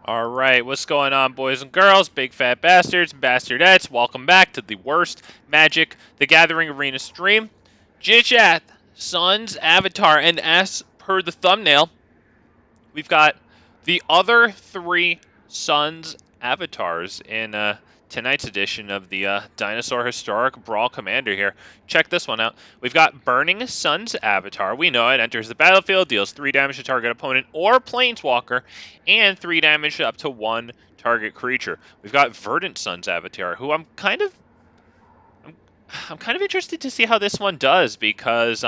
Alright, what's going on, boys and girls, big fat bastards and bastardettes? Welcome back to the worst Magic the Gathering Arena stream. Gishath, Sun's Avatar, and as per the thumbnail, we've got the other three Sun's Avatars in tonight's edition of the Dinosaur Historic Brawl Commander here. Check this one out. We've got Burning Sun's Avatar. We know it enters the battlefield, deals 3 damage to target opponent or planeswalker, and 3 damage up to 1 target creature. We've got Verdant Sun's Avatar, who I'm kind of interested to see how this one does, because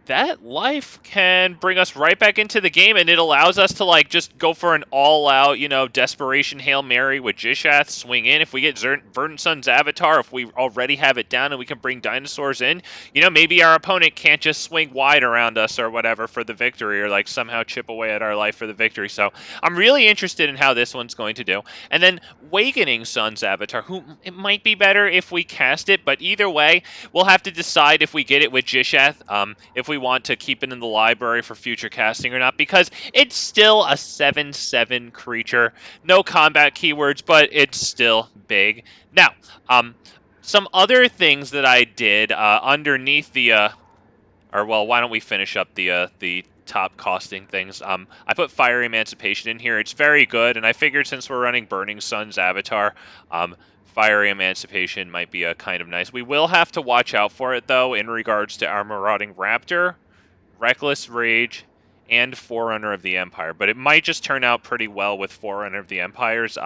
that life can bring us right back into the game, and it allows us to just go for an all-out, desperation Hail Mary with Gishath, swing in. If we get Verdant Sun's Avatar, if we already have it down and we can bring dinosaurs in, maybe our opponent can't just swing wide around us or whatever for the victory, or somehow chip away at our life for the victory. So I'm really interested in how this one's going to do. And then Wakening Sun's Avatar, who it might be better if we cast it, but either way, we'll have to decide if we get it with Gishath, if we want to keep it in the library for future casting or not, because it's still a 7/7 creature. No combat keywords, but it's still big. Now, some other things that I did underneath the, why don't we finish up the top costing things. I put Fiery Emancipation in here. It's very good, and I figured since we're running Burning Sun's Avatar, Fiery Emancipation might be a kind of nice. We will have to watch out for it, though, in regards to our Marauding Raptor, Reckless Rage, and Forerunner of the Empire. But it might just turn out pretty well with Forerunner of the Empires.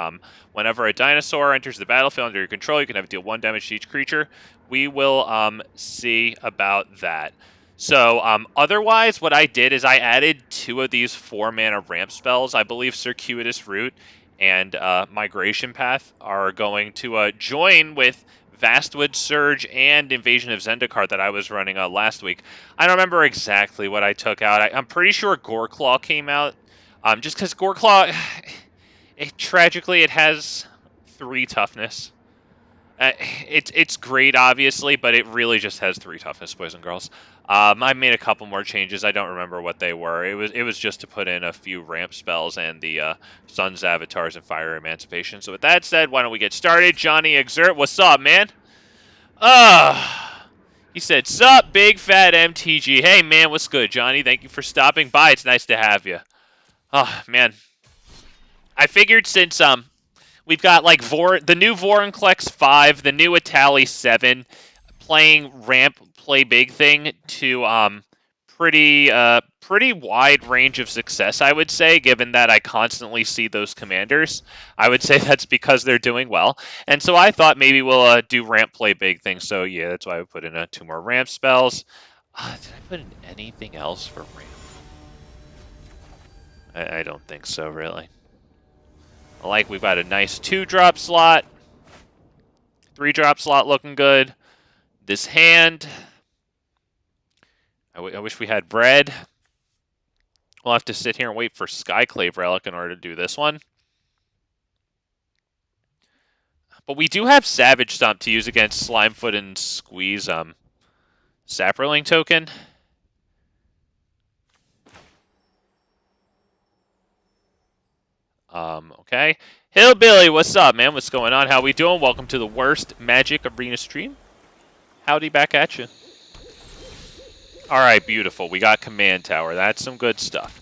Whenever a dinosaur enters the battlefield under your control, you can have deal 1 damage to each creature. We will see about that. So, otherwise, what I did is I added 2 of these 4-mana ramp spells. I believe Circuitous Route and Migration Path are going to join with Vastwood Surge and Invasion of Zendikar that I was running last week. I don't remember exactly what I took out. I'm pretty sure Goreclaw came out, just because Goreclaw, tragically, it has 3 toughness. It's great, obviously, but it really just has 3 toughness, boys and girls. I made a couple more changes. I don't remember what they were. It was just to put in a few ramp spells and the Sun's Avatars and Fire Emancipation. So with that said, why don't we get started? Johnny Exert, what's up, man? He said, "Sup, big fat MTG." Hey, man, what's good, Johnny? Thank you for stopping by. It's nice to have you. Oh, man. I figured since we've got the new Vorinclex 5, the new Itali 7, playing ramp play big thing to pretty wide range of success, I would say, given that I constantly see those commanders. I would say that's because they're doing well. And so I thought maybe we'll do ramp play big things. So yeah, that's why I put in 2 more ramp spells. Did I put in anything else for ramp? I don't think so, really. We've got a nice 2-drop slot. 3-drop slot looking good. This hand, I wish we had bread. We'll have to sit here and wait for Skyclave Relic in order to do this one. But we do have Savage Stomp to use against Slimefoot and Squeeze Saproling token. Okay. Hillbilly, what's up, man? What's going on? How we doing? Welcome to the worst Magic Arena stream. Howdy back at you. Alright, beautiful. We got Command Tower. That's some good stuff.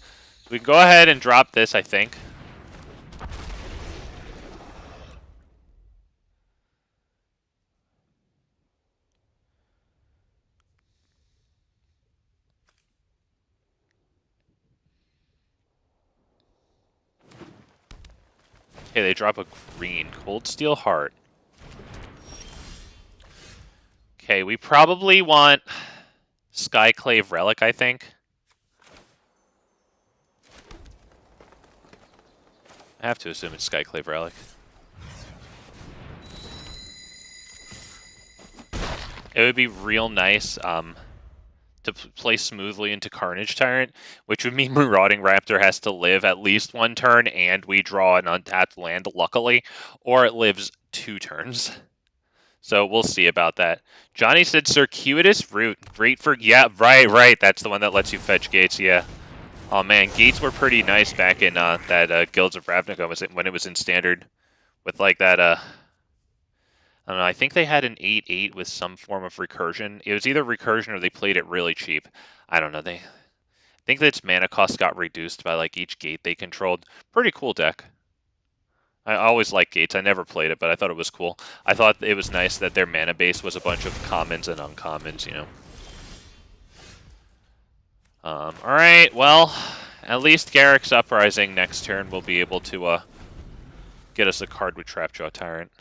We can go ahead and drop this, I think. Okay, they drop a green. Cold Steel Heart. Okay, we probably want Skyclave Relic, I think. I have to assume it's Skyclave Relic. It would be real nice to play smoothly into Carnage Tyrant, which would mean Marauding Raptor has to live at least 1 turn, and we draw an untapped land, luckily, or it lives 2 turns. So we'll see about that. Johnny said Circuitous Route. Great for... Yeah, right. That's the one that lets you fetch gates, yeah. Oh man, gates were pretty nice back in that Guilds of Ravnica when it was in Standard. With like that, I don't know, I think they had an 8/8 with some form of recursion. It was either recursion or they played it really cheap. I don't know, I think that its mana cost got reduced by like each gate they controlled. Pretty cool deck. I always liked gates. I never played it, but I thought it was cool. I thought it was nice that their mana base was a bunch of commons and uncommons, you know. Alright, well, at least Garrick's Uprising next turn will be able to get us a card with Trapjaw Tyrant.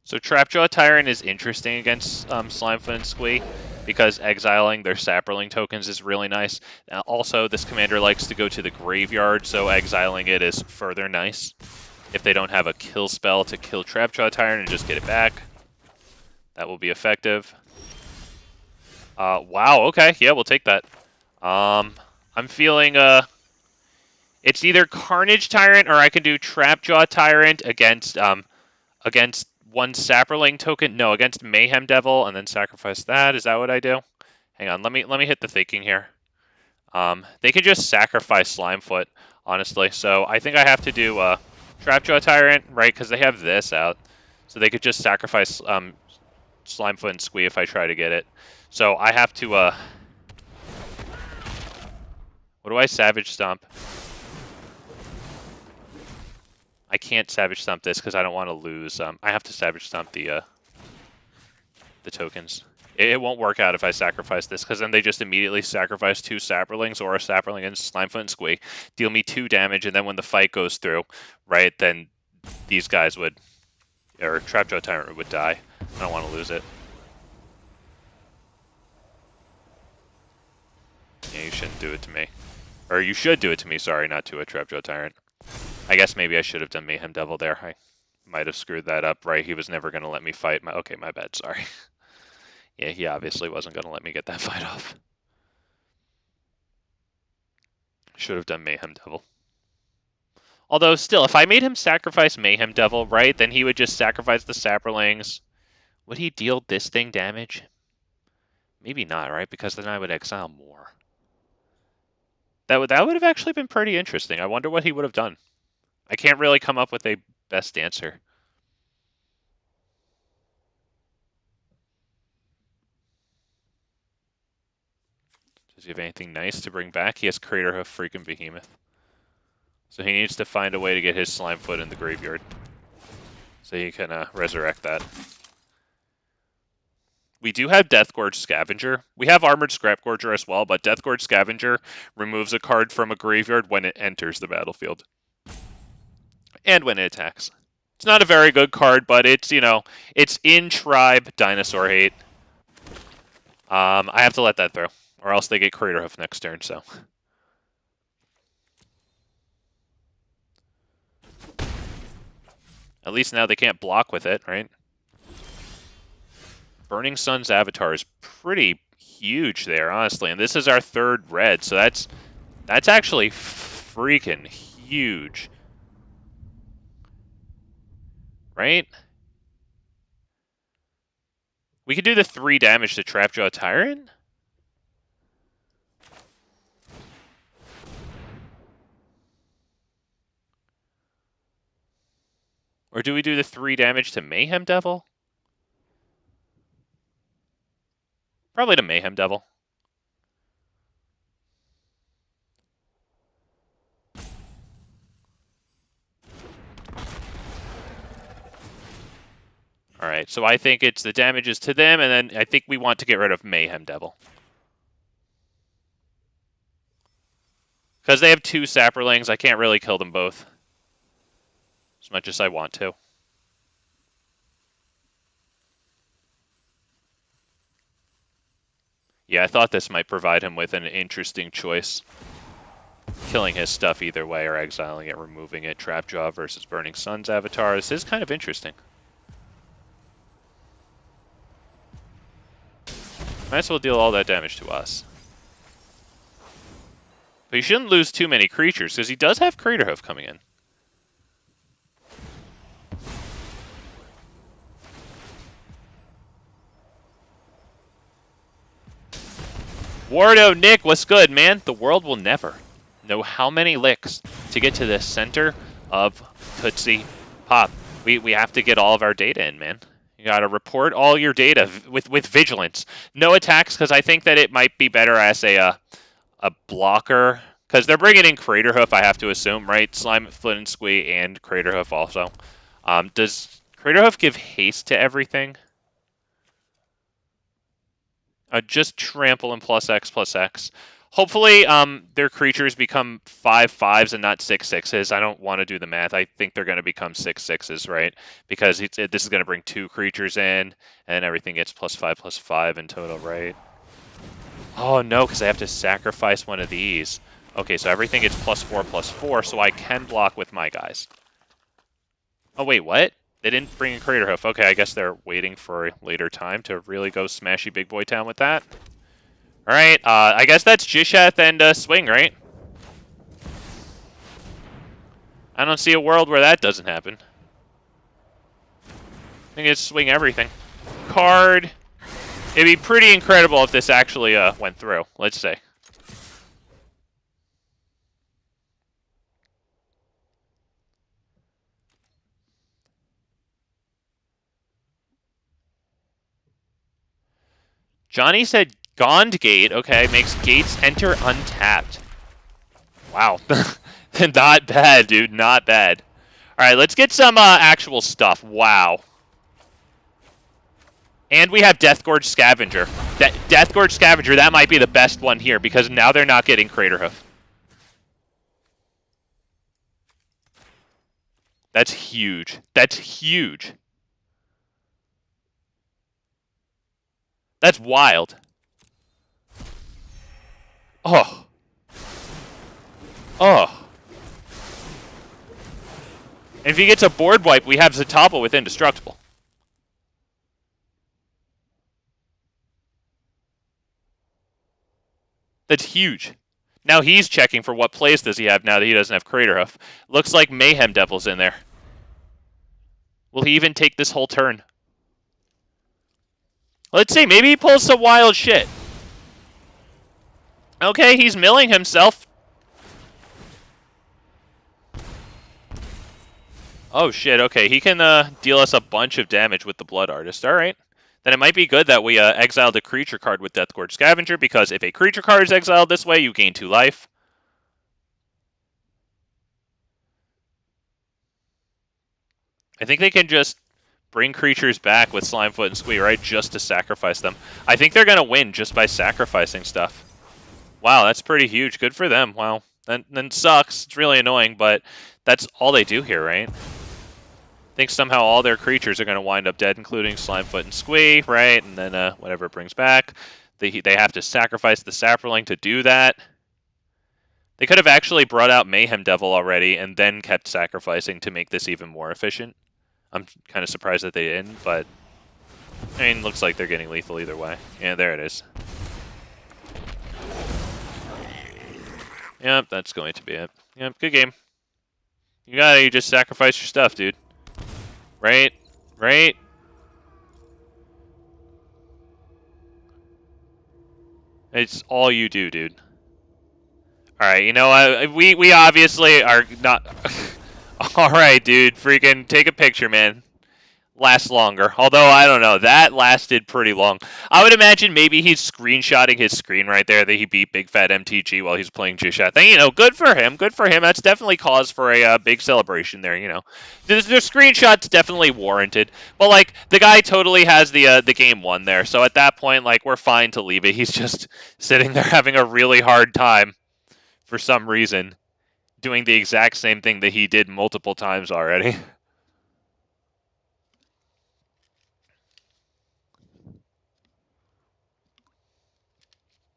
So Trapjaw Tyrant is interesting against Slimefoot and Squee because exiling their Saproling tokens is really nice. Also, this commander likes to go to the graveyard, so exiling it is further nice. If they don't have a kill spell to kill Trapjaw Tyrant and just get it back, that will be effective. Wow, okay, yeah, we'll take that. I'm feeling, it's either Carnage Tyrant or I can do Trapjaw Tyrant against one Saproling token. No, against Mayhem Devil, and then sacrifice that. Is that what I do? Hang on, let me hit the thinking here. They can just sacrifice Slimefoot, honestly. So I think I have to do Trapjaw Tyrant, right? Because they have this out, so they could just sacrifice Slimefoot and Squee if I try to get it. So I have to. What do I Savage Stomp? I can't Savage Stomp this because I don't want to lose. I have to Savage Stomp the tokens. It won't work out if I sacrifice this, because then they just immediately sacrifice 2 Saprolings or a Saproling and Slimefoot and Squee, deal me 2 damage, and then when the fight goes through, right, then these guys would, or Trapjaw Tyrant would die. I don't want to lose it. Yeah, you shouldn't do it to me. Or you should do it to me, sorry, not to a Trapjaw Tyrant. I guess maybe I should have done Mayhem Devil there. I might have screwed that up, right? He was never going to let me fight. Okay, my bad, sorry. Yeah, he obviously wasn't going to let me get that fight off. Should have done Mayhem Devil. Although, still, if I made him sacrifice Mayhem Devil, right, then he would just sacrifice the Saprolings. Would he deal this thing damage? Maybe not, right? Because then I would exile more. That would have actually been pretty interesting. I wonder what he would have done. I can't really come up with a best answer. Does he have anything nice to bring back? He has Crater Hoof freaking Behemoth. So he needs to find a way to get his Slimefoot in the graveyard. So he can resurrect that. We do have Deathgorge Scavenger. We have Armored Scrapgorger as well, but Deathgorge Scavenger removes a card from a graveyard when it enters the battlefield. And when it attacks. It's not a very good card, but it's, you know, it's in Tribe Dinosaur Hate. I have to let that through, or else they get Craterhoof next turn, so. At least now they can't block with it, right? Burning Sun's Avatar is pretty huge there, honestly, and this is our 3rd red, so that's actually freaking huge. Right? We could do the 3 damage to Trapjaw Tyrant? Or do we do the 3 damage to Mayhem Devil? Probably to Mayhem Devil. Alright, so I think it's the damages to them, and then I think we want to get rid of Mayhem Devil. Because they have 2 Saprolings, I can't really kill them both. As much as I want to. Yeah, I thought this might provide him with an interesting choice. killing his stuff either way, or exiling it, removing it. Trapjaw versus Burning Sun's avatar. This is kind of interesting. Might as well deal all that damage to us. But he shouldn't lose too many creatures, because he does have Craterhoof coming in. Wardo Nick, what's good, man? The world will never know how many licks to get to the center of Tootsie Pop. We have to get all of our data in, man. You gotta report all your data with vigilance. No attacks, because I think that it might be better as a blocker. Because they're bringing in Craterhoof, I have to assume, right? Slime, Foot and Squee, and Craterhoof also. Does Craterhoof give haste to everything? Just trample and +X+X. Hopefully, their creatures become 5/5s and not 6/6s. I don't want to do the math. I think they're going to become 6/6s, right? Because this is going to bring 2 creatures in, and everything gets +5/+5 in total, right? Oh, no, because I have to sacrifice one of these. Okay, so everything gets +4/+4, so I can block with my guys. Oh, wait, what? They didn't bring in Craterhoof. Okay, I guess they're waiting for a later time to really go smashy big boy town with that. Alright, I guess that's Gishath and Swing, right? I don't see a world where that doesn't happen. I think it's Swing everything. Card. It'd be pretty incredible if this actually went through, let's say. Johnny said Gond Gate, okay, makes gates enter untapped. Wow. Not bad, dude, not bad. Alright, let's get some actual stuff. Wow. And we have Deathgorge Scavenger. Deathgorge Scavenger, that might be the best one here, because now they're not getting Craterhoof. That's huge. That's huge. That's wild. Oh. Oh. And if he gets a board wipe, we have Zatapa with Indestructible. That's huge. Now he's checking for what plays does he have now that he doesn't have Craterhoof. Looks like Mayhem Devil's in there. Will he even take this whole turn? Let's see, maybe he pulls some wild shit. Okay, he's milling himself. Oh shit, okay, he can deal us a bunch of damage with the Blood Artist, alright. Then it might be good that we exiled a creature card with Deathgorge Scavenger, because if a creature card is exiled this way, you gain 2 life. I think they can just bring creatures back with Slimefoot and Squee, right? Just to sacrifice them. I think they're going to win just by sacrificing stuff. Wow, that's pretty huge. Good for them. Wow. Then sucks. It's really annoying, but that's all they do here, right? I think somehow all their creatures are going to wind up dead, including Slimefoot and Squee, right? And then whatever it brings back. They have to sacrifice the Saproling to do that. They could have actually brought out Mayhem Devil already and then kept sacrificing to make this even more efficient. I'm kind of surprised that they didn't, but I mean, looks like they're getting lethal either way. Yeah, there it is. Yep, that's going to be it. Yep, good game. You just sacrifice your stuff, dude. Right? Right? It's all you do, dude. Alright, you know, we obviously are not... Alright, dude, freaking take a picture, man. Last longer. Although, I don't know, that lasted pretty long. I would imagine maybe he's screenshotting his screen right there that he beat Big Fat MTG while he's playing Gishath. And, you know, good for him, good for him. That's definitely cause for a big celebration there, you know. The screenshot's definitely warranted. But, like, the guy totally has the game won there. So at that point, like, we're fine to leave it. He's just sitting there having a really hard time for some reason, doing the exact same thing that he did multiple times already.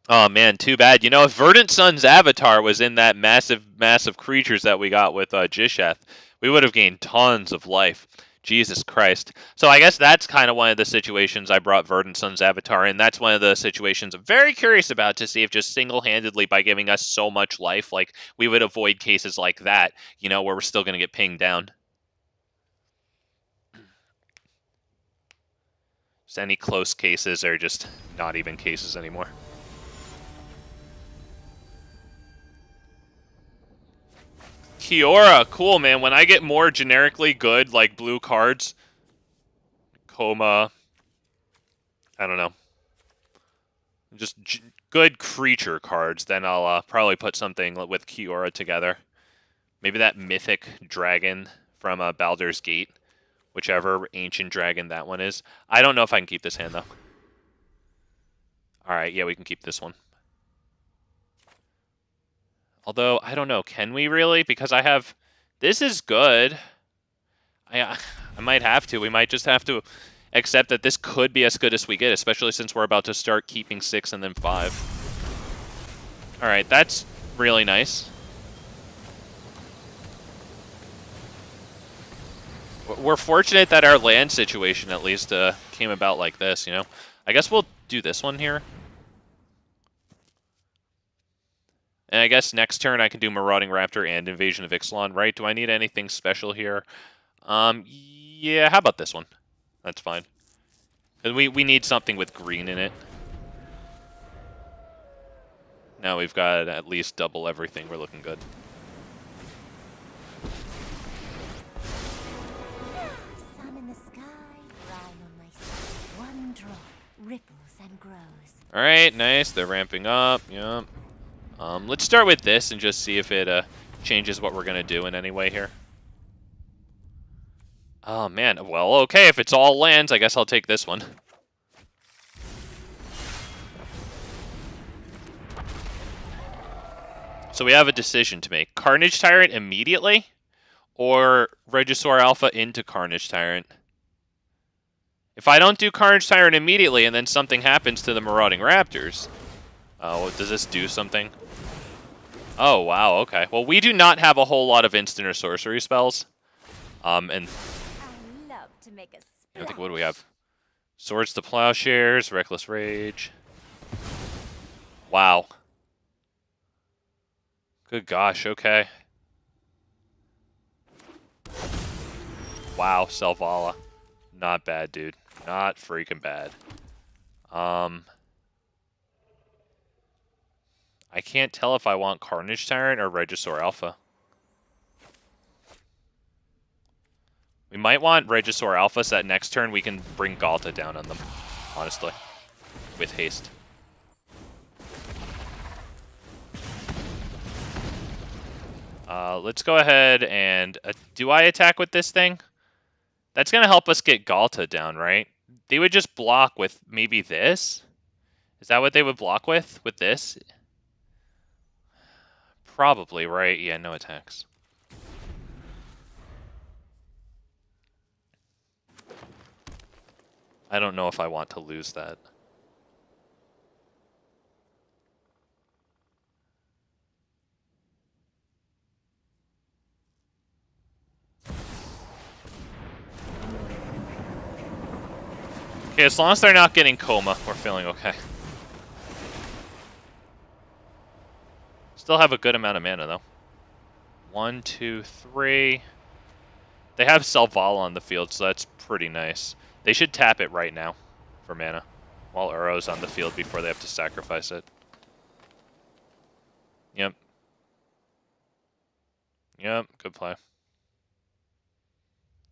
Oh man, too bad. You know, if Verdant Sun's avatar was in that massive creatures that we got with Gishath, we would have gained tons of life. Jesus Christ. So I guess that's kind of one of the situations I brought Verdant Sun's avatar in. That's one of the situations I'm very curious about, to see if just single-handedly by giving us so much life, like, we would avoid cases like that, you know, where we're still going to get pinged down. Just any close cases are just not even cases anymore. Kiora, cool, man. When I get more generically good, like, blue cards, Coma, I don't know, just good creature cards, then I'll probably put something with Kiora together. Maybe that mythic dragon from Baldur's Gate, whichever ancient dragon that one is. I don't know if I can keep this hand, though. Alright, yeah, we can keep this one. Although, I don't know, can we really? Because I have... This is good. I might have to. We might just have to accept that this could be as good as we get, especially since we're about to start keeping 6 and then 5. Alright, that's really nice. We're fortunate that our land situation at least came about like this, you know? I guess we'll do this one here. And I guess next turn I can do Marauding Raptor and Invasion of Ixalan, right? Do I need anything special here? Yeah, how about this one? That's fine. Because we need something with green in it. Now we've got at least double everything. We're looking good. Sun in the sky, ride on my side. One drop ripples and grows. Alright, nice. They're ramping up. Yep. Let's start with this and just see if it changes what we're going to do in any way here. Oh, man. Well, okay. If it's all lands, I guess I'll take this one. So we have a decision to make. Carnage Tyrant immediately, or Regisaur Alpha into Carnage Tyrant? If I don't do Carnage Tyrant immediately and then something happens to the Marauding Raptors... Oh, does this do something? Oh, wow, okay. Well, we do not have a whole lot of instant or sorcery spells. And... I love to make a splash. I think, what do we have? Swords to Plowshares, Reckless Rage. Wow. Good gosh, okay. Wow, Selvala. Not bad, dude. Not freaking bad. I can't tell if I want Carnage Tyrant or Regisaur Alpha. We might want Regisaur Alpha so that next turn we can bring Galta down on them, honestly. With haste. Let's go ahead and... do I attack with this thing? That's going to help us get Galta down, right? They would just block with maybe this? Is that what they would block with? With this? Probably, right? Yeah, no attacks. I don't know if I want to lose that. Okay, as long as they're not getting Coma, we're feeling okay. Still have a good amount of mana, though. 1, 2, 3. They have Selvala on the field, so that's pretty nice. They should tap it right now for mana, while Uro's on the field before they have to sacrifice it. Yep. Yep, good play.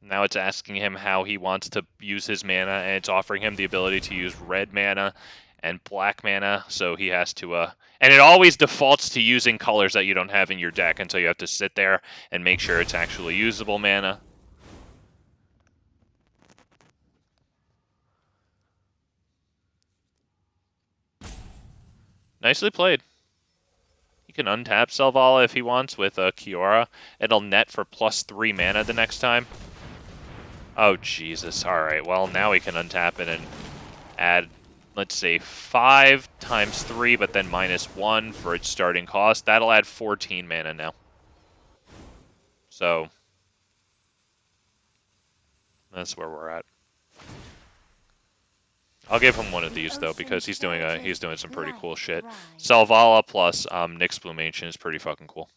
Now it's asking him how he wants to use his mana, and it's offering him the ability to use red mana and black mana, so he has to... And it always defaults to using colors that you don't have in your deck until you have to sit there and make sure it's actually usable mana. Nicely played. He can untap Selvala if he wants with Kiora. It'll net for +3 mana the next time. Oh, Jesus. Alright, well, now we can untap it and add let's say 5 times 3, but then -1 for its starting cost. That'll add 14 mana now. So that's where we're at. I'll give him one of these though, because he's doing some pretty cool shit. Selvala plus Nyx Bloom Ancient is pretty fucking cool.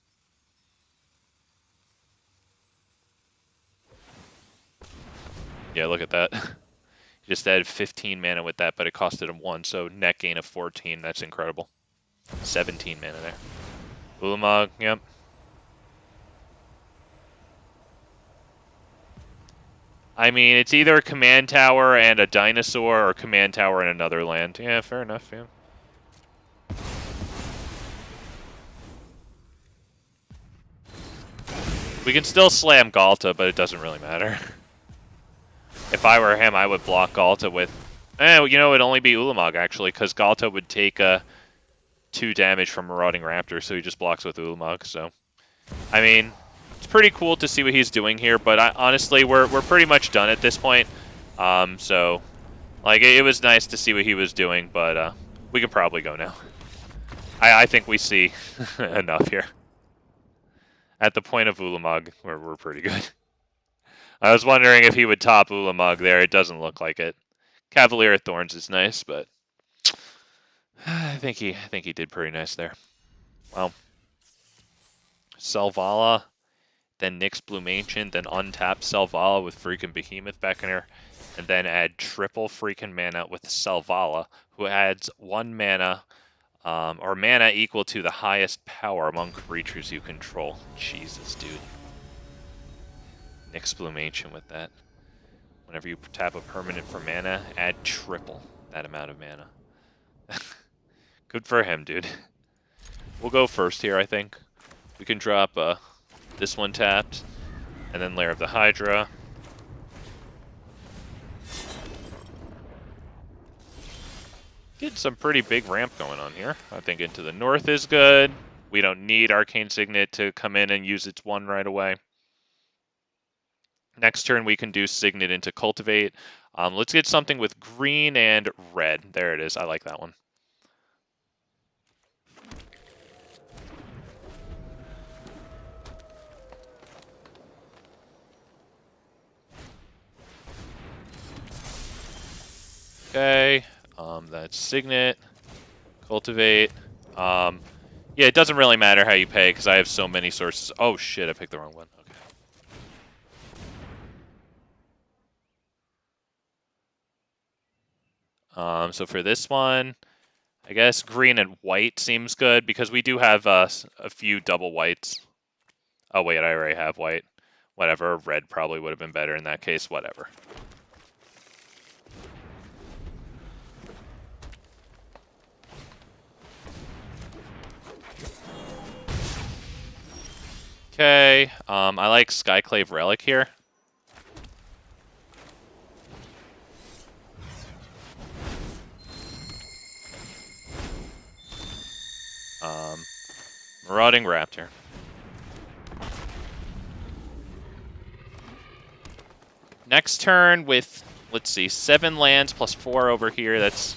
Yeah, look at that. He just added 15 mana with that, but it costed him 1, so net gain of 14. That's incredible. 17 mana there. Ulamog, yep. I mean, it's either a command tower and a dinosaur, or command tower and another land. Yeah, fair enough, yeah. We can still slam Galta, but it doesn't really matter. If I were him, I would block Galta with... you know, it'd only be Ulamog, actually, because Galta would take 2 damage from Marauding Raptor, so he just blocks with Ulamog, so... I mean, it's pretty cool to see what he's doing here, but honestly, we're pretty much done at this point. So, like, it was nice to see what he was doing, but we can probably go now. I think we see enough here. At the point of Ulamog, we're pretty good. I was wondering if he would top Ulamog there. It doesn't look like it. Cavalier of Thorns is nice, but I think he did pretty nice there. Well, Selvala, then Nyx Bloom Ancient, then untap Selvala with freaking Behemoth Beckoner, and then add triple freaking mana with Selvala, who adds 1 mana, or mana equal to the highest power among creatures you control. Jesus, dude. Nyx Bloom Ancient with that. Whenever you tap a permanent for mana, add triple that amount of mana. Good for him, dude. We'll go first here, I think. We can drop this one tapped, and then Lair of the Hydra. Getting some pretty big ramp going on here. I think Into the North is good. We don't need Arcane Signet to come in and use its 1 right away. Next turn, we can do Signet into Cultivate. Let's get something with green and red. There it is. I like that one. Okay. That's Signet. Cultivate. Yeah, it doesn't really matter how you pay, because I have so many sources. Oh, shit. I picked the wrong one. So for this one, I guess green and white seems good, because we do have a few double whites. Oh wait, I already have white. Whatever, red probably would have been better in that case, whatever. Okay, I like Skyclave Relic here. Marauding Raptor. Next turn with, let's see, 7 lands plus 4 over here, that's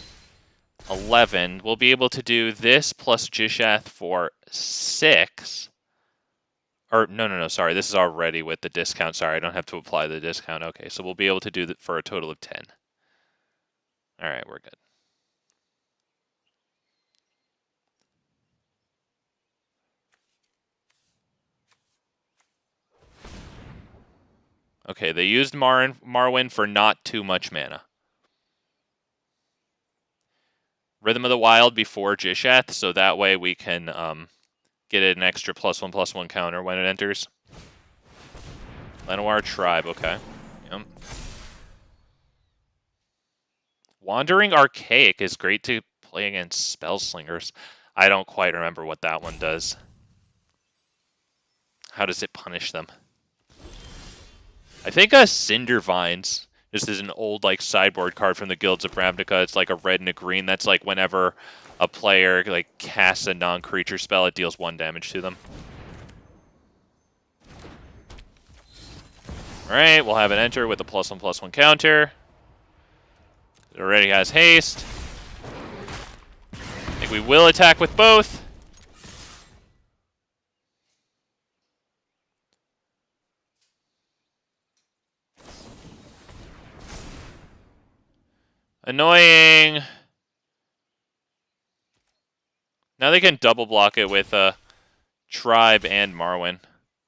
11. We'll be able to do this plus Gishath for 6. Or, no, sorry, this is already with the discount. Sorry, I don't have to apply the discount. Okay, so we'll be able to do that for a total of 10. All right, we're good. Okay, they used Marwyn for not too much mana. Rhythm of the Wild before Gishath, so that way we can get an extra +1/+1 counter when it enters. Llanowar Tribe, okay. Yep. Wandering Archaic is great to play against Spellslingers. I don't quite remember what that one does. How does it punish them? I think Cinder Vines just is an old like sideboard card from the Guilds of Ravnica. It's like a red and a green. That's like whenever a player like casts a non-creature spell, it deals 1 damage to them. Alright, we'll have it enter with a +1/+1 counter. It already has haste. think we will attack with both. Annoying. Now they can double block it with Tribe and Marwyn.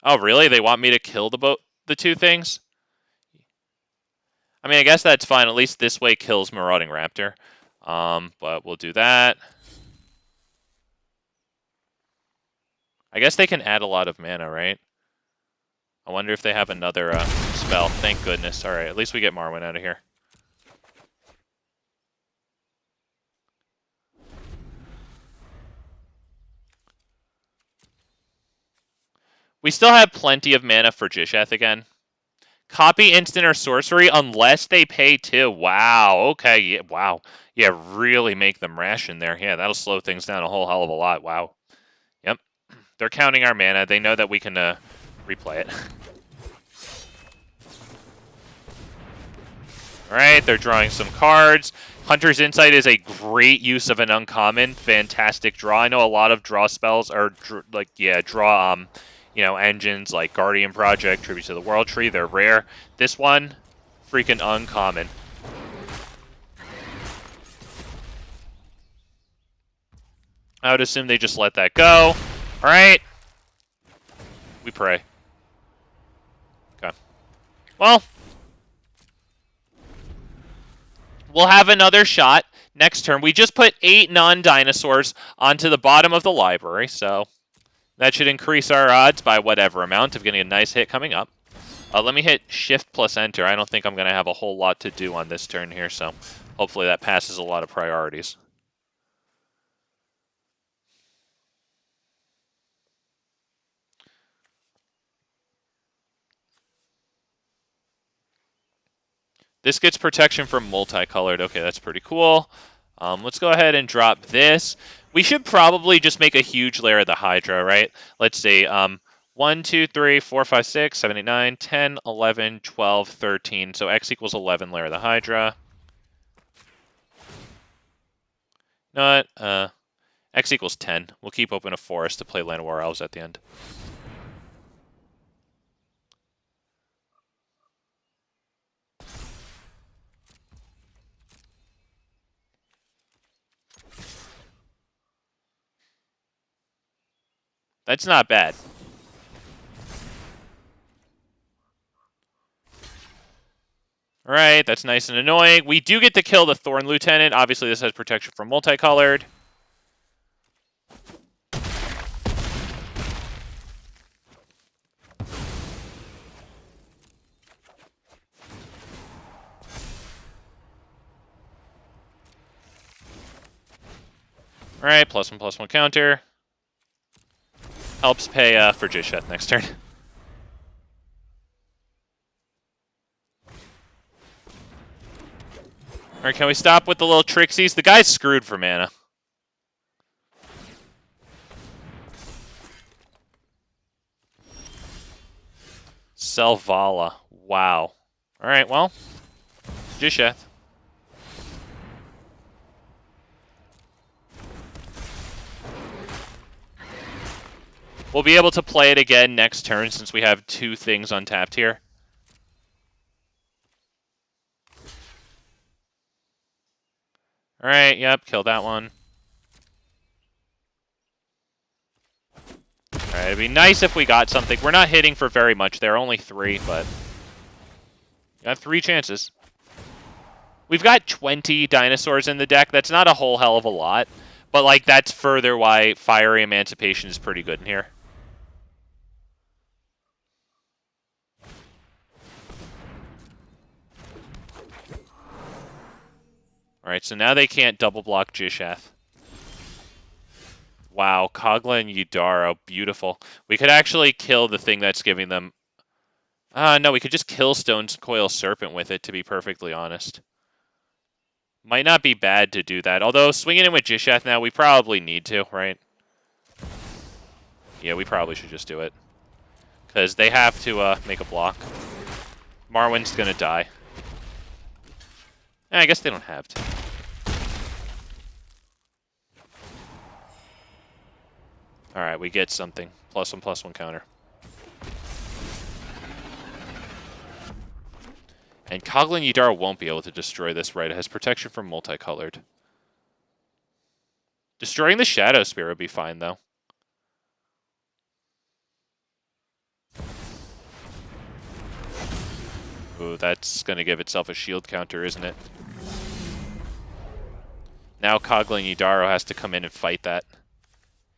Oh, really? They want me to kill the two things? I mean, I guess that's fine. At least this way kills Marauding Raptor. But we'll do that. I guess they can add a lot of mana, right? I wonder if they have another spell. Thank goodness. Alright, at least we get Marwyn out of here. We still have plenty of mana for Gishath again. Copy instant or sorcery unless they pay 2. Wow, okay, yeah, wow. Yeah, really make them ration there. Yeah, that'll slow things down a whole hell of a lot. Wow. Yep. They're counting our mana. They know that we can replay it. Alright, they're drawing some cards. Hunter's Insight is a great use of an uncommon. Fantastic draw. I know a lot of draw spells are, draw engines like Guardian Project, Tribute to the World Tree. They're rare. This one, freaking uncommon. I would assume they just let that go. Alright. We pray. Okay. Well, we'll have another shot next turn. We just put 8 non-dinosaurs onto the bottom of the library, so that should increase our odds by whatever amount of getting a nice hit coming up. Let me hit Shift plus Enter. I don't think I'm going to have a whole lot to do on this turn here, so hopefully that passes a lot of priorities. This gets protection from multicolored. Okay, that's pretty cool. Let's go ahead and drop this. We should probably just make a huge layer of the Hydra, right? Let's see. 1, 2, 3, 4, 5, 6, 7, 8, 9, 10, 11, 12, 13. So X equals 11 layer of the Hydra. You know what? X equals 10. We'll keep open a forest to play Land War Elves at the end. That's not bad. Alright, that's nice and annoying. We do get to kill the Thorn Lieutenant. Obviously, this has protection from multicolored. Alright, +1/+1 counter. Helps pay for Gishath next turn. Alright, can we stop with the little trixies? The guy's screwed for mana. Selvala. Wow. Alright, well. Gishath. We'll be able to play it again next turn since we have 2 things untapped here. Alright, yep, kill that one. Alright, it'd be nice if we got something. We're not hitting for very much there, only 3, but got 3 chances. We've got 20 dinosaurs in the deck. That's not a whole hell of a lot, but like that's further why Fiery Emancipation is pretty good in here. Alright, so now they can't double block Gishath. Wow, Kogla and Yidaro, beautiful. We could actually kill the thing that's giving them... no, we could just kill Stone's Coil Serpent with it, to be perfectly honest. Might not be bad to do that, although swinging in with Gishath now, we probably need to, right? Yeah, we probably should just do it. Because they have to make a block. Marwyn's gonna die. I guess they don't have to. Alright, we get something. +1/+1 counter. And Kogla and Yidaro won't be able to destroy this, right? It has protection from multicolored. Destroying the Shadow Spear would be fine, though. Ooh, that's going to give itself a shield counter, isn't it? Now Kogla and Yidaro has to come in and fight that.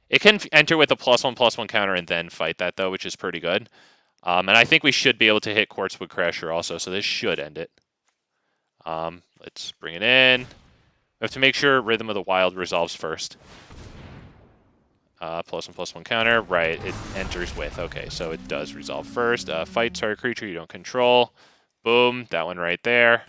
It can enter with a +1/+1 counter and then fight that, though, which is pretty good. And I think we should be able to hit Quartzwood Crasher also, so this should end it. Let's bring it in. We have to make sure Rhythm of the Wild resolves first. +1/+1 counter. Right, it enters with. Okay, so it does resolve first. Fight target creature you don't control. Boom, that one right there.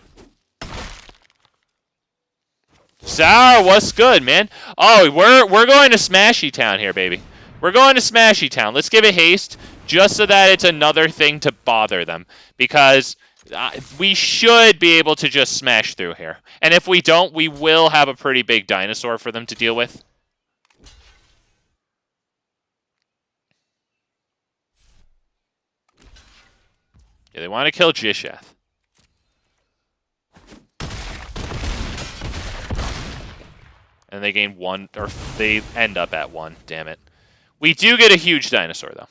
Sour, what's good, man? Oh, we're going to Smashy Town here, baby. We're going to Smashy Town. Let's give it haste, just so that it's another thing to bother them. Because we should be able to just smash through here. And if we don't, we will have a pretty big dinosaur for them to deal with. Yeah, they want to kill Gishath. And they gain 1, or they end up at 1, damn it. We do get a huge dinosaur, though.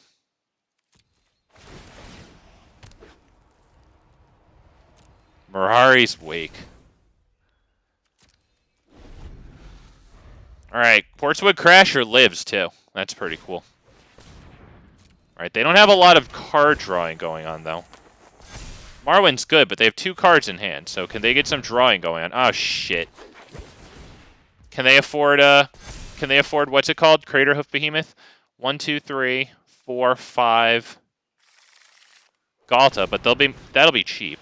Mirari's Wake. Alright, Quartzwood Crasher lives, too. That's pretty cool. Alright, they don't have a lot of card drawing going on, though. Marwyn's good, but they have 2 cards in hand, so can they get some drawing going on? Oh, shit. Can they afford what's it called? Craterhoof Behemoth? 1, 2, 3, 4, 5 Galta, but that'll be cheap.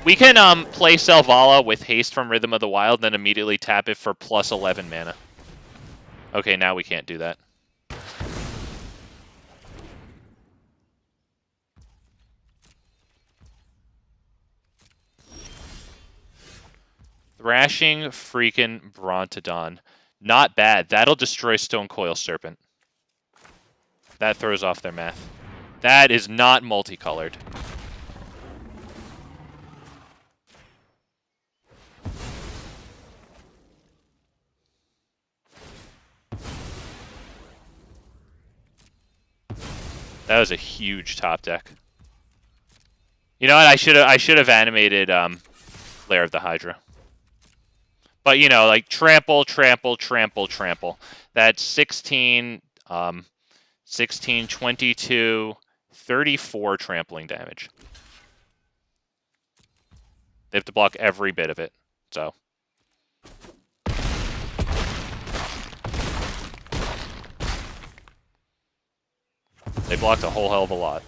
We can play Selvala with haste from Rhythm of the Wild, then immediately tap it for +11 mana. Okay, now we can't do that. Thrashing freaking Brontodon. Not bad. That'll destroy Stonecoil Serpent. That throws off their math. That is not multicolored. That was a huge top deck. You know what? I should have animated Lair of the Hydra. But, you know, like, trample, trample, trample, trample. That's 16, 16, 22, 34 trampling damage. They have to block every bit of it, so. They blocked a whole hell of a lot.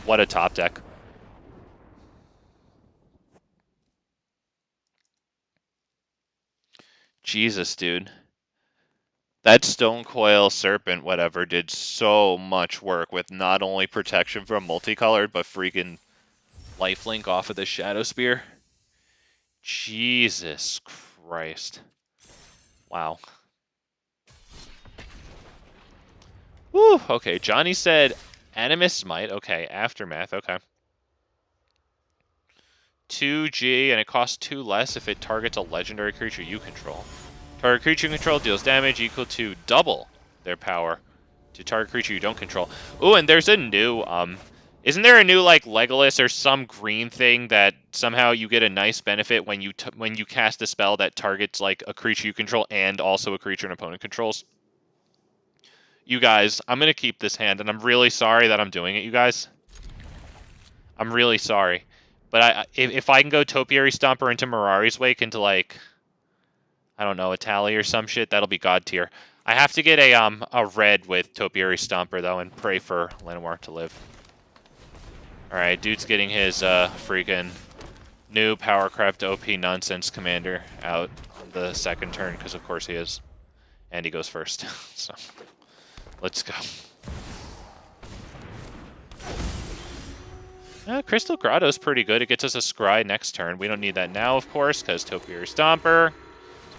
What a top deck. Jesus, dude. That Stonecoil Serpent, whatever, did so much work with not only protection from multicolored, but freaking lifelink off of the Shadow Spear. Jesus Christ. Wow. Woo, okay, Johnny said Animus Smite. Okay, Aftermath, okay. 2G, and it costs 2 less if it targets a legendary creature you control. Target creature you control deals damage equal to double their power to target creature you don't control. Ooh, and there's a new, isn't there a new, like, Legolas or some green thing that somehow you get a nice benefit when you cast a spell that targets, like, a creature you control and also a creature an opponent controls? You guys, I'm going to keep this hand, and I'm really sorry that I'm doing it, you guys. I'm really sorry. But if I can go Topiary Stomper into Mirari's Wake into, like, I don't know, a Tally or some shit, that'll be god tier. I have to get a red with Topiary Stomper, though, and pray for Lenoir to live. Alright, dude's getting his freaking new Power Crept OP Nonsense Commander out on the second turn, because of course he is. And he goes first, so let's go. Crystal Grotto's pretty good. It gets us a Scry next turn. We don't need that now, of course, because Topiary Stomper.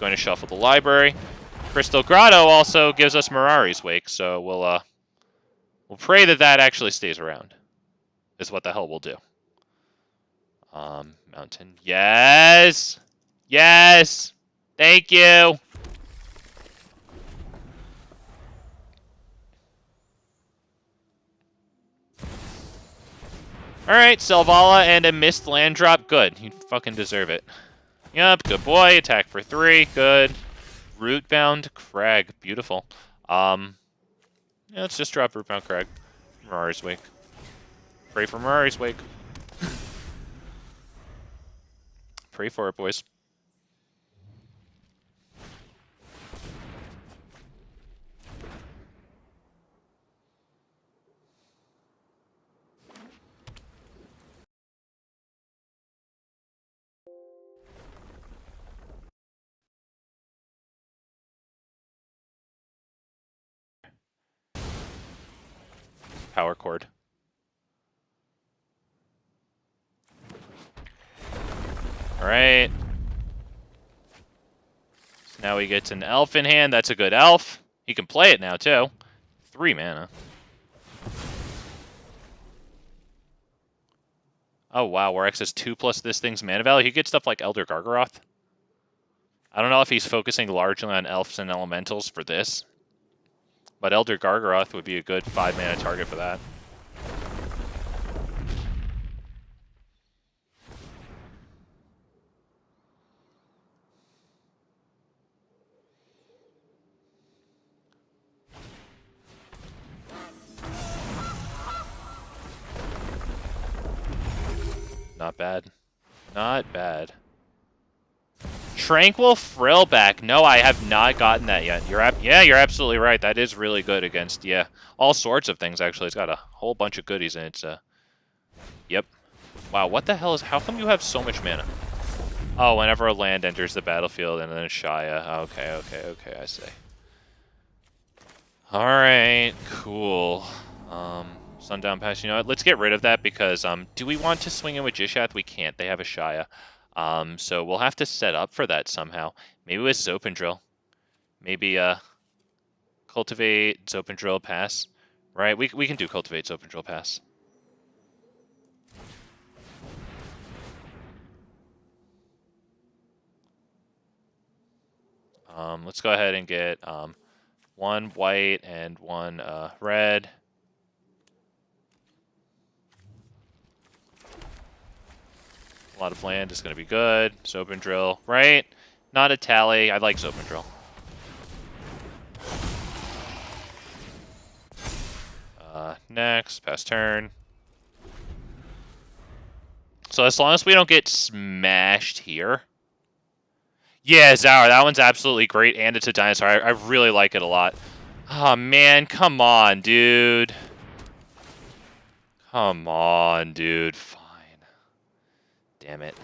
Going to shuffle the library. Crystal Grotto also gives us Mirari's Wake, so we'll pray that that actually stays around. Is what the hell we'll do. Mountain. Yes! Yes! Thank you! Alright, Selvala and a missed land drop. Good. You fucking deserve it. Yup, good boy. Attack for 3. Good. Rootbound Crag. Beautiful. Yeah, let's just drop Rootbound Crag. Mirari's Wake. Pray for Mirari's Wake. Pray for it, boys. Power Chord. Alright. So now he gets an elf in hand. That's a good elf. He can play it now, too. 3 mana. Oh, wow. Warx has 2 plus this thing's mana value. He gets stuff like Elder Gargaroth. I don't know if he's focusing largely on elves and elementals for this. But Elder Gargaroth would be a good 5 mana target for that. Not bad. Not bad. Tranquil Frillback. No, I have not gotten that yet. You're absolutely right. That is really good against, all sorts of things, actually. It's got a whole bunch of goodies in it. Yep. Wow, what the hell is... How come you have so much mana? Oh, whenever a land enters the battlefield and then a Shia. Okay, I see. Alright, cool. Sundown Pass, you know what? Let's get rid of that because, do we want to swing in with Gishath? We can't. They have a Shia. So we'll have to set up for that somehow. Maybe with Zopandrill. Maybe, Cultivate, Zopandrill, Pass. Right? We can do Cultivate, Zopandrill, Pass. Let's go ahead and get, 1 white and 1, red. A lot of land is going to be good. Zopandrill, right? Not a tally. I like Zopandrill. Next, pass turn. So as long as we don't get smashed here. Yeah, Zaur, that one's absolutely great, and it's a dinosaur. I really like it a lot. Oh, man, come on, dude. Come on, dude. Damn it.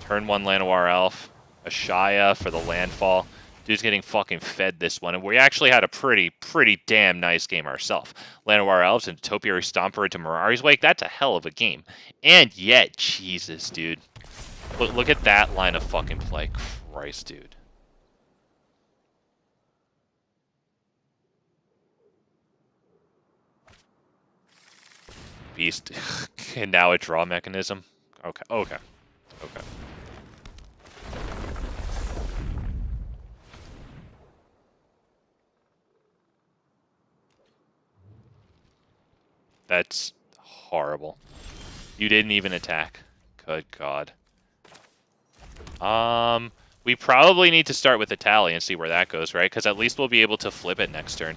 Turn 1 Llanowar Elf. A Shia for the landfall. Dude's getting fucking fed this one. And we actually had a pretty damn nice game ourselves. Llanowar Elves and Topiary Stomper into Mirari's Wake. That's a hell of a game. And yet, Jesus, dude. Look at that line of fucking play. Christ, dude. Beast. And now a draw mechanism. Okay. That's horrible. You didn't even attack. Good God. We probably need to start with a tally and see where that goes, right? Because at least we'll be able to flip it next turn.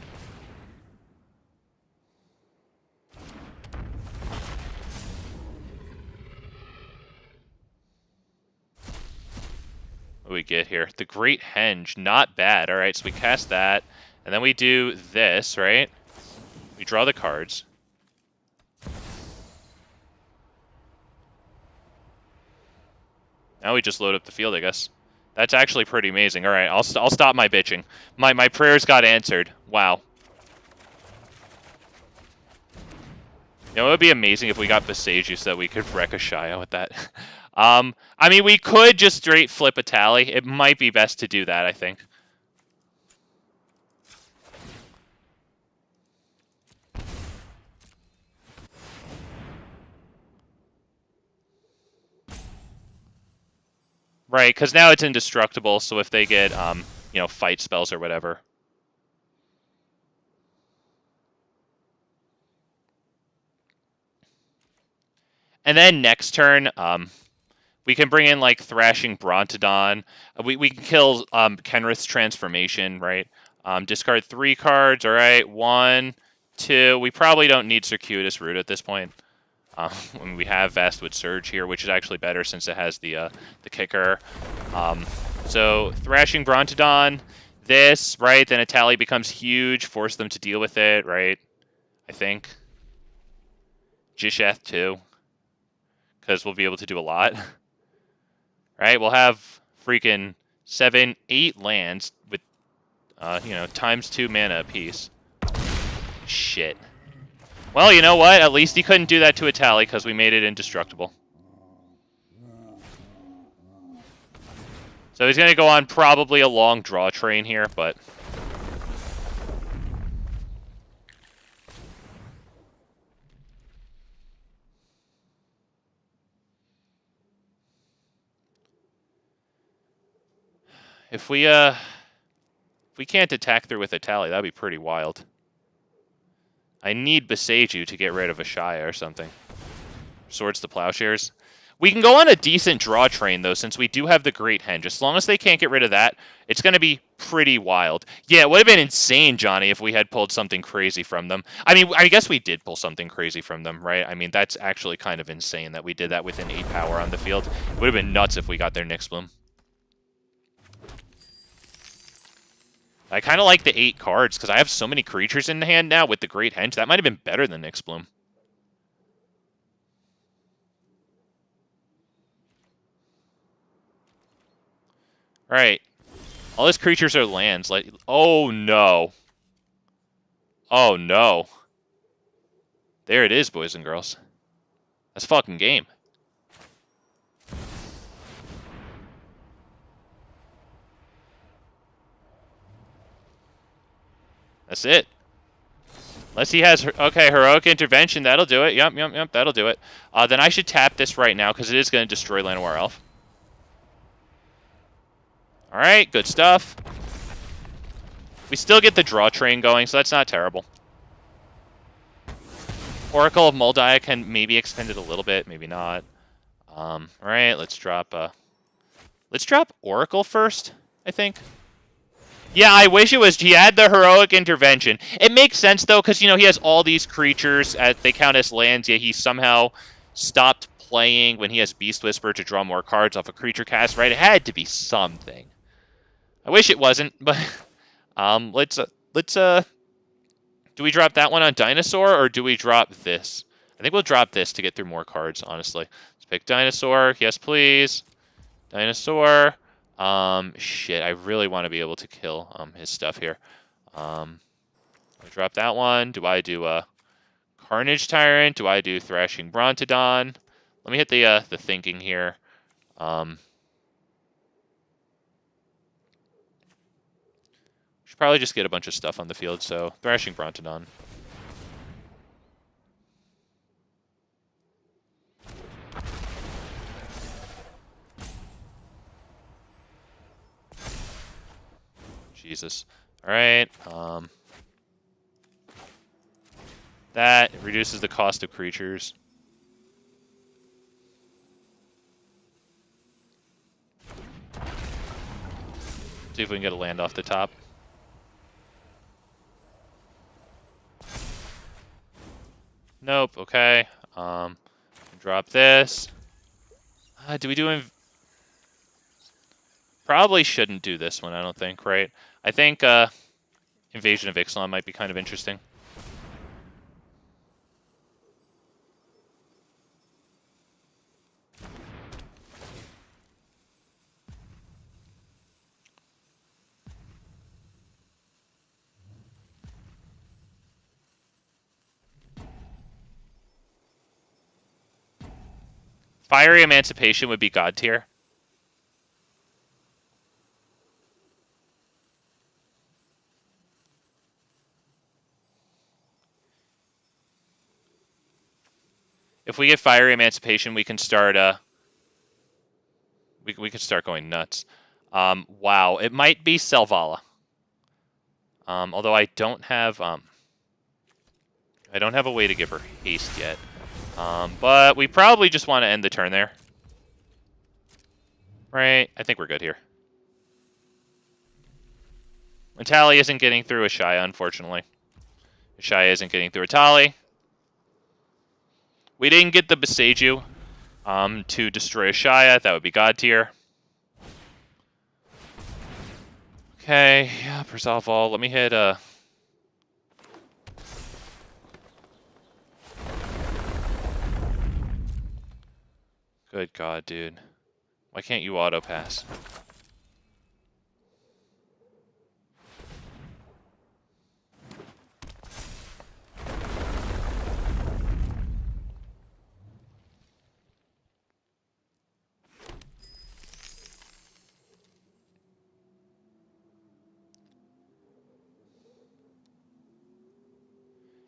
What do we get here? The Great Henge. Not bad. All right, so we cast that. And then we do this, right? We draw the cards. Now we just load up the field, I guess. That's actually pretty amazing. All right, I'll stop my bitching. My prayers got answered. Wow. You know, it would be amazing if we got Visage so that we could wreck a Shia with that. I mean, we could just straight flip a tally. It might be best to do that, I think. Right, because now it's indestructible, so if they get, you know, fight spells or whatever. And then next turn, we can bring in, like, Thrashing Brontodon. We can kill Kenrith's Transformation, right? Discard 3 cards, all right? 1, 2. We probably don't need Circuitous Root at this point. When we have Vastwood Surge here, which is actually better since it has the kicker. So Thrashing Brontodon, this, right? Then a tally becomes huge, force them to deal with it, right? I think. Gishath too, because we'll be able to do a lot. Right? We'll have freaking 7, 8 lands with, you know, ×2 mana apiece. Shit. Well, you know what? At least he couldn't do that to a tally because we made it indestructible. So he's going to go on probably a long draw train here, but... If we can't attack through with a tally, that'd be pretty wild. I need Beseiju to get rid of a Shia or something. Swords to Plowshares. We can go on a decent draw train, though, since we do have the Great Henge. As long as they can't get rid of that, it's going to be pretty wild. Yeah, it would have been insane, Johnny, if we had pulled something crazy from them. I mean, I guess we did pull something crazy from them, right? I mean, that's actually kind of insane that we did that with an 8 power on the field. It would have been nuts if we got their Nyxbloom. I kind of like the 8 cards, because I have so many creatures in the hand now with the Great Henge. That might have been better than Nyxbloom. Right. All his creatures are lands. Like, oh no. Oh no. There it is, boys and girls. That's fucking game. That's it. Unless he has... Okay, Heroic Intervention. That'll do it. Yep, yep, yep. That'll do it. Then I should tap this right now, because it is going to destroy Llanowar Elf. Alright, good stuff. We still get the draw train going, so that's not terrible. Oracle of Mul Daya can maybe extend it a little bit, maybe not. Alright, let's drop Oracle first, I think. Yeah, I wish it was... He had the Heroic Intervention. It makes sense, though, because, you know, he has all these creatures. They count as lands, yet he somehow stopped playing when he has Beast Whisper to draw more cards off a creature cast, right? It had to be something. I wish it wasn't, but... do we drop that one on DINOSAUR, or do we drop this? I think we'll drop this to get through more cards, honestly. Let's pick DINOSAUR. Yes, please. DINOSAUR. Shit, I really want to be able to kill his stuff here. I'll drop that one. Do I do a Carnage Tyrant? Do I do Thrashing Brontodon? Let me hit the thinking here. Should probably just get a bunch of stuff on the field, so Thrashing Brontodon. Jesus. Alright, that reduces the cost of creatures. See if we can get a land off the top. Nope, okay. Drop this. Do we do... Probably shouldn't do this one, I don't think, right? I think Invasion of Ixalan might be kind of interesting. Fiery Emancipation would be God tier. If we get Fiery Emancipation, we can start we can start going nuts. Wow, it might be Selvala. Although I don't have a way to give her haste yet. But we probably just want to end the turn there. Right? I think we're good here. Atali isn't getting through Ashaya, unfortunately. Ashaya isn't getting through Atali. We didn't get the Beseiju to destroy Ashaya. That would be God tier. Okay, yeah, resolve all. Let me hit Good God, dude. Why can't you auto pass?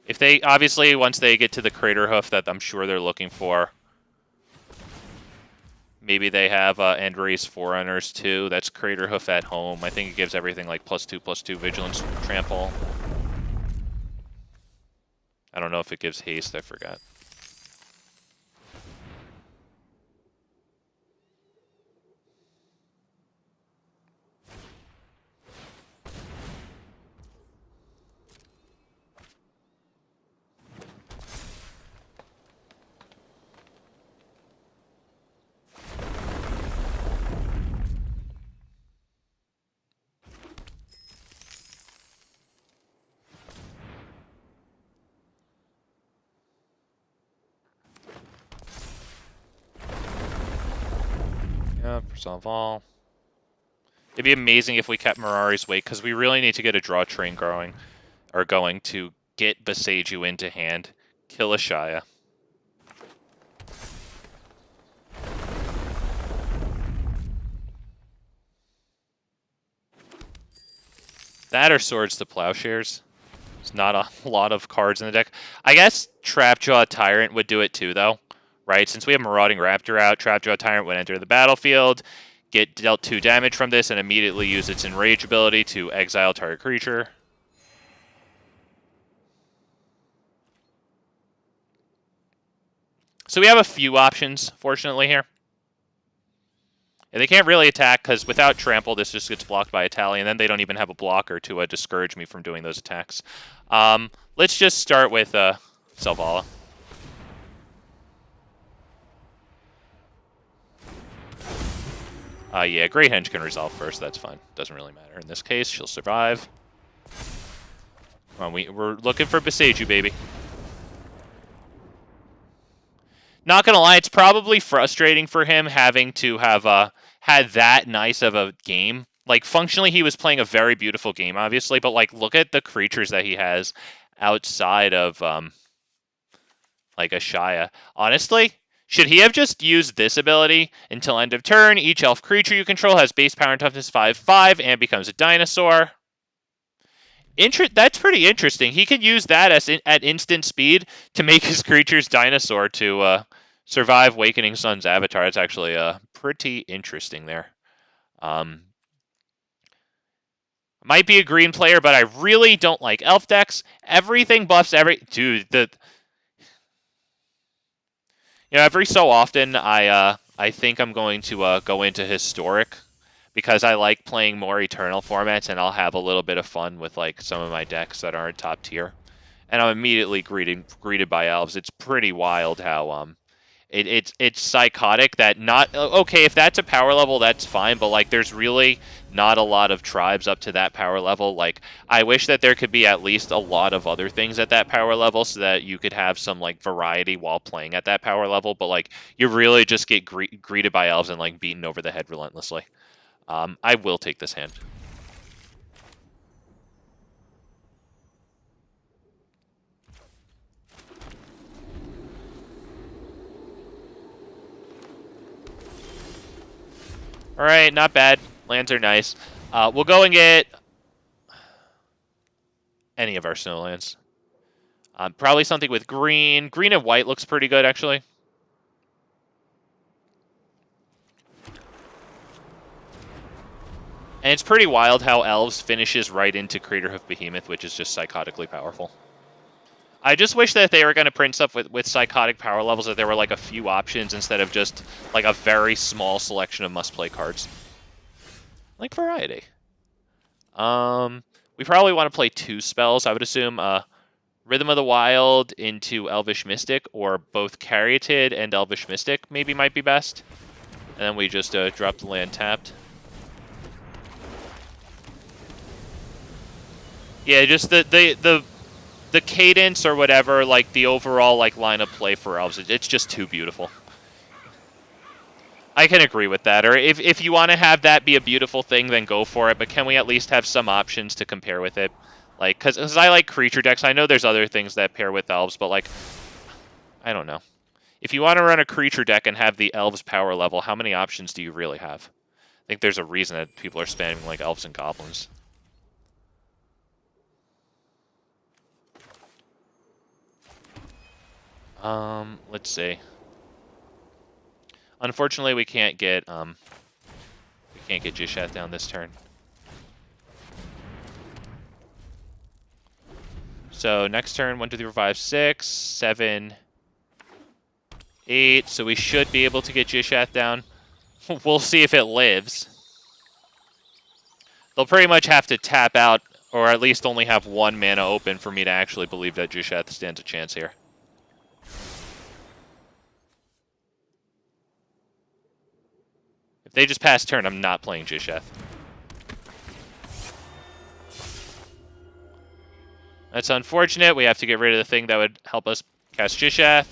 If they, obviously, once they get to the Crater Hoof that I'm sure they're looking for, maybe they have End Race Forerunners too. That's Crater Hoof at home. I think it gives everything like +2/+2 Vigilance Trample. I don't know if it gives haste, I forgot. Yeah, resolve all. It'd be amazing if we kept Mirari's Wake, because we really need to get a draw train going to get Beseiju into hand, kill Ashaya. That or Swords to Plowshares. There's not a lot of cards in the deck. I guess Trapjaw Tyrant would do it too, though. Right? Since we have Marauding Raptor out, Trapjaw Tyrant would enter the battlefield, get dealt 2 damage from this, and immediately use its Enrage ability to exile target creature. So we have a few options, fortunately, here. And they can't really attack, because without Trample, this just gets blocked by Atali, and then they don't even have a blocker to discourage me from doing those attacks. Let's just start with Selvala. Yeah, Great Henge can resolve first, that's fine. Doesn't really matter in this case, she'll survive. Come on, we're looking for Beseiju, baby. Not gonna lie, it's probably frustrating for him having to have had that nice of a game. Like, functionally, he was playing a very beautiful game, obviously, but, like, look at the creatures that he has outside of, like, Ashaya. Honestly, should he have just used this ability until end of turn? Each elf creature you control has base power and toughness 5/5 and becomes a dinosaur. That's pretty interesting. He could use that at instant speed to make his creatures dinosaur to survive Wakening Sun's Avatar. It's actually pretty interesting there. Might be a green player, but I really don't like elf decks. Everything buffs dude. Every so often I think I'm going to go into historic, because I like playing more Eternal formats, and I'll have a little bit of fun with like some of my decks that aren't top tier. And I'm immediately greeted by elves. It's pretty wild how it's psychotic that not okay, if that's a power level, that's fine, but like there's really not a lot of tribes up to that power level. Like, I wish that there could be at least a lot of other things at that power level so that you could have some like variety while playing at that power level, but like you really just get greeted by elves and like beaten over the head relentlessly. I will take this hand. Alright, not bad. Lands are nice. We'll go and get any of our snow lands. Probably something with green. Green and white looks pretty good, actually. And it's pretty wild how Elves finishes right into Craterhoof Behemoth, which is just psychotically powerful. I just wish that they were going to print stuff with psychotic power levels, that there were like a few options instead of just like a very small selection of must-play cards. Like variety. We probably want to play 2 spells. I would assume Rhythm of the Wild into Elvish Mystic, or both Caryatid and Elvish Mystic maybe might be best. And then we just drop the land tapped. Yeah, just the cadence or whatever, like the overall like line of play for Elves, it's just too beautiful. I can agree with that. Or if you want to have that be a beautiful thing, then go for it. But can we at least have some options to compare with it? Like, because I like creature decks. I know there's other things that pair with Elves, but like, I don't know. If you want to run a creature deck and have the Elves power level, how many options do you really have? I think there's a reason that people are spamming like Elves and Goblins. Let's see. Unfortunately, we can't get Gishath down this turn. So next turn, 1, 2, 3, 4, 5, 6, 7, 8. So we should be able to get Gishath down. We'll see if it lives. They'll pretty much have to tap out, or at least only have 1 mana open for me to actually believe that Gishath stands a chance here. If they just pass turn, I'm not playing Gishath. That's unfortunate. We have to get rid of the thing that would help us cast Gishath.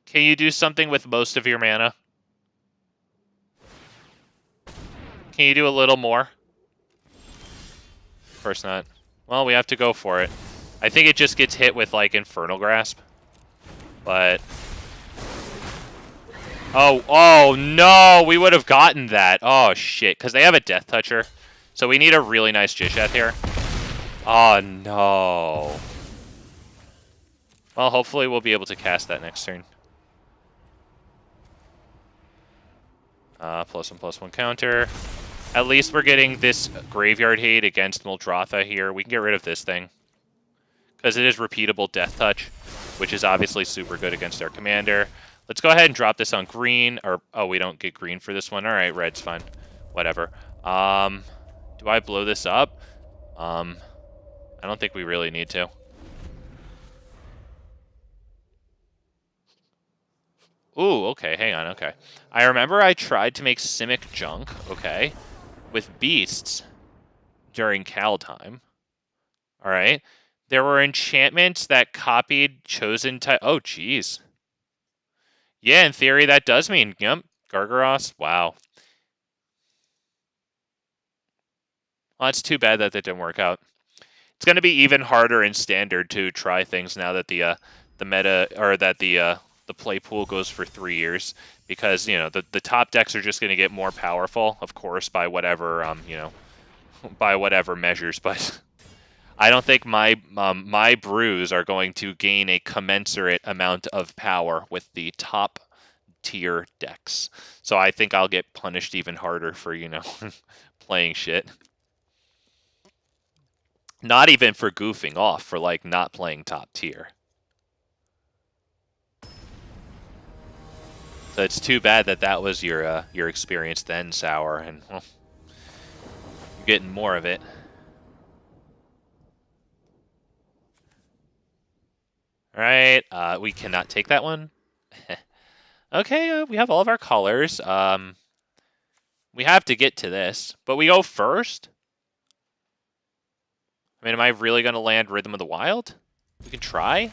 Can you do something with most of your mana? Can you do a little more? Of course not. Well, we have to go for it. I think it just gets hit with, like, Infernal Grasp. But... Oh no! We would have gotten that. Oh, shit. Because they have a Death Toucher. So we need a really nice Gishath here. Oh, no. Well, hopefully we'll be able to cast that next turn. +1/+1 counter. At least we're getting this Graveyard Hate against Muldrotha here. We can get rid of this thing. Because it is repeatable Death Touch, which is obviously super good against our commander. Let's go ahead and drop this on green. Or, oh, we don't get green for this one. Alright, red's fine. Whatever. Do I blow this up? I don't think we really need to. Ooh, okay, hang on, okay. I remember I tried to make Simic Junk, okay, with beasts during Cal time. Alright. There were enchantments that copied chosen type. Oh, jeez. Yeah, in theory, that does mean, yep, Gargaros. Wow. Well, it's too bad that didn't work out. It's going to be even harder in Standard to try things now that the meta, or that the play pool goes for 3 years, because, you know, the top decks are just going to get more powerful, of course, by whatever, you know, by whatever measures, but I don't think my brews are going to gain a commensurate amount of power with the top tier decks. So I think I'll get punished even harder for, you know, playing shit. Not even for goofing off, for, like, not playing top tier. So it's too bad that that was your experience then, Sour, and, well, you're getting more of it. Alright, we cannot take that one. Okay, we have all of our colors. We have to get to this, but we go first? I mean, am I really going to land Rhythm of the Wild? We can try.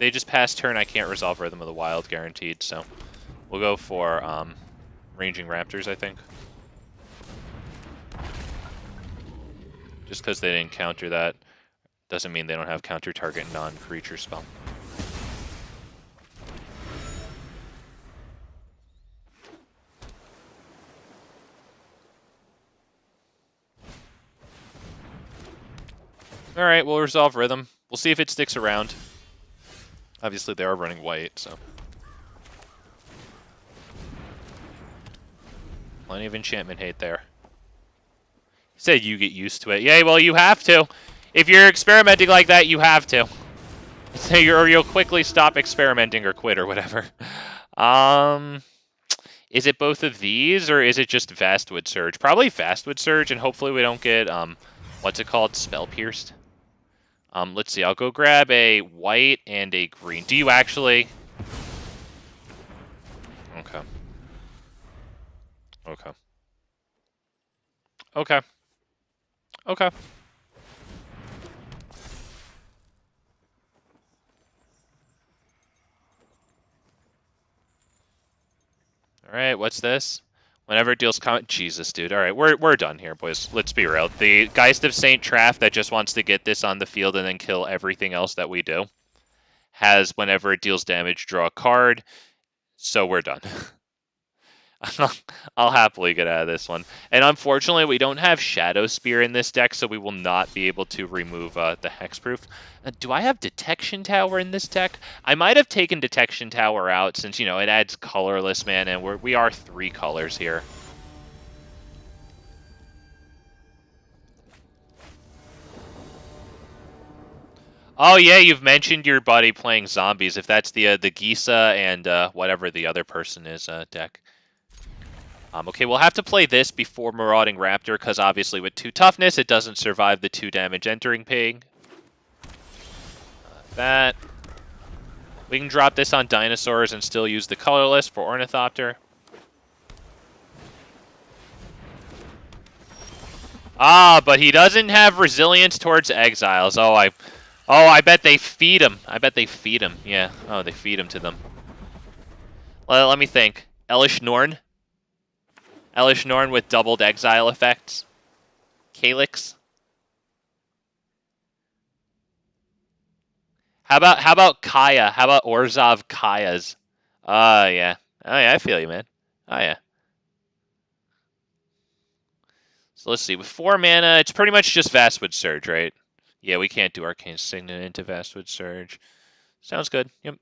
they just pass turn, I can't resolve Rhythm of the Wild guaranteed, so we'll go for Ranging Raptors, I think. Just because they didn't counter that doesn't mean they don't have counter target non-creature spell. Alright, we'll resolve Rhythm. We'll see if it sticks around. Obviously, they are running white, so. Plenty of enchantment hate there. He said you get used to it. Yeah, well, you have to. If you're experimenting like that, you have to. So you'll quickly stop experimenting or quit or whatever. Is it both of these, or is it just Vastwood Surge? Probably Vastwood Surge, and hopefully we don't get, what's it called? Spell Pierced. Let's see, I'll go grab a white and a green. Do you actually? Okay. Okay. Okay. Okay. Alright, what's this? Whenever it deals Jesus, dude. Alright, we're done here, boys. Let's be real. The Geist of Saint Traff that just wants to get this on the field and then kill everything else that we do has, whenever it deals damage, draw a card. So we're done. I'll happily get out of this one. And unfortunately, we don't have Shadow Spear in this deck, so we will not be able to remove the Hexproof. Do I have Detection Tower in this deck? I might have taken Detection Tower out since, you know, it adds colorless mana, and we are 3 colors here. Oh yeah, you've mentioned your buddy playing zombies. If that's the Gishath and whatever the other person is deck. Okay, we'll have to play this before Marauding Raptor, because obviously with 2 toughness, it doesn't survive the 2 damage entering ping. That. We can drop this on dinosaurs and still use the colorless for Ornithopter. Ah, but he doesn't have resilience towards exiles. Oh, I bet they feed him. I bet they feed him. Yeah. Oh, they feed him to them. Well, let me think. Elvish Norn. Elvish Norn with doubled exile effects. Calyx. How about Kaya? How about Orzhov Kayas? Yeah. Oh yeah, I feel you, man. Oh yeah. So let's see. With 4 mana, it's pretty much just Vastwood Surge, right? Yeah, we can't do Arcane Signet into Vastwood Surge. Sounds good. Yep.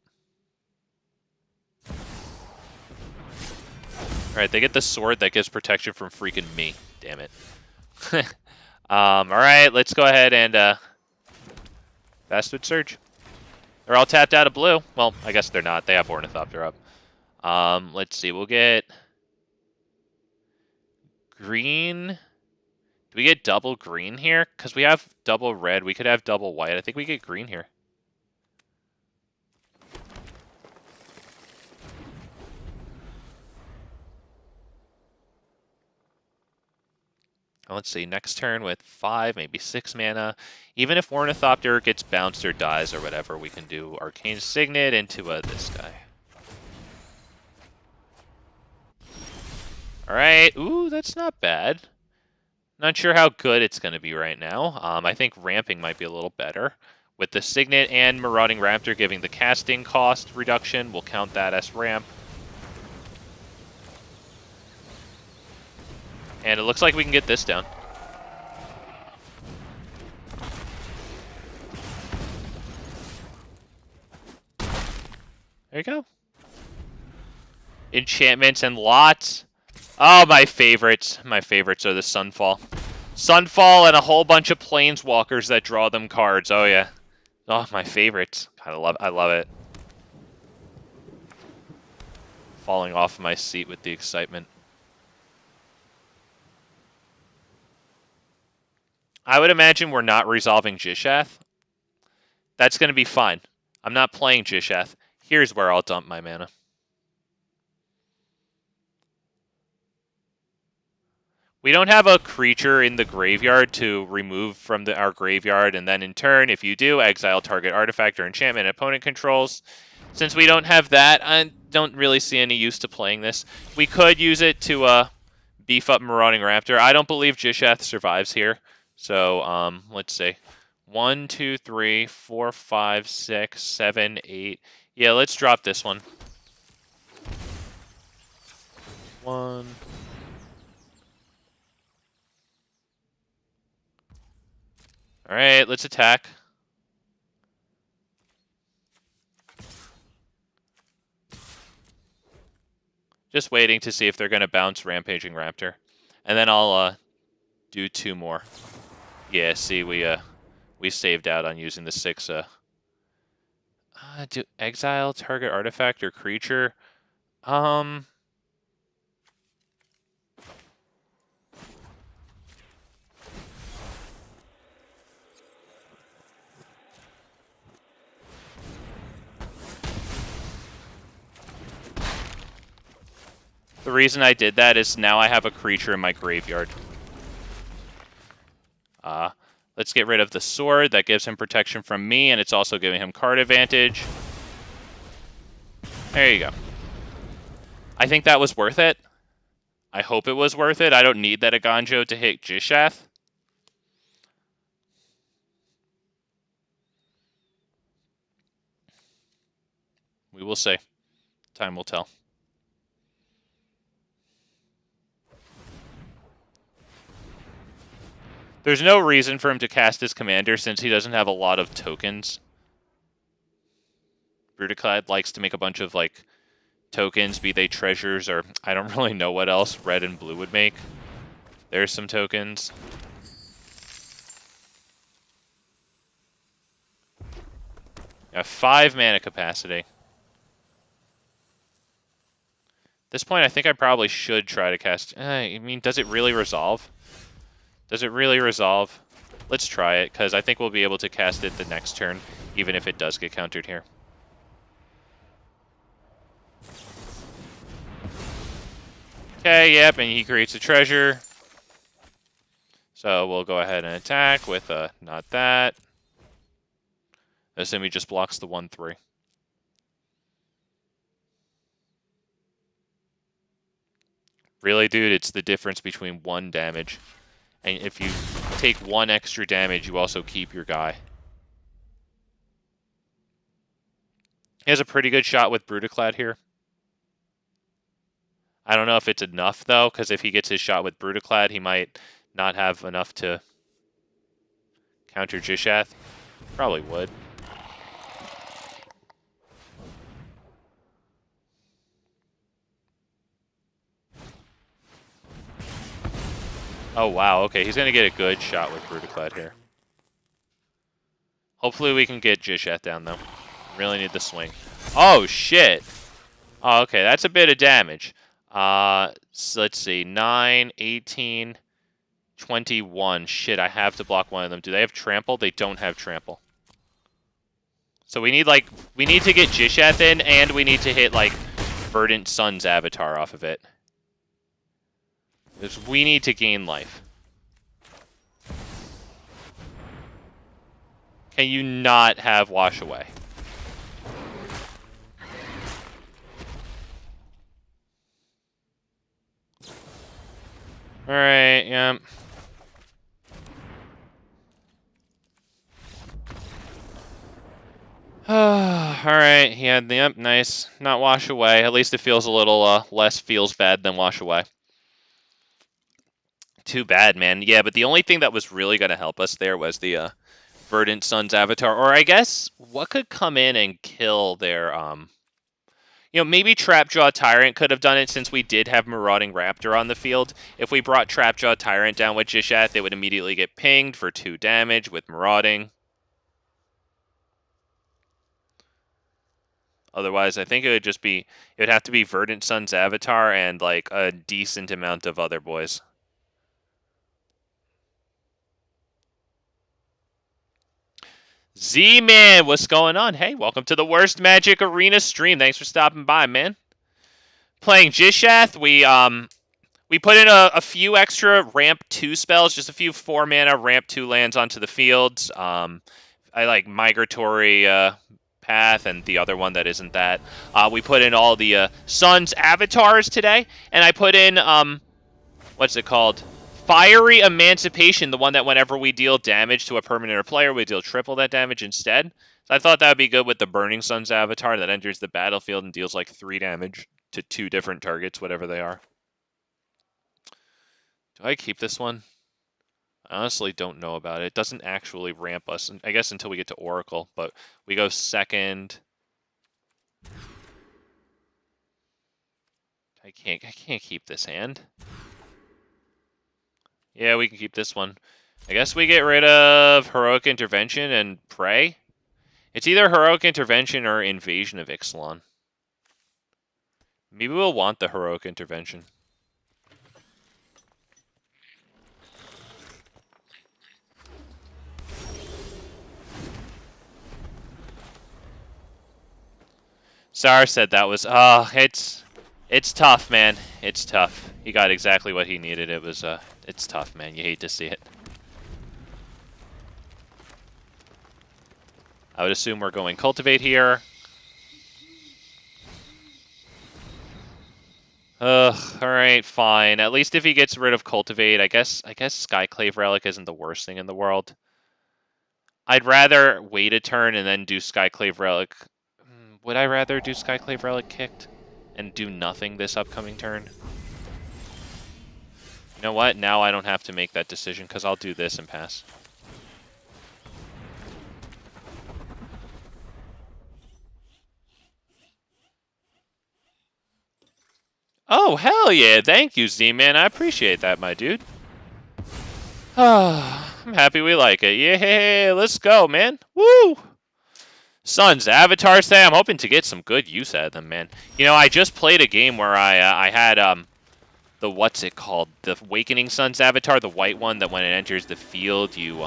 Alright, they get the sword that gives protection from freaking me. Damn it. Alright, let's go ahead and Vastwood Surge. They're all tapped out of blue. Well, I guess they're not. They have Ornithopter up. Let's see. We'll get green. Do we get double green here? Because we have double red. We could have double white. I think we get green here. Let's see, next turn with 5, maybe 6 mana. Even if Ornithopter gets bounced or dies or whatever, we can do Arcane Signet into this guy. Alright, ooh, that's not bad. Not sure how good it's going to be right now. I think Ramping might be a little better. With the Signet and Marauding Raptor giving the casting cost reduction, we'll count that as Ramp. And it looks like we can get this down. There you go. Enchantments and lots. Oh, my favorites. My favorites are the Sunfall. Sunfall and a whole bunch of Planeswalkers that draw them cards. Oh, yeah. Oh, my favorites. I love it. Falling off my seat with the excitement. I would imagine we're not resolving Gishath. That's going to be fine. I'm not playing Gishath. Here's where I'll dump my mana. We don't have a creature in the graveyard to remove from our graveyard, and then in turn, if you do, exile target artifact or enchantment opponent controls. Since we don't have that, I don't really see any use to playing this. We could use it to beef up Marauding Raptor. I don't believe Gishath survives here. So, let's see. 1, 2, 3, 4, 5, 6, 7, 8. Yeah, let's drop this one. 1. Alright, let's attack. Just waiting to see if they're going to bounce Rampaging Raptor. And then I'll do 2 more. Yeah, see, we saved out on using the 6. Do exile target artifact or creature? The reason I did that is now I have a creature in my graveyard. Let's get rid of the sword. That gives him protection from me, and it's also giving him card advantage. There you go. I think that was worth it. I hope it was worth it. I don't need that Aganjo to hit Gishath. We will see. Time will tell. There's no reason for him to cast his commander since he doesn't have a lot of tokens. Brutaclad likes to make a bunch of, like, tokens, be they treasures or I don't really know what else red and blue would make. There's some tokens. Got 5 mana capacity. At this point, I think I probably should try to cast... I mean, does it really resolve? Does it really resolve? Let's try it, because I think we'll be able to cast it the next turn, even if it does get countered here. Okay, yep, and he creates a treasure. So we'll go ahead and attack with not that. Assume he just blocks the 1/3. Really, dude, it's the difference between 1 damage. And if you take 1 extra damage, you also keep your guy. He has a pretty good shot with Brutaclad here. I don't know if it's enough, though, because if he gets his shot with Brutaclad, he might not have enough to counter Gishath. Probably would. Oh, wow. Okay, he's going to get a good shot with Brutaclad here. Hopefully we can get Gishath down, though. Really need the swing. Oh, shit. Oh, okay, that's a bit of damage. So let's see. 9, 18, 21. Shit, I have to block one of them. Do they have trample? They don't have trample. So we need to get Gishath in, and we need to hit, like, Verdant Sun's avatar off of it. Because we need to gain life. Can you not have Wash Away? Alright, yeah. Alright, yeah, yep, nice. Not Wash Away. At least it feels a little less feels bad than Wash Away. Too bad, man. Yeah, but the only thing that was really going to help us there was the Verdant Sun's avatar. Or I guess, what could come in and kill their... You know, maybe Trapjaw Tyrant could have done it since we did have Marauding Raptor on the field. If we brought Trapjaw Tyrant down with Gishath, they would immediately get pinged for 2 damage with Marauding. Otherwise, I think it would just be... It would have to be Verdant Sun's avatar and, like, a decent amount of other boys. Z-Man, what's going on? Hey, welcome to the Worst Magic Arena stream. Thanks for stopping by, man. Playing Gishath, We put in a few extra ramp 2 spells, just a few 4-mana ramp 2 lands onto the field. I like Migratory Path and the other one that isn't that. We put in all the Sun's avatars today, and I put in, what's it called? Fiery Emancipation, the one that whenever we deal damage to a permanent or player, we deal triple that damage instead. So I thought that would be good with the Burning Sun's avatar that enters the battlefield and deals like 3 damage to 2 different targets, whatever they are. Do I keep this one? I honestly don't know about it. It doesn't actually ramp us, I guess, until we get to Oracle, but we go second. I can't keep this hand. Yeah, we can keep this one. I guess we get rid of Heroic Intervention and Prey. It's either Heroic Intervention or Invasion of Ixalan. Maybe we'll want the Heroic Intervention. Sar said that was, it's tough, man. It's tough. He got exactly what he needed. It was, it's tough, man. You hate to see it. I would assume we're going Cultivate here. Alright, fine. At least if he gets rid of Cultivate, I guess Skyclave Relic isn't the worst thing in the world. I'd rather wait a turn and then do Skyclave Relic. Would I rather do Skyclave Relic kicked and do nothing this upcoming turn? You know what? Now I don't have to make that decision because I'll do this and pass. Oh, hell yeah. Thank you, Z-Man. I appreciate that, my dude. I'm happy we like it. Yeah, let's go, man. Woo! Sun's avatars today. I'm hoping to get some good use out of them, man. You know, I just played a game where I had the what's it called? The Awakening Sun's avatar, the white one that when it enters the field, you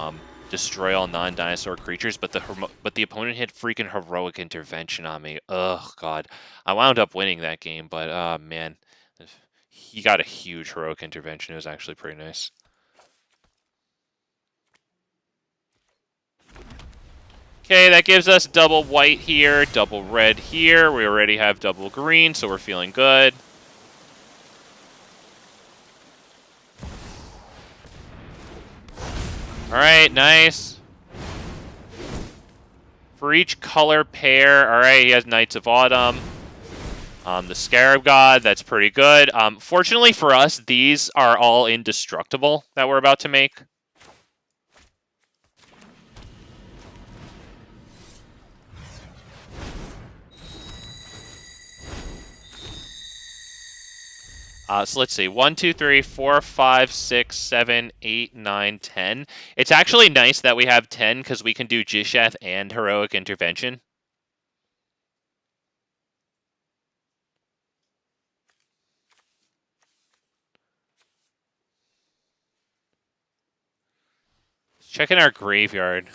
destroy all non-dinosaur creatures. But the opponent hit freaking Heroic Intervention on me. Oh god, I wound up winning that game, but man, he got a huge Heroic Intervention. It was actually pretty nice. Okay, that gives us double white here, double red here. We already have double green, so we're feeling good. Alright, nice. For each color pair, alright, he has Knights of Autumn. The Scarab God, that's pretty good. Fortunately for us, these are all indestructible that we're about to make. So let's see, 1, 2, 3, 4, 5, 6, 7, 8, 9, 10. It's actually nice that we have 10 because we can do Gishath and Heroic Intervention. Checking our graveyard.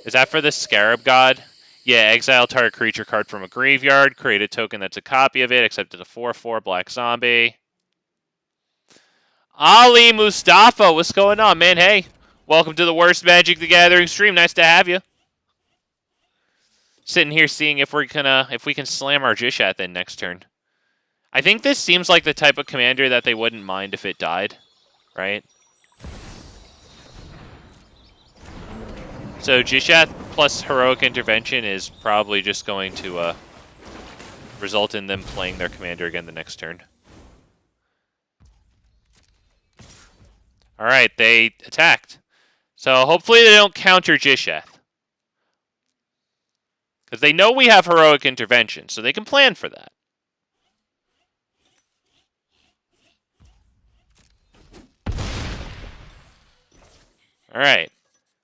Is that for the Scarab God? Yeah, exile target creature card from a graveyard, create a token that's a copy of it, except it's a 4/4 black zombie. Ali Mustafa, what's going on, man? Hey, welcome to the worst Magic the Gathering stream. Nice to have you. Sitting here seeing if we can slam our Gishath in next turn. I think this seems like the type of commander that they wouldn't mind if it died, right? So Gishath plus Heroic Intervention is probably just going to result in them playing their commander again the next turn. Alright, they attacked. So hopefully they don't counter Gishath. Because they know we have Heroic Intervention, so they can plan for that. Alright.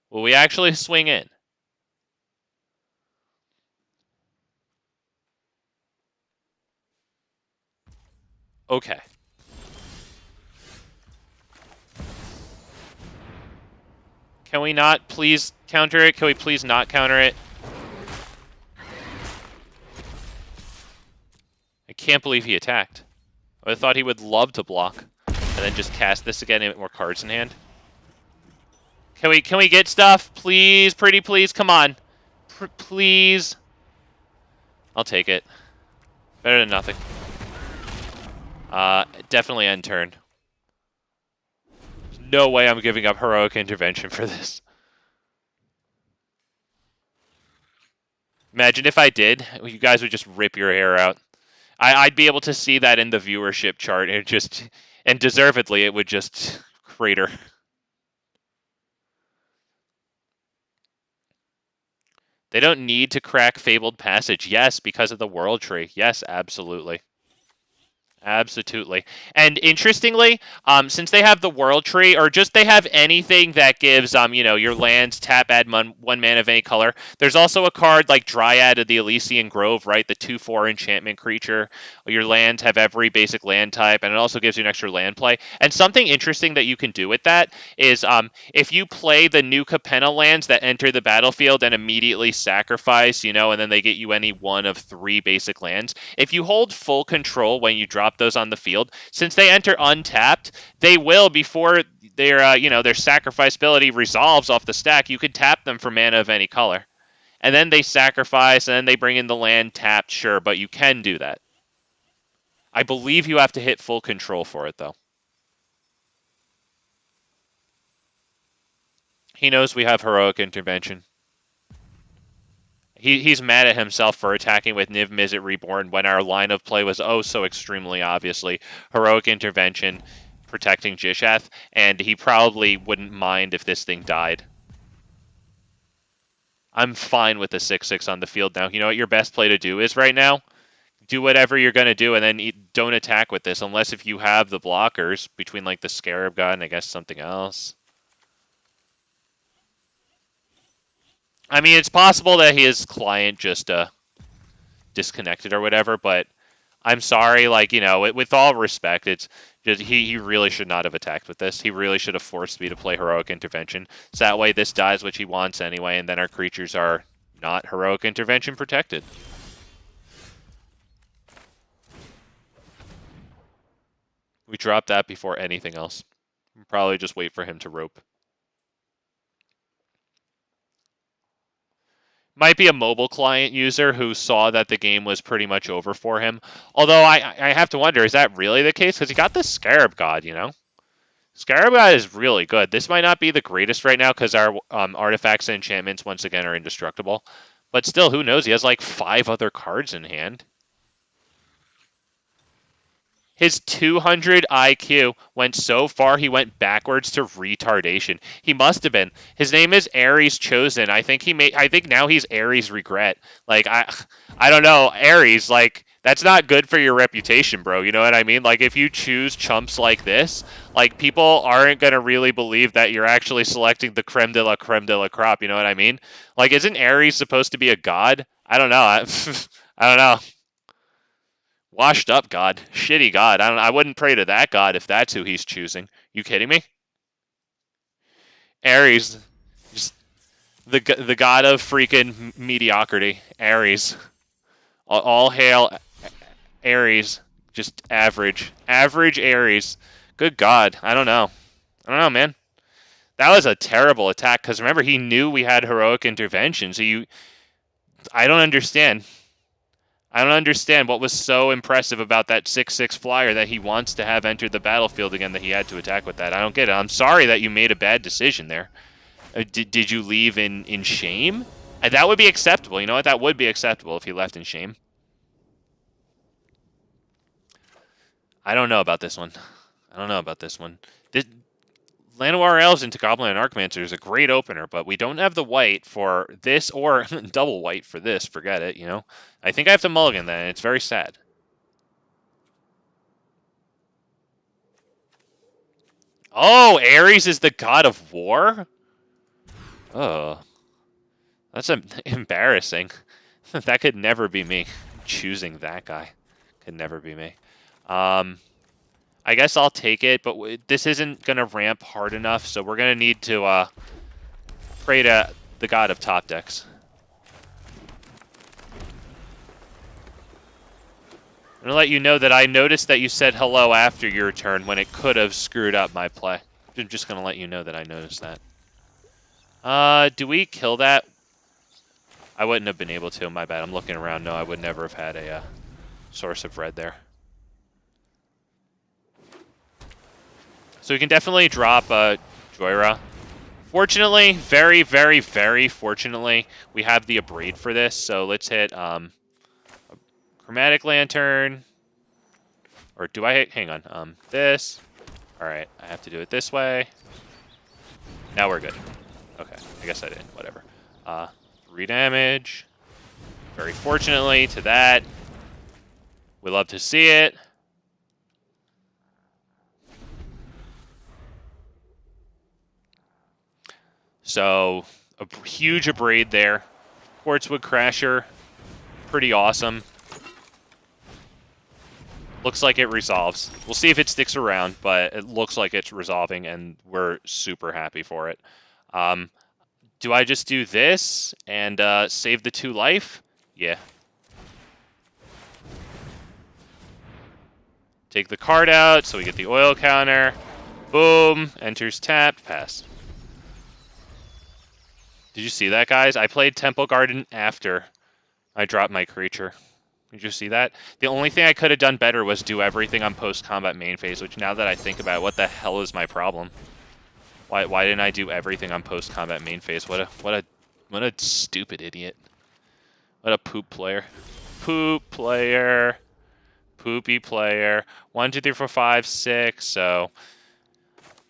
Will we actually swing in? Okay. Can we not please counter it? Can we please not counter it? I can't believe he attacked. I thought he would love to block. And then just cast this again and get more cards in hand. Can we get stuff? Please, pretty please, come on. Please. I'll take it. Better than nothing. Definitely end turn. There's no way I'm giving up Heroic Intervention for this. Imagine if I did, you guys would just rip your hair out. I'd be able to see that in the viewership chart. And deservedly, it would just crater. They don't need to crack Fabled Passage. Yes, because of the World Tree. Yes, absolutely. Absolutely. And interestingly, since they have the World Tree, or just they have anything that gives, your lands tap, add one mana of any color. There's also a card like Dryad of the Elysian Grove, right? The 2/4 enchantment creature. Your lands have every basic land type, and it also gives you an extra land play. And something interesting that you can do with that is, if you play the new Capenna lands that enter the battlefield and immediately sacrifice, and then they get you any one of 3 basic lands. If you hold full control when you drop those on the field, since they enter untapped, they will, before their sacrifice ability resolves off the stack, you could tap them for mana of any color. And then they sacrifice, and then they bring in the land tapped, sure, but you can do that. I believe you have to hit full control for it, though. He knows we have Heroic Intervention. He's mad at himself for attacking with Niv Mizzet Reborn when our line of play was oh so extremely obviously Heroic Intervention, protecting Gishath, and he probably wouldn't mind if this thing died. I'm fine with the 6/6 on the field now. You know what your best play to do is right now? Do whatever you're going to do, and then don't attack with this, unless if you have the blockers between like the Scarab God and I guess something else. I mean, it's possible that his client just disconnected or whatever, but I'm sorry, with all respect, it's just he really should not have attacked with this. He really should have forced me to play Heroic Intervention. So that way this dies what he wants anyway, and then our creatures are not Heroic Intervention protected. We drop that before anything else. We'll probably just wait for him to rope. Might be a mobile client user who saw that the game was pretty much over for him. Although I have to wonder, is that really the case? Because he got the Scarab God, Scarab God is really good. This might not be the greatest right now because our artifacts and enchantments, once again, are indestructible. But still, who knows? He has like 5 other cards in hand. His 200 IQ went so far he went backwards to retardation. He must have been. His name is Ares Chosen. I think now he's Ares Regret. I don't know, Ares, that's not good for your reputation, bro. You know what I mean? If you choose chumps like this, people aren't going to really believe that you're actually selecting the creme de la crop, you know what I mean? Isn't Ares supposed to be a god? I don't know. I don't know. Washed up god. Shitty god. I wouldn't pray to that god if that's who he's choosing. You kidding me? Ares. Just the god of freaking mediocrity. Ares. All hail Ares. Just average. Average Ares. Good god. I don't know, man. That was a terrible attack, because remember, he knew we had Heroic Intervention, so I don't understand. I don't understand what was so impressive about that 6/6 flyer that he wants to have entered the battlefield again that he had to attack with that. I don't get it. I'm sorry that you made a bad decision there. Did you leave in shame? And that would be acceptable. You know what? That would be acceptable if he left in shame. I don't know about this one. Llanowar Elves into Goblin Anarchomancer is a great opener, but we don't have the white for this, or double white for this. Forget it, I think I have to mulligan that, and it's very sad. Oh, Ares is the god of war? Oh. That's embarrassing. That could never be me. Choosing that guy. Could never be me. I guess I'll take it, but this isn't going to ramp hard enough, so we're going to need to pray to the god of top decks. I'm gonna let you know that I noticed that you said hello after your turn when it could have screwed up my play. I'm just gonna let you know that I noticed that. Do we kill that? I wouldn't have been able to, my bad. I'm looking around. No, I would never have had a source of red there. So we can definitely drop Joyra. Fortunately, very, very, very fortunately, we have the Abrade for this. So let's hit Chromatic Lantern. Or do I hit? Hang on. This. All right, I have to do it this way. Now we're good. Okay, I guess I didn't. Whatever. 3 damage. Very fortunately to that. We love to see it. So, a huge Abrade there. Quartzwood Crasher. Pretty awesome. Looks like it resolves. We'll see if it sticks around, but it looks like it's resolving, and we're super happy for it. Do I just do this and save the 2 life? Yeah. Take the card out, so we get the oil counter. Boom. Enters tapped. Pass. Did you see that, guys? I played Temple Garden after I dropped my creature. Did you see that? The only thing I could have done better was do everything on post-combat main phase, which now that I think about it, what the hell is my problem? Why didn't I do everything on post-combat main phase? What a stupid idiot. What a poop player. Poop player. Poopy player. 1, 2, 3, 4, 5, 6, so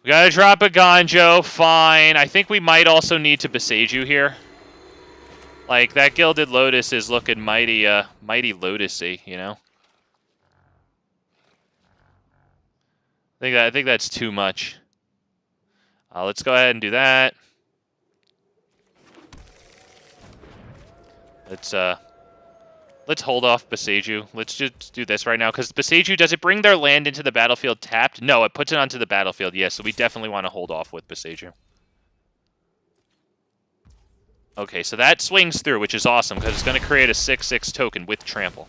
we gotta drop a Gonjo, fine. I think we might also need to besage you here. Like, that Gilded Lotus is looking mighty Lotusy, you know? I think that's too much. Let's go ahead and do that. Let's hold off Beseiju. Let's just do this right now, because Beseiju, does it bring their land into the battlefield tapped? No, it puts it onto the battlefield, yes, so we definitely want to hold off with Beseiju. Okay, so that swings through, which is awesome, because it's going to create a 6/6 token with trample.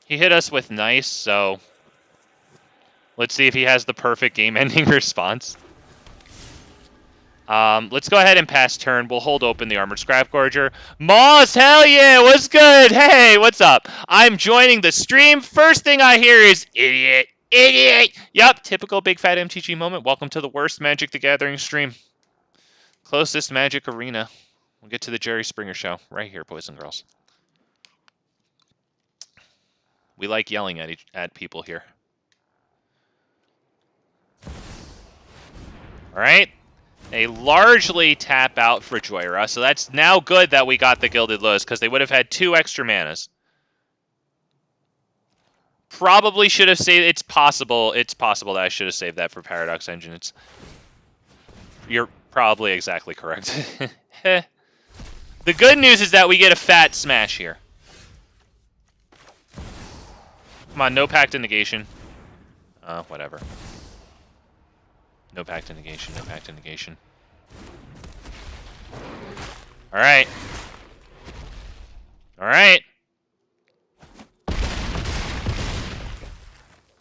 He hit us with nice, so let's see if he has the perfect game-ending response. Let's go ahead and pass turn. We'll hold open the Armored Scrapgorger. Moss, hell yeah, what's good? Hey, what's up? I'm joining the stream. First thing I hear is, idiot, idiot. Yup, typical big fat MTG moment. Welcome to the worst Magic the Gathering stream. Closest Magic arena. We'll get to the Jerry Springer show right here, boys and girls. We like yelling at people here. All right. A largely tap out for Joyra, so that's now good that we got the Gilded Lotus, because they would have had 2 extra manas. Probably should have saved... It's possible that I should have saved that for Paradox Engine. You're probably exactly correct. The good news is that we get a fat smash here. Come on, no Pact of Negation. Whatever. No Pact of Negation, no Pact of Negation. Alright. Alright.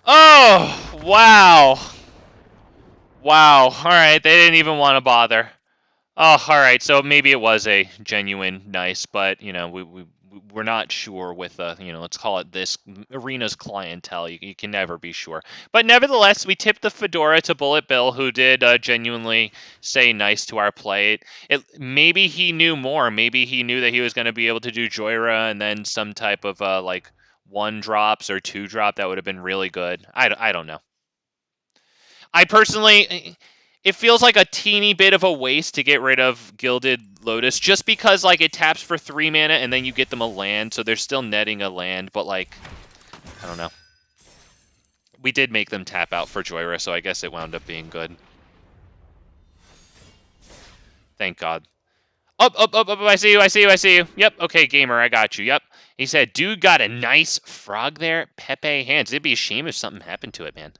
Oh, wow. Wow. Alright, they didn't even want to bother. Oh, alright, so maybe it was a genuine nice, but, you know, we're not sure with, you know, let's call it this arena's clientele. You can never be sure. But nevertheless, we tipped the Fedora to Bullet Bill, who did genuinely say nice to our play. Maybe he knew more. Maybe he knew that he was going to be able to do Joyra and then some type of, like, 1 drops or 2 drop. That would have been really good. I don't know. I personally... It feels like a teeny bit of a waste to get rid of Gilded Lotus, just because, like, it taps for 3 mana and then you get them a land, so they're still netting a land, but, like, I don't know. We did make them tap out for Joyra, so I guess it wound up being good. Thank God. Up, I see you. Yep, okay, gamer, I got you, yep. He said, dude got a nice frog there. Pepe hands. It'd be a shame if something happened to it, man.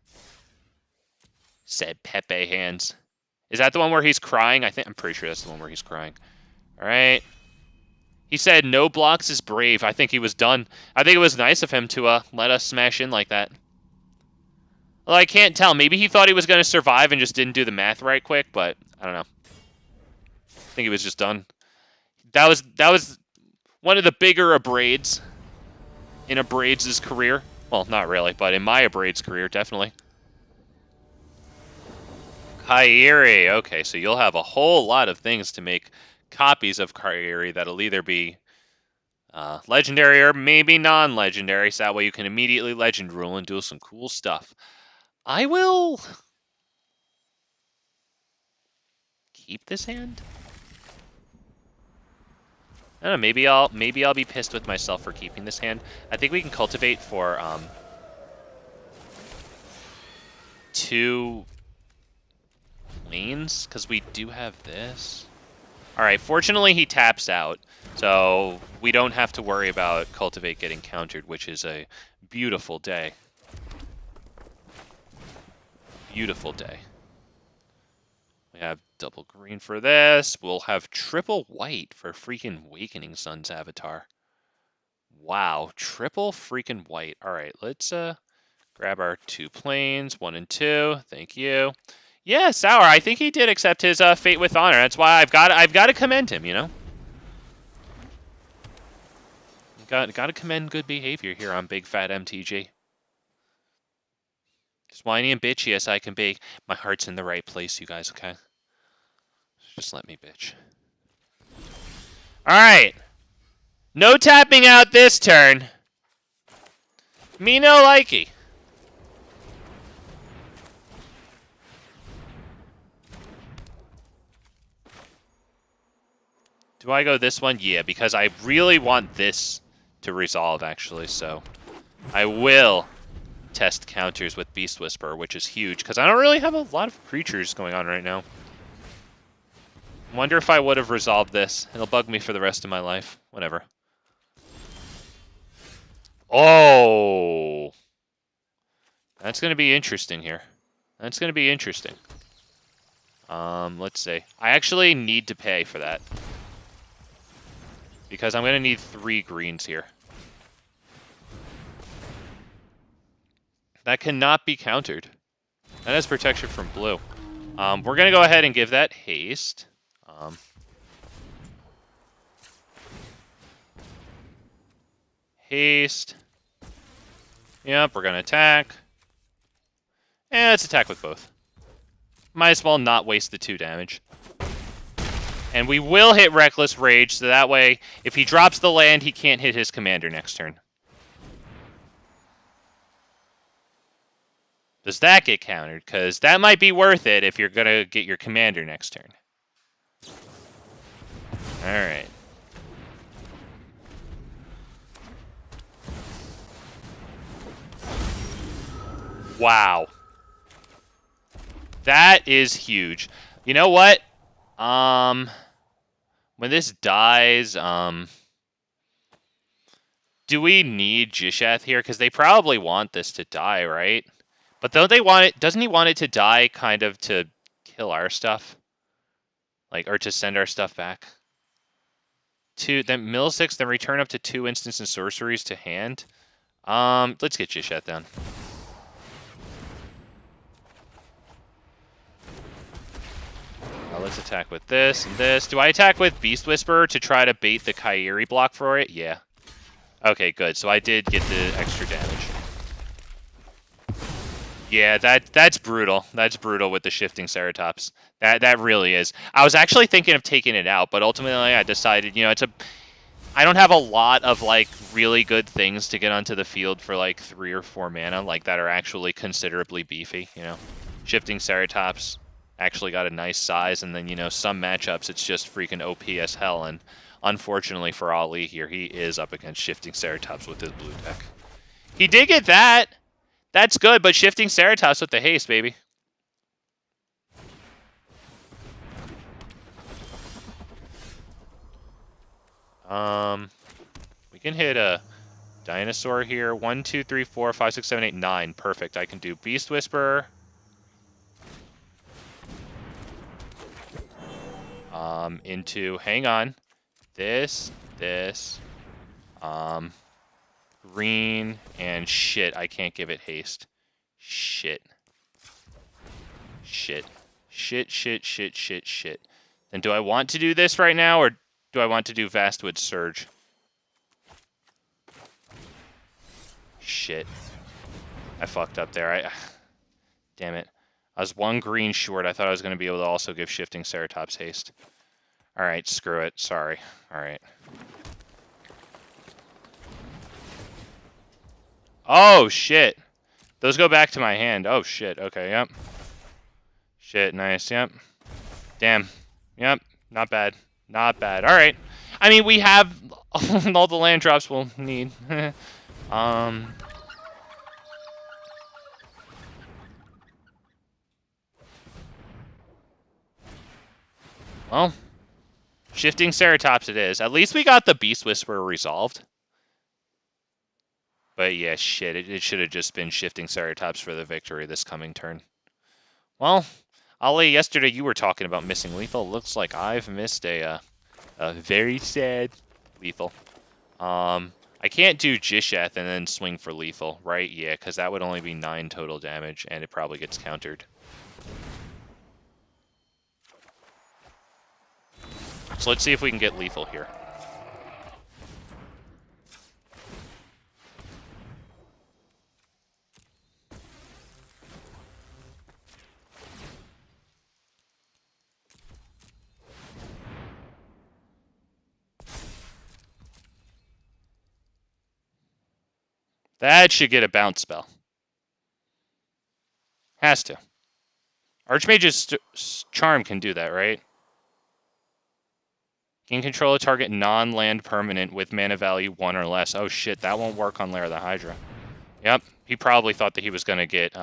Said Pepe hands. Is that the one where he's crying? I'm pretty sure that's the one where he's crying. All right. He said no blocks is brave. I think he was done. I think it was nice of him to let us smash in like that. Well, I can't tell. Maybe he thought he was going to survive and just didn't do the math right quick, but I don't know. I think he was just done. That was one of the bigger Abrades in Abrades' career. Well, not really, but in my Abrade's career, definitely. Kairi. Okay, so you'll have a whole lot of things to make copies of Kairi that'll either be legendary or maybe non-legendary, so that way you can immediately legend rule and do some cool stuff. I will keep this hand. I don't know, maybe I'll be pissed with myself for keeping this hand. I think we can cultivate for 2 lanes, because we do have this. Alright, fortunately he taps out, so we don't have to worry about cultivate getting countered, which is a beautiful day. Beautiful day. We have double green for this. We'll have triple white for freaking Awakening Sun's avatar. Wow, triple freaking white. All right, let's grab our 2 planes, 1 and 2. Thank you. Yeah, Sour. I think he did accept his fate with honor. That's why I've got to commend him. You know, got to commend good behavior here on Big Fat MTG. As whiny and bitchy as I can be, my heart's in the right place, you guys. Okay. Just let me bitch. Alright. No tapping out this turn. Me no likey. Do I go this one? Yeah, because I really want this to resolve, actually, so I will test counters with Beast Whisperer, which is huge, because I don't really have a lot of creatures going on right now. Wonder if I would have resolved this. It'll bug me for the rest of my life. Whatever. Oh! That's going to be interesting here. That's going to be interesting. Let's see. I actually need to pay for that. Because I'm going to need 3 greens here. That cannot be countered. That has protection from blue. We're going to go ahead and give that haste. Haste. Yep, we're going to attack. And let's attack with both. Might as well not waste the 2 damage. And we will hit Reckless Rage, so that way, if he drops the land, he can't hit his commander next turn. Does that get countered? Because that might be worth it if you're going to get your commander next turn. Alright. Wow. That is huge. You know what? When this dies, do we need Gishath here? Because they probably want this to die, right? But don't they want it? Doesn't he want it to die kind of to kill our stuff? Like, or to send our stuff back? Then mill 6, then return up to 2 instants and sorceries to hand. Let's get Gishath down. Let's attack with this and this. Do I attack with Beast Whisperer to try to bait the Kairi block for it? Yeah. Okay, good. So I did get the extra damage. Yeah, that's brutal. That's brutal with the shifting Ceratops. That really is. I was actually thinking of taking it out, but ultimately I decided, you know, I don't have a lot of like really good things to get onto the field for like 3 or 4 mana, like that are actually considerably beefy, you know. Shifting Ceratops actually got a nice size, and then, you know, some matchups it's just freaking OP as hell, and unfortunately for Ali here, he is up against Shifting Ceratops with his blue deck. He did get that! That's good, but Shifting Ceratops with the haste, baby. We can hit a dinosaur here. 1, 2, 3, 4, 5, 6, 7, 8, 9. Perfect. I can do Beast Whisperer. Into, hang on. This, green, and shit, I can't give it haste. Shit. Shit. Then do I want to do this right now, or do I want to do Vastwood Surge? Shit. I fucked up there. Damn it. I was 1 green short. I thought I was going to be able to also give Shifting Ceratops haste. Alright, screw it. Sorry. Alright. Oh, shit. Those go back to my hand. Oh, shit. Okay, yep. Shit, nice, yep. Damn. Yep, not bad. Not bad. Alright. I mean, we have all the land drops we'll need. Well, Shifting Ceratops it is. At least we got the Beast Whisperer resolved. But yeah, shit, it should have just been Shifting Ceratops for the victory this coming turn. Well, Ali, yesterday you were talking about missing lethal. Looks like I've missed a very sad lethal. I can't do Gishath and then swing for lethal, right? Yeah, because that would only be 9 total damage, and it probably gets countered. So let's see if we can get lethal here. That should get a bounce spell. Has to. Archmage's Charm can do that, right? Can control a target non-land permanent with mana value 1 or less. Oh shit, that won't work on Lair of the Hydra. Yep, he probably thought that he was going to get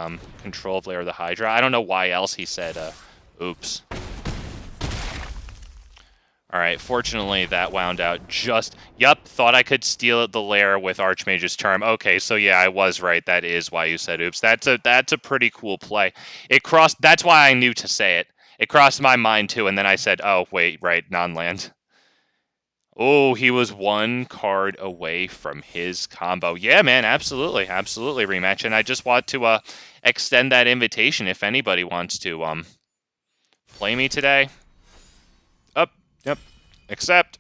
control of Lair of the Hydra. I don't know why else he said, oops. Alright, fortunately that wound out just... Yup, thought I could steal the lair with Archmage's Charm. Okay, so yeah, I was right. That is why you said oops. That's a pretty cool play. It crossed... That's why I knew to say it. It crossed my mind too, and then I said, oh, wait, right, non-land. Oh, he was 1 card away from his combo. Yeah, man, absolutely. Absolutely, rematch. And I just want to extend that invitation if anybody wants to play me today. Yep. Accept.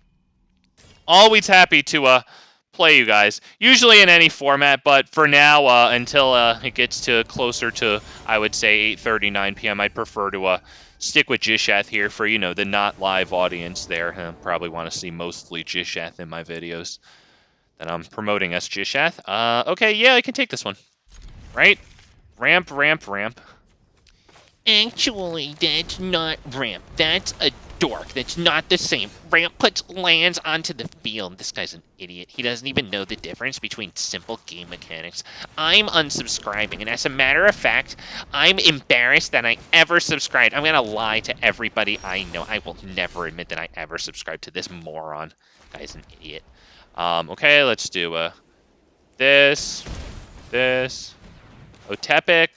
Always happy to play you guys. Usually in any format, but for now, until it gets to closer to, I would say, 8:39 p.m., I'd prefer to stick with Gishath here for, you know, the not live audience there. Probably want to see mostly Gishath in my videos that I'm promoting as Gishath. Okay, yeah, I can take this one. Right? Ramp. Actually, that's not ramp. That's a dork. That's not the same. Ramp puts lands onto the field. This guy's an idiot. He doesn't even know the difference between simple game mechanics. I'm unsubscribing, and as a matter of fact, I'm embarrassed that I ever subscribed. I'm gonna lie to everybody I know. I will never admit that I ever subscribed to this moron. Guy's an idiot. Okay, let's do this. Otepic.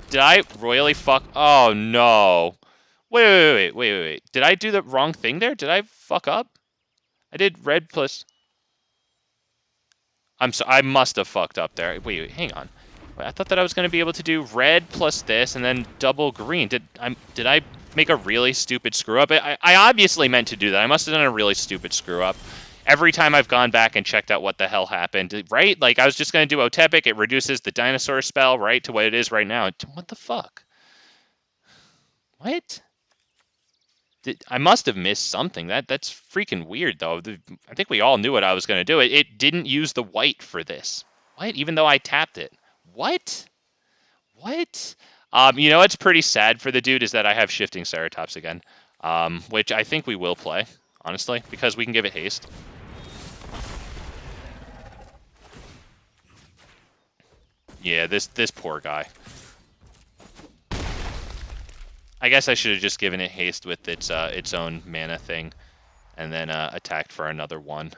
Did I royally fuck? Oh, no. Wait. Did I do the wrong thing there? Did I fuck up? I did red plus... I must have fucked up there. Wait, hang on. I thought that I was going to be able to do red plus this and then double green. Did I make a really stupid screw up? I obviously meant to do that. I must have done a really stupid screw up. Every time I've gone back and checked out what the hell happened, right? Like, I was just going to do Otepic. It reduces the dinosaur spell, right, to what it is right now. What the fuck? What? I must have missed something. That's freaking weird, though. I think we all knew what I was going to do. It didn't use the white for this. What? Even though I tapped it. What? You know what's pretty sad for the dude is that I have Shifting Ceratops again, which I think we will play, honestly, because we can give it haste. Yeah, this poor guy. I guess I should have just given it haste with its own mana thing. and then attacked for another 1.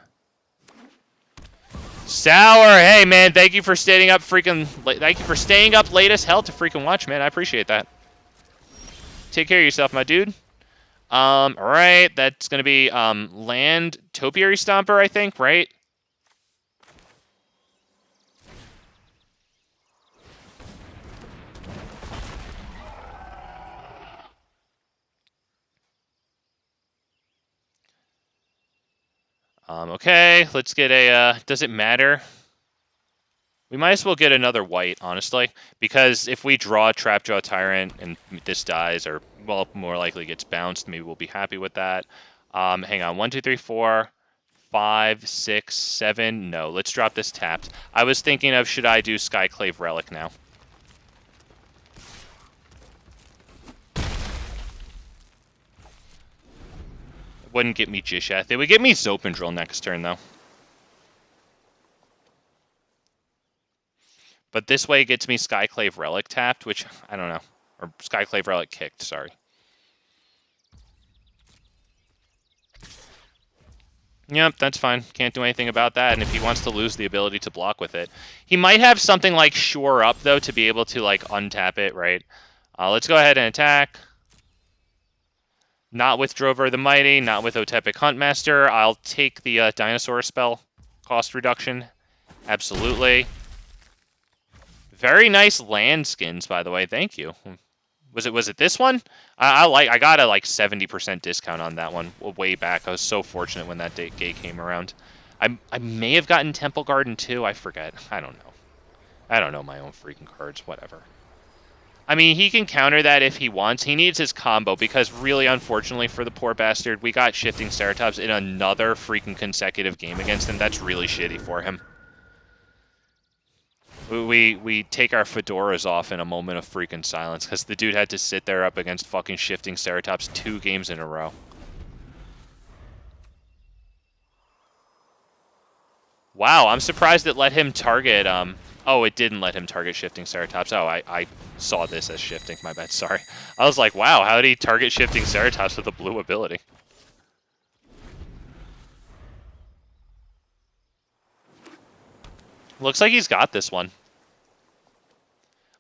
Sour, hey man, thank you for staying up thank you for staying up late as hell to freaking watch, man. I appreciate that. Take care of yourself, my dude. Alright, that's gonna be land Topiary Stomper, I think, right? Okay, let's get a, does it matter? We might as well get another white, honestly, because if we draw Trapjaw Tyrant and this dies, or, well, more likely gets bounced, maybe we'll be happy with that. Hang on, 1, 2, 3, 4, 5, 6, 7, no, let's drop this tapped. I was thinking of, should I do Skyclave Relic now? It wouldn't get me Gishath. It would get me Zopendrill next turn, though. But this way it gets me Skyclave Relic tapped, which, I don't know. Or Skyclave Relic kicked, sorry. Yep, that's fine. Can't do anything about that. And if he wants to lose the ability to block with it. He might have something like Shore Up, though, to be able to, like, untap it, right? Let's go ahead and attack. Not with Drover the Mighty, not with Otepic Huntmaster. I'll take the Dinosaur spell cost reduction. Absolutely. Very nice land skins, by the way. Thank you. Was it this one? I got a like 70% discount on that one way back. I was so fortunate when that day came around. I may have gotten Temple Garden too. I forget. I don't know. I don't know my own freaking cards. Whatever. I mean, he can counter that if he wants. He needs his combo because really, unfortunately for the poor bastard, we got Shifting Ceratops in another freaking consecutive game against him. That's really shitty for him. We take our fedoras off in a moment of freaking silence because the dude had to sit there up against fucking Shifting Ceratops 2 games in a row. Wow, I'm surprised it let him target, oh, it didn't let him target Shifting Ceratops. Oh, I saw this as shifting, my bad, sorry. I was like, wow, how did he target Shifting Ceratops with a blue ability? Looks like he's got this one.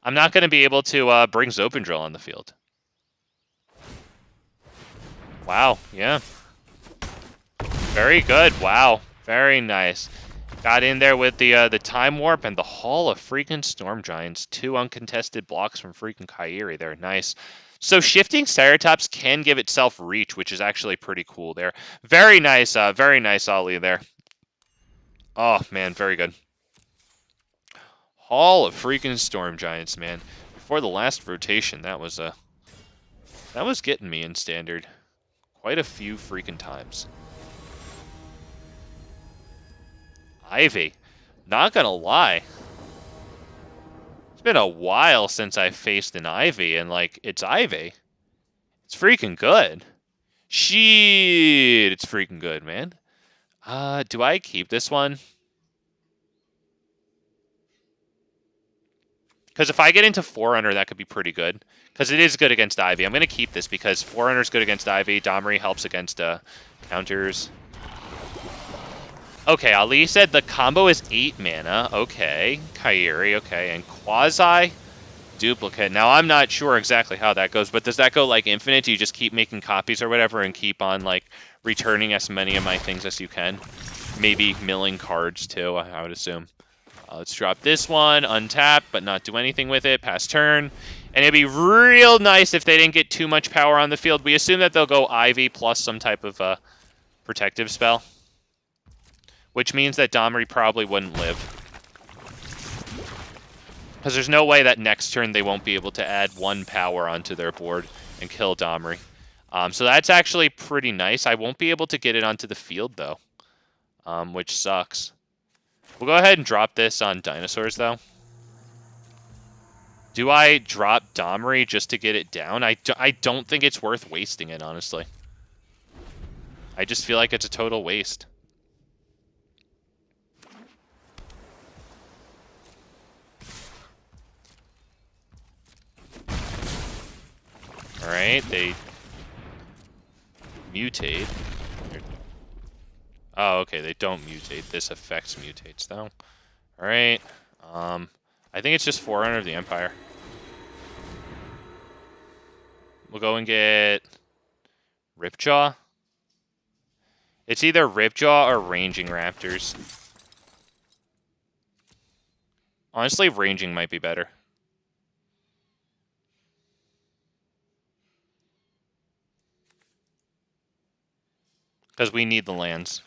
I'm not going to be able to bring Zopendrill on the field. Wow, yeah. Very good, wow. Very nice. Got in there with the Time Warp and the Hall of freaking Storm Giants. 2 uncontested blocks from freaking Kairi there, nice. So Shifting Ceratops can give itself reach, which is actually pretty cool there. Very nice Ollie there. Oh, man, very good. Hall of freaking Storm Giants, man. Before the last rotation, that was getting me in standard quite a few freaking times. Ivy. Not gonna lie. It's been a while since I faced an Ivy, and like, it's Ivy. It's freaking good. Shit, it's freaking good, man. Do I keep this one? Because if I get into Forerunner, that could be pretty good. Because it is good against Ivy. I'm going to keep this because Forerunner's good against Ivy. Domri helps against counters. Okay, Ali said the combo is 8 mana. Okay. Kairi, okay. And Quasi Duplicate. Now, I'm not sure exactly how that goes, but does that go like infinite? Do you just keep making copies or whatever and keep on like returning as many of my things as you can? Maybe milling cards too, I would assume. Let's drop this one, untap, but not do anything with it, pass turn. And it'd be real nice if they didn't get too much power on the field. We assume that they'll go Ivy plus some type of protective spell. Which means that Domri probably wouldn't live. Because there's no way that next turn they won't be able to add 1 power onto their board and kill Domri. So that's actually pretty nice. I won't be able to get it onto the field, though. Which sucks. We'll go ahead and drop this on dinosaurs, though. Do I drop Domri just to get it down? I don't think it's worth wasting it, honestly. I just feel like it's a total waste. Alright, they mutate. Oh, okay, they don't mutate. This affects mutates, though. Alright. I think it's just Forerunner of the Empire. We'll go and get Ripjaw. It's either Ripjaw or Ranging Raptors. Honestly, Ranging might be better. Because we need the lands.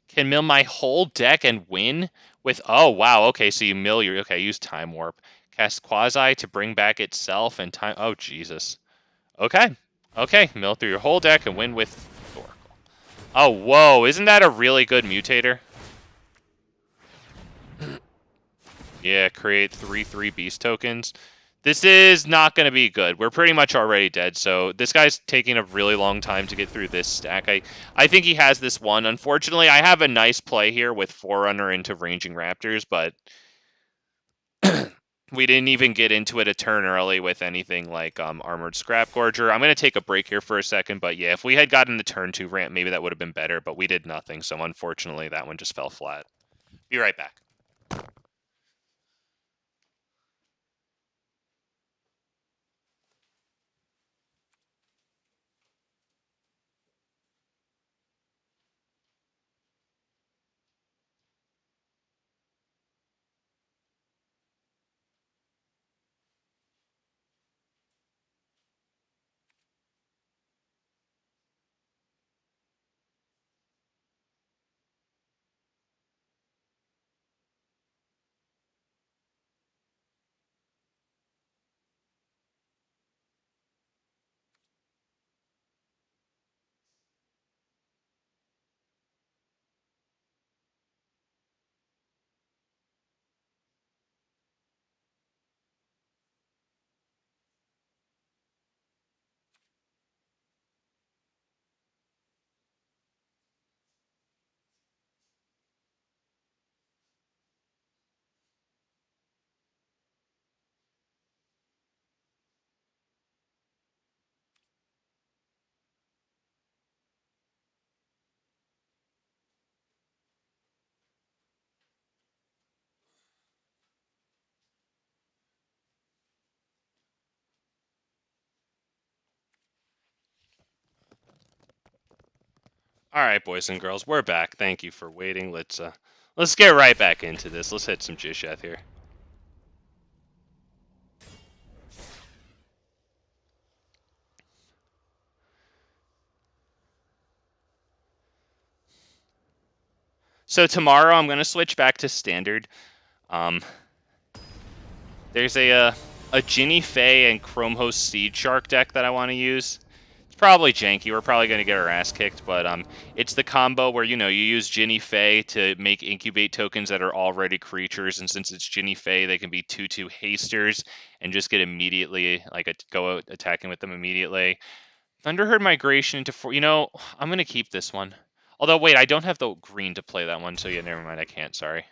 Can mill my whole deck and win with... Oh, wow. Okay, so you mill your... Okay, use Time Warp. Cast Quasi to bring back itself and time... Oh, Jesus. Okay. Okay, mill through your whole deck and win with Oracle. Oh, whoa. Isn't that a really good mutator? Yeah, create 3/3 beast tokens. This is not going to be good. We're pretty much already dead, so this guy's taking a really long time to get through this stack. I think he has this one. Unfortunately, I have a nice play here with Forerunner into Ranging Raptors, but we didn't even get into it a turn early with anything like Armored Scrap Gorger. I'm going to take a break here for a second, but yeah, if we had gotten the turn 2 ramp, maybe that would have been better, but we did nothing, so unfortunately that one just fell flat. Be right back. All right, boys and girls, we're back. Thank you for waiting. Let's get right back into this. Let's hit some Gishath here. So tomorrow I'm gonna switch back to standard. There's a Ginny Fey and Chromehost Seed Shark deck that I want to use. It's probably janky. We're probably going to get our ass kicked, but it's the combo where, you use Ginny Fey to make incubate tokens that are already creatures, and since it's Ginny Fey, they can be 2/2 hasters and just get immediately, go out attacking with them immediately. Thunderherd Migration into 4. I'm going to keep this one. Although, wait, I don't have the green to play that one, so yeah, never mind, I can't, sorry.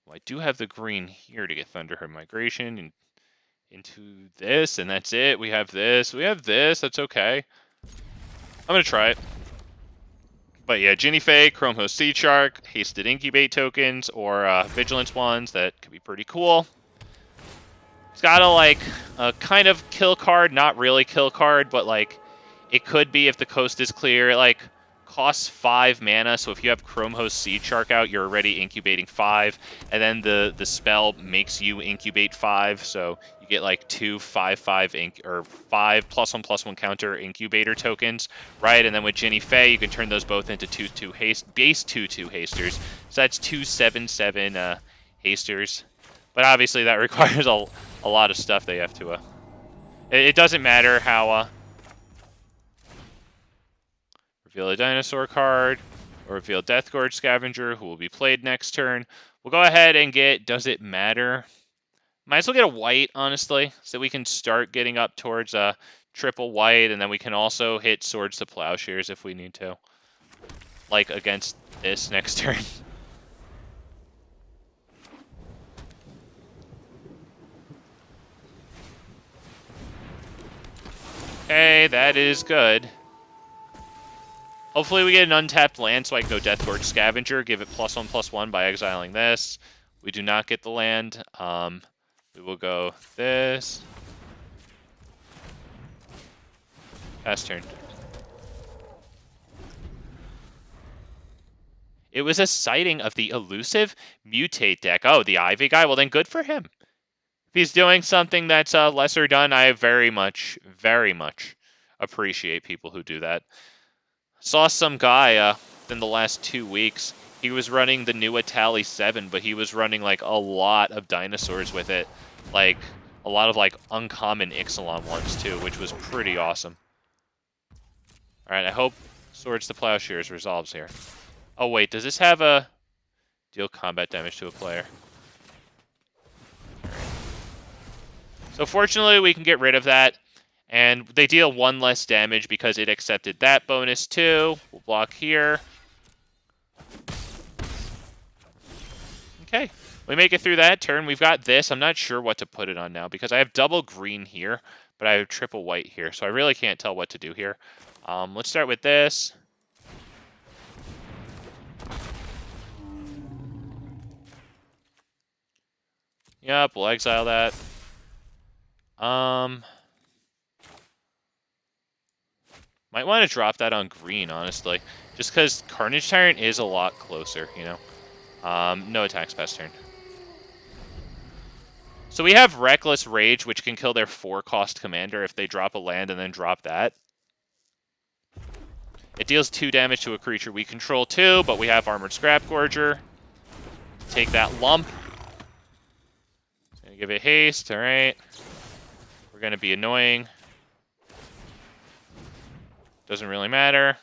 Well, I do have the green here to get Thunderherd Migration and into this, and that's it. We have this. We have this. That's okay. I'm going to try it. But yeah, Ginny Fey, Chromehost Sea Shark, Hasted Incubate tokens, or Vigilance ones. That could be pretty cool. It's got a kind of kill card, not really kill card, but it could be if the coast is clear. It costs 5 mana, so if you have Chromehost Sea Shark out, you're already incubating 5, and then the spell makes you incubate 5, so you get 2 5/5 or 5 +1/+1 counter incubator tokens, right? And then with Ginny Fey, you can turn those both into 2/2 haste, base 2/2 hasters. So that's 2 7/7 hasters. But obviously that requires a lot of stuff they have to. It doesn't matter how. Reveal a dinosaur card, or reveal Deathgorge Scavenger, who will be played next turn. We'll go ahead and get Does It Matter? Might as well get a white, honestly, so we can start getting up towards triple white, and then we can also hit Swords to Plowshares if we need to. Against this next turn. Okay, that is good. Hopefully we get an untapped land so I can go Deathgorge Scavenger, give it +1/+1 by exiling this. We do not get the land. We will go this. Pass turn. It was a sighting of the elusive mutate deck. Oh, the Ivy guy? Well, then good for him. If he's doing something that's lesser done, I very much appreciate people who do that. Saw some guy in the last 2 weeks. He was running the new Atali 7, but he was running like a lot of dinosaurs with it. Like a lot of like uncommon Ixalan ones too, which was pretty awesome. Alright, I hope Swords to Plowshares resolves here. Oh wait, does this have a deal combat damage to a player? So fortunately we can get rid of that. And they deal 1 less damage because it accepted that bonus too. We'll block here. Okay, we make it through that turn. We've got this. I'm not sure what to put it on now because I have double green here, but I have triple white here. So I really can't tell what to do here. Let's start with this. Yep, we'll exile that. Might want to drop that on green, honestly. Just because Carnage Tyrant is a lot closer, you know? No attacks past turn. So we have Reckless Rage, which can kill their 4-cost commander if they drop a land and then drop that. It deals 2 damage to a creature we control too, but we have Armored Scrapgorger. Take that lump. Gonna give it haste, alright. We're gonna be annoying. Doesn't really matter.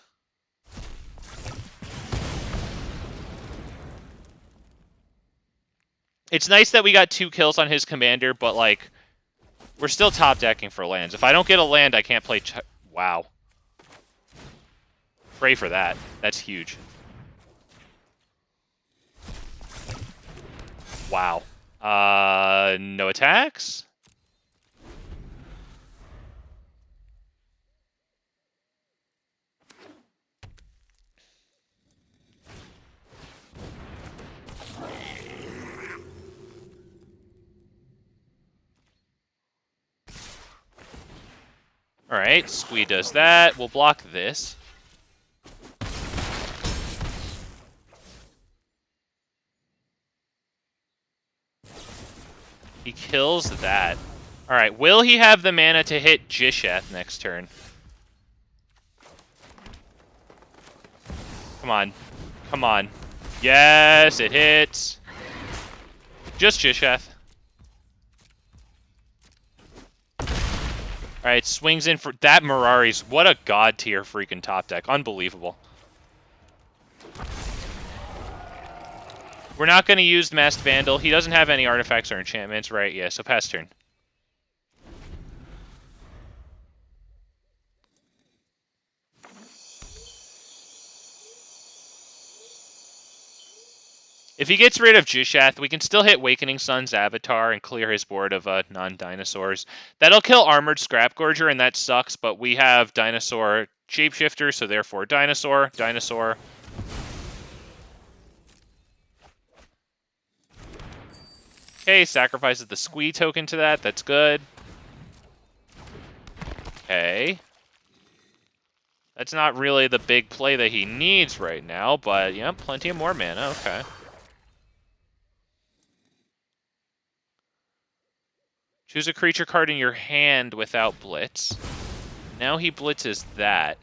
It's nice that we got 2 kills on his commander, but, like, we're still top decking for lands. If I don't get a land, I can't play... Wow. Pray for that. That's huge. Wow. No attacks? Alright, Squee does that. We'll block this. He kills that. Alright, will he have the mana to hit Gishath next turn? Come on. Come on. Yes, it hits. Just Gishath. Alright, swings in for... That Mirari's... What a god tier freaking top deck. Unbelievable. We're not going to use Masked Vandal. He doesn't have any artifacts or enchantments, right? Yeah, so pass turn. If he gets rid of Gishath, we can still hit Wakening Sun's Avatar and clear his board of non-dinosaurs. That'll kill Armored Scrapgorger, and that sucks, but we have Dinosaur Shapeshifter, so therefore Dinosaur. Okay, sacrifices the Squee token to that. That's good. Okay. That's not really the big play that he needs right now, but yeah, plenty of more mana. Okay. Choose a creature card in your hand without Blitz. Now he blitzes that.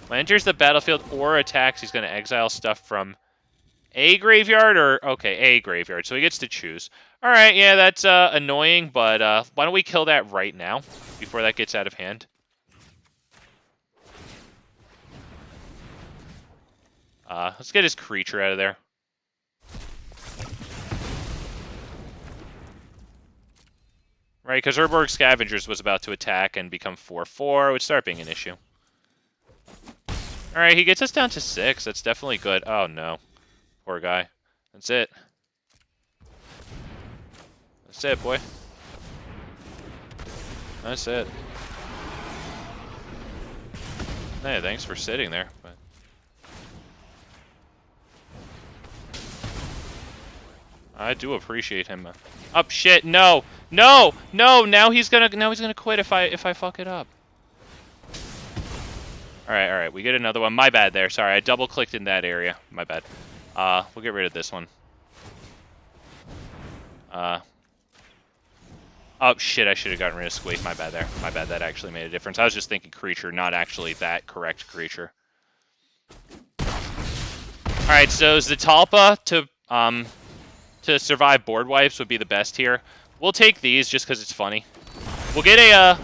When enters the battlefield or attacks, he's going to exile stuff from a graveyard or... Okay, a graveyard. So he gets to choose. Alright, yeah, that's annoying, but why don't we kill that right now before that gets out of hand? Let's get his creature out of there. Right, because Urborg Scavengers was about to attack and become 4/4, would start being an issue. Alright, he gets us down to 6. That's definitely good. Oh, no. Poor guy. That's it. That's it, boy. That's it. Hey, thanks for sitting there. But... I do appreciate him. Oh shit! No, no, no! Now he's gonna quit if I fuck it up. All right. We get another one. My bad there. Sorry, I double clicked in that area. My bad. We'll get rid of this one. Oh shit! I should have gotten rid of Squeak. My bad there. My bad. That actually made a difference. I was just thinking creature, not actually that correct creature. All right. So Zatalpa to survive board wipes would be the best here. We'll take these just because it's funny. We'll get a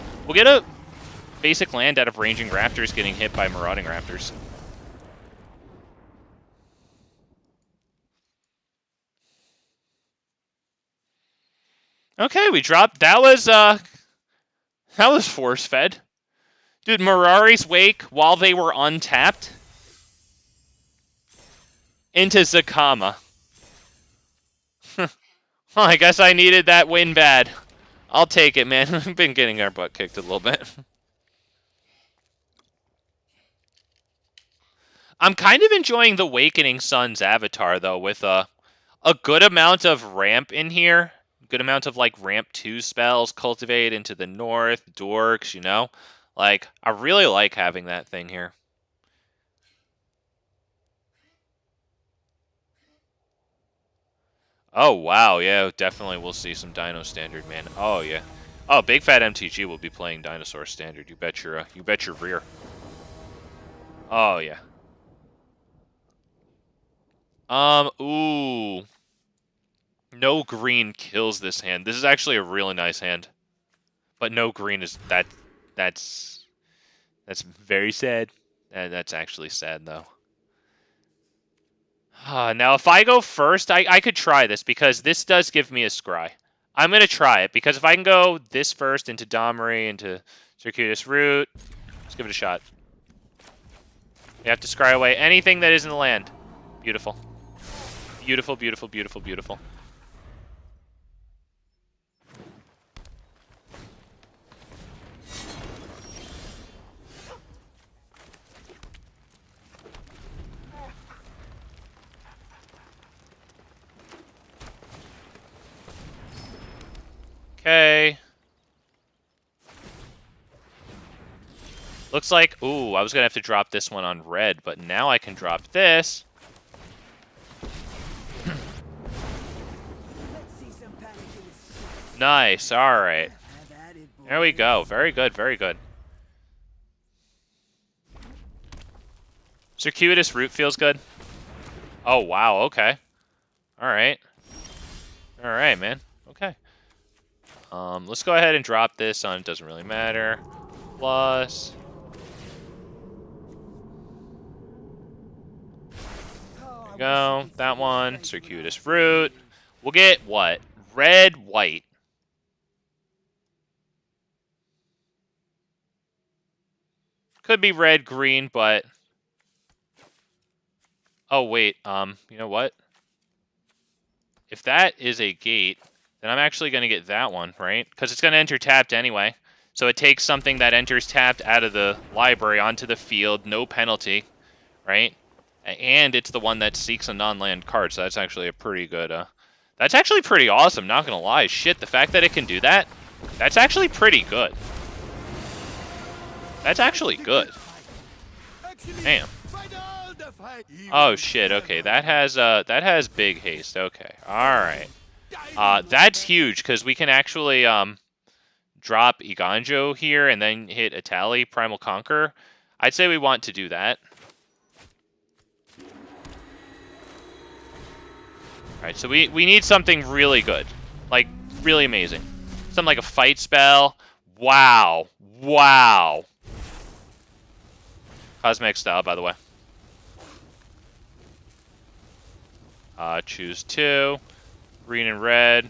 basic land out of Ranging Raptors getting hit by Marauding Raptors. Okay, we dropped. That was force fed. Dude, Mirari's Wake while they were untapped into Zakama. Well, I guess I needed that win bad. I'll take it, man. We've been getting our butt kicked a little bit. I'm kind of enjoying the Awakening Sun's avatar, though, with a good amount of ramp in here. Good amount of, like, ramp 2 spells, Cultivate into the north, Dorks, you know? Like, I really like having that thing here. Oh, wow, yeah, definitely we'll see some Dino Standard, man. Oh, yeah. Oh, Big Fat MTG will be playing Dinosaur Standard. You bet your rear. Oh, yeah. Ooh. No green kills this hand. This is actually a really nice hand. But no green is... That's very sad. That's actually sad, though. Now, if I go first, I could try this, because this does give me a scry. I'm going to try it, because if I can go this first into Domri, into Circuitous Root, let's give it a shot. You have to scry away anything that is in the land. Beautiful. Beautiful, beautiful, beautiful, beautiful. Okay. Looks like... Ooh, I was going to have to drop this one on red, but now I can drop this. Nice, alright. There we go. Very good, very good. Circuitous Root feels good. Oh, wow, okay. Alright. Alright, man. Okay. Let's go ahead and drop this on, it doesn't really matter. Plus... There we go. That one. Circuitous Root. We'll get, what? Red, white. Could be red, green, but... Oh, wait. You know what? If that is a gate, then I'm actually going to get that one, right? Because it's going to enter tapped anyway. So it takes something that enters tapped out of the library onto the field, no penalty, right? And it's the one that seeks a non-land card, so that's actually a pretty good... That's actually pretty awesome, not going to lie. Shit, the fact that it can do that, that's actually pretty good. That's actually good. Damn. Oh shit, okay, that has big haste, okay. Alright. That's huge, because we can actually drop Iganjo here and then hit Atali, Primal Conquer. I'd say we want to do that. Alright, so we need something really good. Like, really amazing. Something like a fight spell. Wow. Wow. Cosmic style, by the way. Choose 2. Green and red.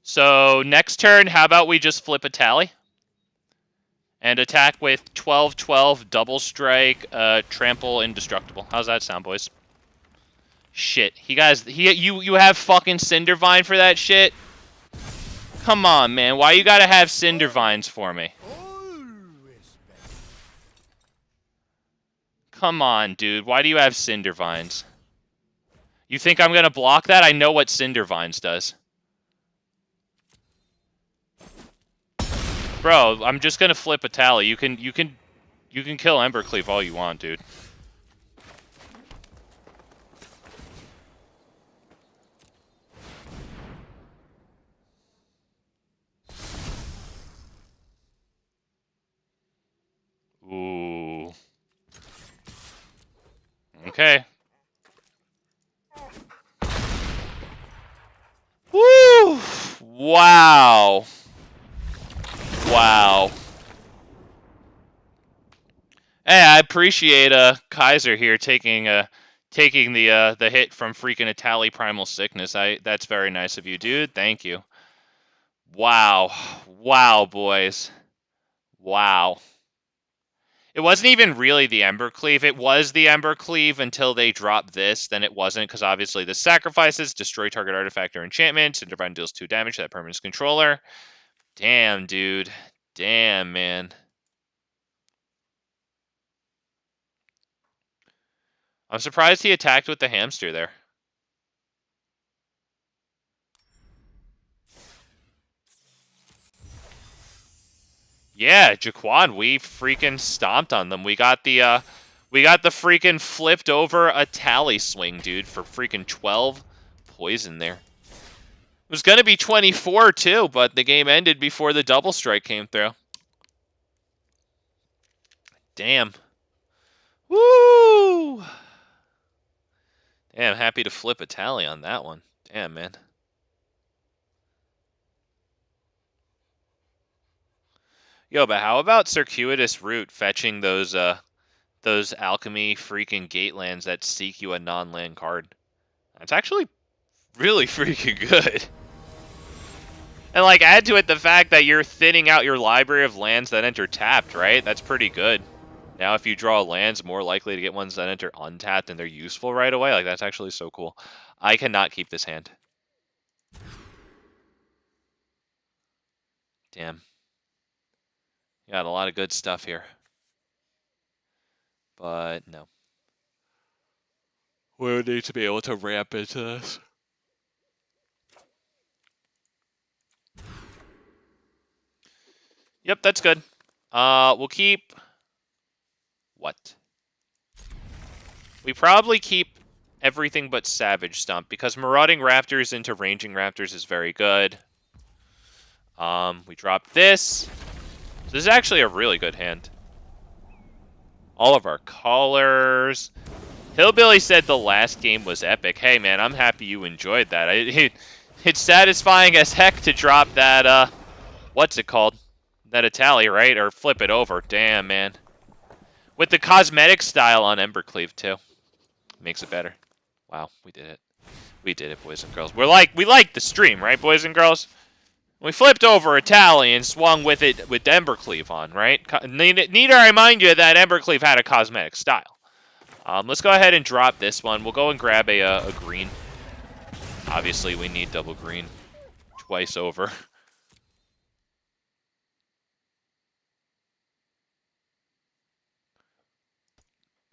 So next turn, how about we just flip a tally? And attack with 12-12, double strike, trample, indestructible. How's that sound, boys? Shit. You have fucking Cindervine for that shit? Come on, man. Why you gotta have Cindervines for me? Come on, dude. Why do you have Cindervines? You think I'm gonna block that? I know what Cindervines does. Bro, I'm just gonna flip a tally. You can kill Embercleave all you want, dude. Ooh. Okay. Woo! Wow. Wow. Hey, I appreciate Kaiser here taking the hit from freaking Itali Primal Sickness. That's very nice of you, dude. Thank you. Wow. Wow, boys. Wow. It wasn't even really the Embercleave. It was the Embercleave until they dropped this. Then it wasn't, because obviously the sacrifices destroy target artifact or enchantment. Cindervine deals 2 damage to that permanent's controller. Damn, dude. Damn, man. I'm surprised he attacked with the hamster there. Yeah, Jaquan, we freaking stomped on them. We got the freaking flipped over a tally swing, dude, for freaking 12 poison there. It was gonna be 24 too, but the game ended before the double strike came through. Damn. Woo! Damn, happy to flip a tally on that one. Damn, man. Yo, but how about Circuitous Route fetching those alchemy freaking gatelands that seek you a non-land card? That's actually really freaking good. And like add to it the fact that you're thinning out your library of lands that enter tapped, right? That's pretty good. Now if you draw lands, more likely to get ones that enter untapped and they're useful right away. Like that's actually so cool. I cannot keep this hand. Damn. You got a lot of good stuff here. But no. We would need to be able to ramp into this. Yep, that's good. We'll keep... What? We probably keep everything but Savage Stomp, because Marauding Raptors into Ranging Raptors is very good. We drop this. So this is actually a really good hand. All of our colors. Hillbilly said the last game was epic. Hey, man, I'm happy you enjoyed that. It's satisfying as heck to drop that, what's it called? That Itali, right? Or flip it over. Damn, man. With the cosmetic style on Embercleave, too. Makes it better. Wow, we did it. We did it, boys and girls. We like the stream, right, boys and girls? We flipped over Itali and swung with it with Embercleave on, right? Need I remind you that Embercleave had a cosmetic style. Let's go ahead and drop this one. We'll go and grab a green. Obviously, we need double green. Twice over.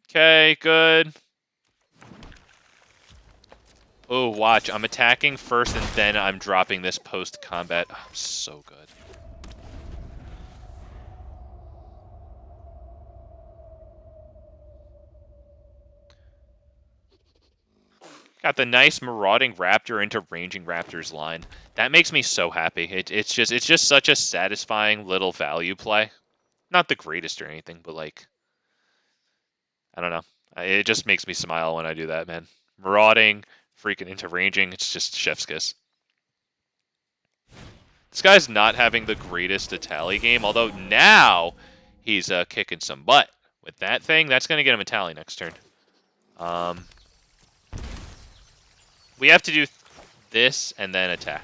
Okay, good. Oh, watch. I'm attacking first and then I'm dropping this post-combat. Oh, so good. Got the nice Marauding Raptor into Ranging Raptor's line. That makes me so happy. It's just such a satisfying little value play. Not the greatest or anything, but like... I don't know. It just makes me smile when I do that, man. Marauding, freaking into Ranging, it's just chef's kiss. This guy's not having the greatest Itali game, although now he's kicking some butt. With that thing, that's going to get him Itali next turn. We have to do this and then attack.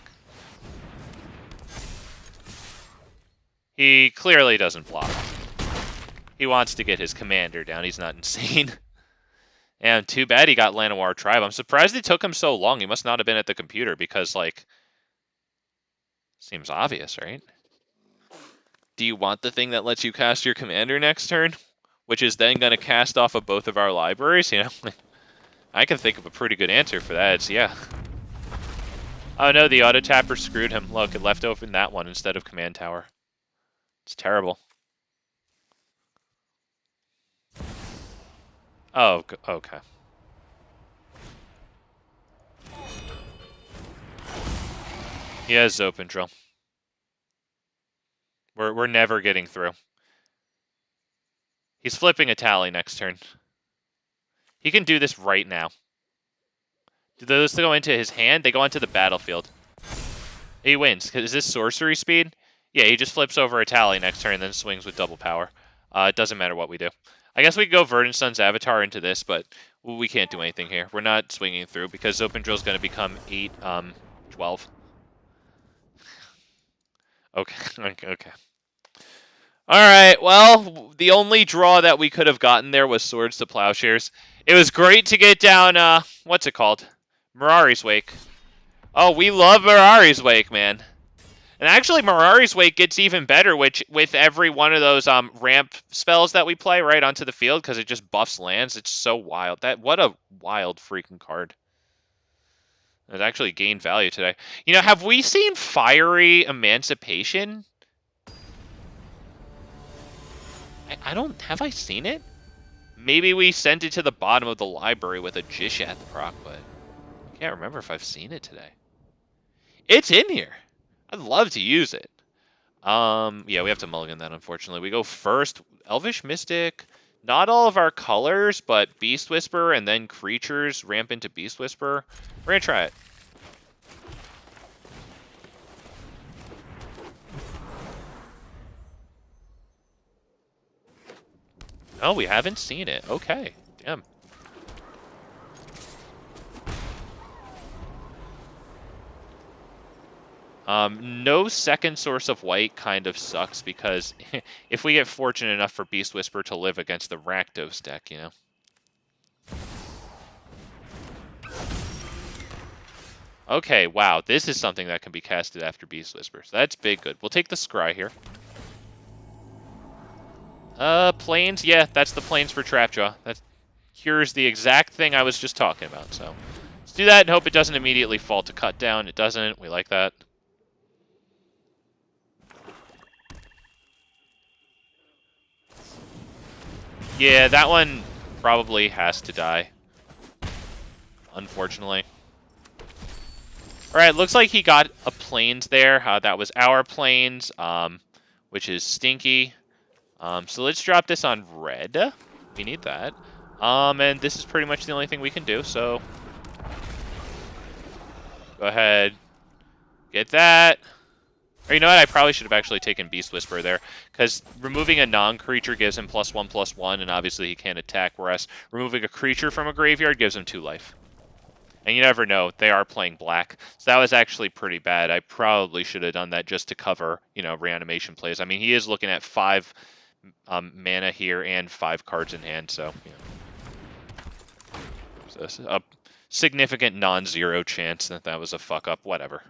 He clearly doesn't block. He wants to get his commander down. He's not insane. And too bad he got Llanowar Tribe. I'm surprised it took him so long. He must not have been at the computer because, like, seems obvious, right? Do you want the thing that lets you cast your commander next turn? Which is then going to cast off of both of our libraries, you know? I can think of a pretty good answer for that. It's yeah. Oh no, the auto tapper screwed him. Look, it left open that one instead of command tower. It's terrible. Oh, okay. He has open drill. We're never getting through. He's flipping a tally next turn. He can do this right now. Do those go into his hand? They go into the battlefield. He wins. Is this sorcery speed? Yeah, he just flips over a tally next turn and then swings with double power. It doesn't matter what we do. I guess we could go Verdant Sun's Avatar into this, but we can't do anything here. We're not swinging through because Open Drill is going to become 8, 12. Okay, okay. Alright, well, the only draw that we could have gotten there was Swords to Plowshares. It was great to get down, what's it called? Mirari's Wake. Oh, we love Mirari's Wake, man. And actually, Mirari's Wake gets even better with every one of those ramp spells that we play right onto the field because it just buffs lands. It's so wild. What a wild freaking card. It actually gained value today. You know, have we seen Fiery Emancipation? I don't... Have I seen it? Maybe we sent it to the bottom of the library with a Gishath proc, but I can't remember if I've seen it today. It's in here. I'd love to use it. Yeah, we have to mulligan that, unfortunately. We go first, Elvish Mystic. Not all of our colors, but Beast Whisper and then creatures ramp into Beast Whisper. We're gonna try it. Oh, we haven't seen it. Okay, damn. No second source of white kind of sucks because if we get fortunate enough for Beast Whisper to live against the Rakdos deck, you know. Okay, wow, this is something that can be casted after Beast Whisper, so that's big good. We'll take the Scry here. Planes? Yeah, that's the planes for Trapjaw. That cures the exact thing I was just talking about, so. Let's do that and hope it doesn't immediately fall to cut down. It doesn't, we like that. Yeah, that one probably has to die. Unfortunately. Alright, looks like he got a planes there. That was our planes, which is stinky. So let's drop this on red. We need that. And this is pretty much the only thing we can do, so... Go ahead. Get that. Or you know what? I probably should have actually taken Beast Whisper there, because removing a non-creature gives him +1/+1, and obviously he can't attack, whereas removing a creature from a graveyard gives him 2 life. And you never know, they are playing black. So that was actually pretty bad. I probably should have done that just to cover, you know, reanimation plays. I mean, he is looking at 5 mana here and 5 cards in hand, so, you know. So a significant non-zero chance that that was a fuck-up, whatever.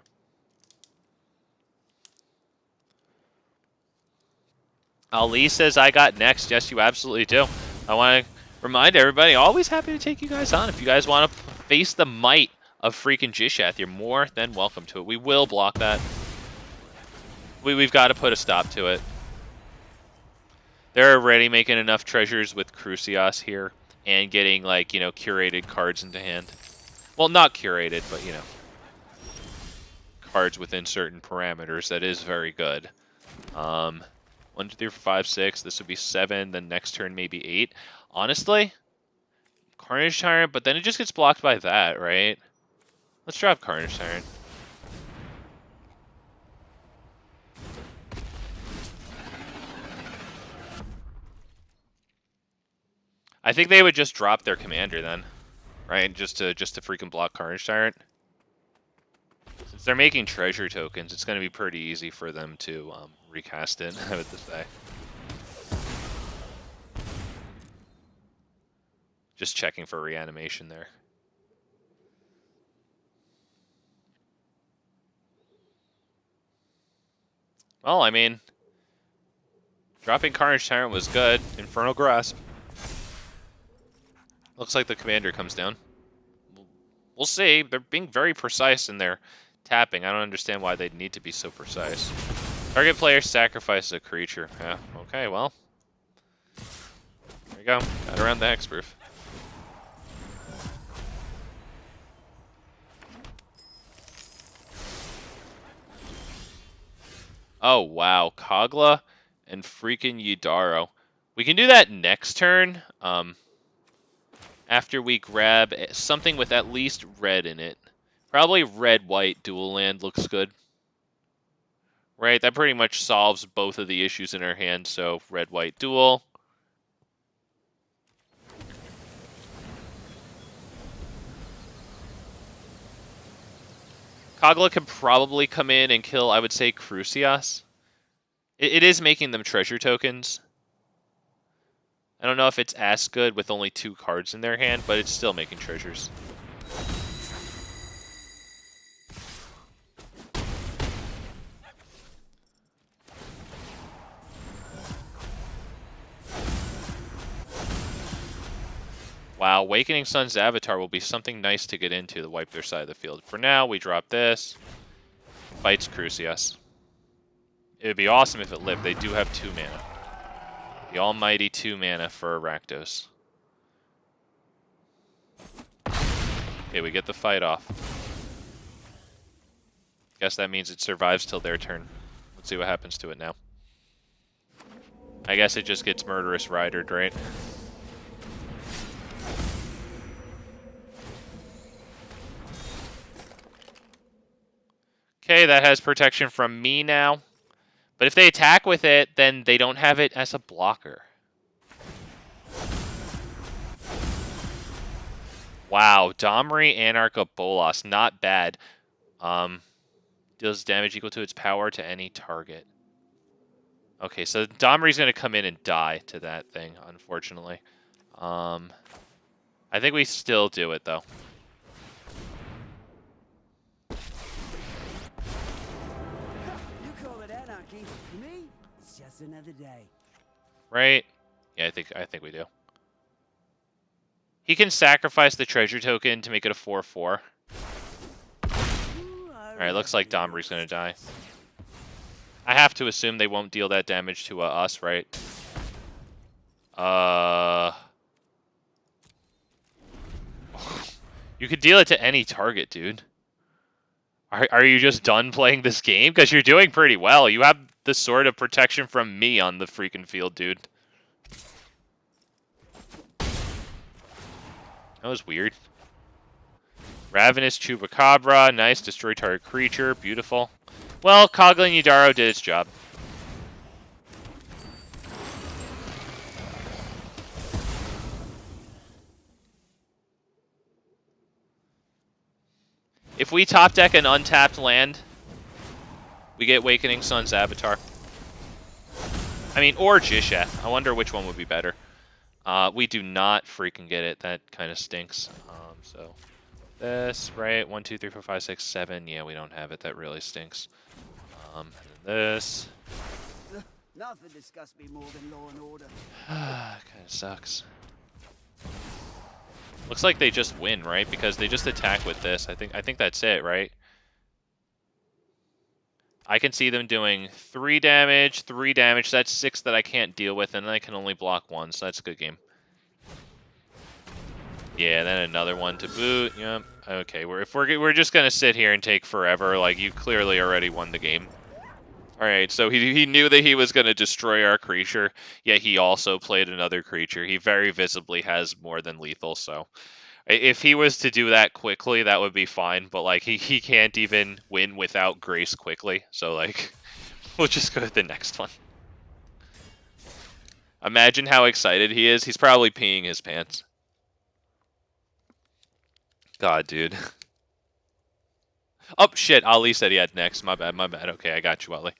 Ali says, I got next. Yes, you absolutely do. I want to remind everybody, always happy to take you guys on. If you guys want to face the might of freaking Gishath, you're more than welcome to it. We will block that. We've got to put a stop to it. They're already making enough treasures with Crucios here and getting, like, you know, curated cards into hand. Well, not curated, but, you know, cards within certain parameters. That is very good. 1, 2, 3, 4, 5, 6. This would be 7. Then next turn maybe 8. Honestly, Carnage Tyrant, but then it just gets blocked by that, right? Let's drop Carnage Tyrant. I think they would just drop their commander then, right? Just to freaking block Carnage Tyrant. Since they're making treasure tokens, it's going to be pretty easy for them to recast it, I would say. Just checking for reanimation there. Well, I mean, dropping Carnage Tyrant was good. Infernal Grasp. Looks like the commander comes down. We'll see. They're being very precise in their tapping. I don't understand why they'd need to be so precise. Target player sacrifices a creature. Yeah, okay, well. There you go. Got around the hexproof. Oh, wow. Kogla and freaking Yidaro. We can do that next turn. After we grab something with at least red in it. Probably red-white dual land looks good. Right, that pretty much solves both of the issues in our hand, so red-white dual. Kogla can probably come in and kill, I would say, Crucias. It is making them treasure tokens. I don't know if it's as good with only 2 cards in their hand, but it's still making treasures. Wow, Awakening Sun's Avatar will be something nice to get into to wipe their side of the field. For now, we drop this. Fights Crucius. It would be awesome if it lived. They do have 2 mana. The almighty 2 mana for Rakdos. Okay, we get the fight off. Guess that means it survives till their turn. Let's see what happens to it now. I guess it just gets Murderous Ridered, right? Okay, that has protection from me now. But if they attack with it, then they don't have it as a blocker. Wow, Domri Anarchobolas, not bad. Deals damage equal to its power to any target. Okay, so Domri's going to come in and die to that thing, unfortunately. I think we still do it, though. To me, it's just another day. Right? Yeah, I think we do. He can sacrifice the treasure token to make it a 4/4. Alright, looks like Domri's gonna die. I have to assume they won't deal that damage to us, right? You could deal it to any target, dude. Are you just done playing this game? Because you're doing pretty well. You have the sort of protection from me on the freaking field, dude. That was weird. Ravenous Chupacabra. Nice. Destroy target creature. Beautiful. Well, Kogla and Yidaro did its job. If we top deck an untapped land, we get Awakening Sun's Avatar. I mean, or Gishath. I wonder which one would be better. We do not freaking get it. That kind of stinks. So this, right? 1, 2, 3, 4, 5, 6, 7. Yeah, we don't have it. That really stinks. And this. Nothing disgusts me more than law and order. Kind of sucks. Looks like they just win, right? Because they just attack with this. I think that's it, right? I can see them doing 3 damage, 3 damage. That's 6 that I can't deal with, and I can only block 1, so that's a good game. Yeah, then another one to boot. Yep. Okay, we're just gonna sit here and take forever. Like, you clearly already won the game. All right, so he knew that he was gonna destroy our creature. Yet he also played another creature. He very visibly has more than lethal. So, if he was to do that quickly, that would be fine. But like, he can't even win without grace quickly. So like, we'll just go to the next one. Imagine how excited he is. He's probably peeing his pants. God, dude. Oh, shit. Ali said he had next. My bad, my bad. Okay, I got you, Ali.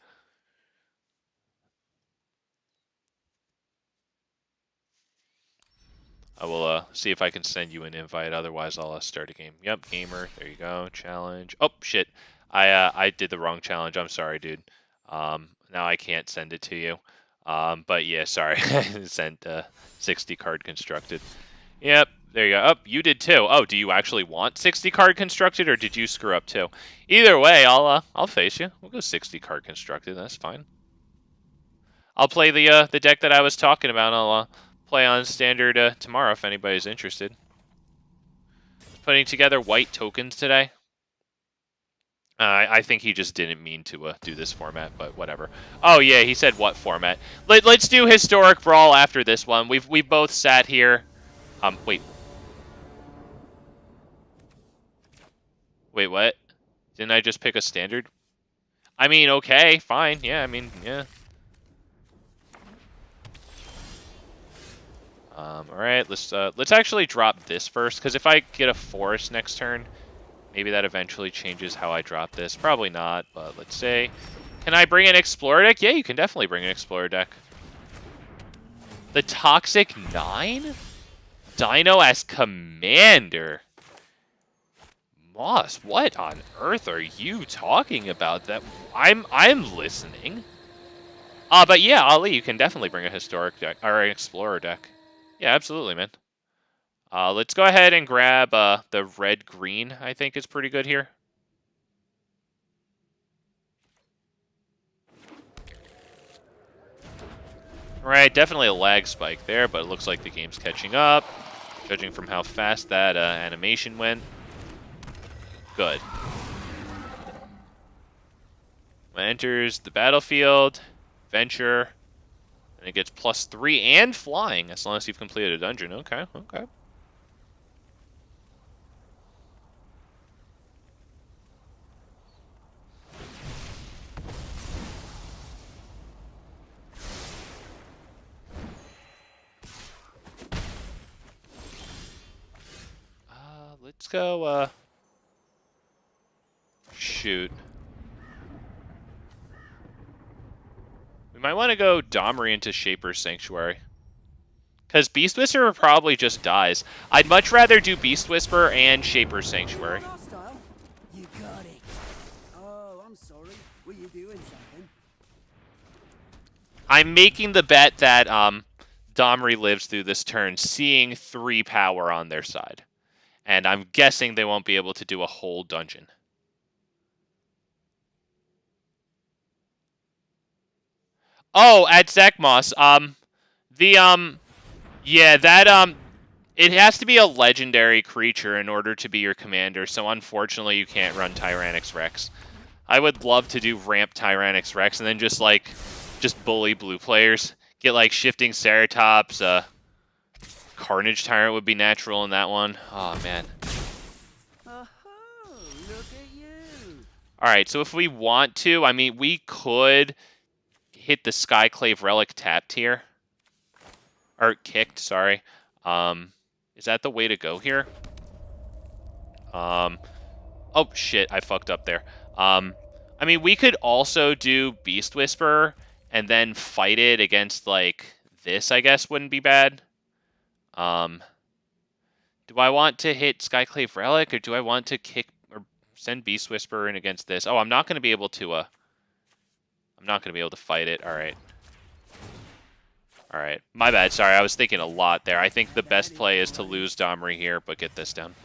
I will see if I can send you an invite. Otherwise, I'll start a game. Yep, gamer. There you go. Challenge. Oh shit, I did the wrong challenge. I'm sorry, dude. Now I can't send it to you. But yeah, sorry. I sent 60 card constructed. Yep. There you go. Oh, you did too. Oh, do you actually want 60 card constructed, or did you screw up too? Either way, I'll face you. We'll go 60 card constructed. That's fine. I'll play the deck that I was talking about. I'll play on standard tomorrow if anybody's interested. Putting together white tokens today. I think he just didn't mean to do this format, but whatever. Oh yeah, he said what format? Let's do historic brawl after this one. We've both sat here. Wait. Wait, what? Didn't I just pick a standard? I mean, okay, fine. Yeah, I mean, yeah. All right, let's actually drop this first, because if I get a forest next turn, maybe that eventually changes how I drop this. Probably not, but let's say, can I bring an explorer deck? Yeah, you can definitely bring an explorer deck. The Toxic 9? Dino as commander. Moss, what on earth are you talking about? That I'm listening. But yeah, Ali, you can definitely bring a historic deck or an explorer deck. Yeah, absolutely, man. Let's go ahead and grab the red-green. I think is pretty good here. Right, definitely a lag spike there, but it looks like the game's catching up, judging from how fast that animation went. Good. Enters the battlefield, venture, and it gets +3 and flying as long as you've completed a dungeon. Okay, okay. Let's go, shoot. We might want to go Domri into Shaper's Sanctuary. Because Beast Whisperer probably just dies. I'd much rather do Beast Whisperer and Shaper's Sanctuary. You got it. Oh, I'm sorry. Were you doing something? I'm making the bet that Domri lives through this turn, seeing 3 power on their side. And I'm guessing they won't be able to do a whole dungeon. Oh, at Zekmos, yeah, that, it has to be a legendary creature in order to be your commander, so unfortunately you can't run Tyrannix Rex. I would love to do ramp Tyrannix Rex and then just bully blue players. Get, like, Shifting Ceratops, Carnage Tyrant would be natural in that one. Oh, man. Oh, look at you. Alright, so if we want to, I mean, we could hit the Skyclave Relic tapped here. Or kicked, sorry. Is that the way to go here? Oh, shit, I fucked up there. I mean, we could also do Beast Whisperer and then fight it against, like, this, I guess, wouldn't be bad. Do I want to hit Skyclave Relic, or do I want to kick or send Beast Whisperer in against this? Oh, I'm not going to be able to, I'm not going to be able to fight it. All right. All right. My bad. Sorry, I was thinking a lot there. I think the best play is to lose Domri here, but get this down.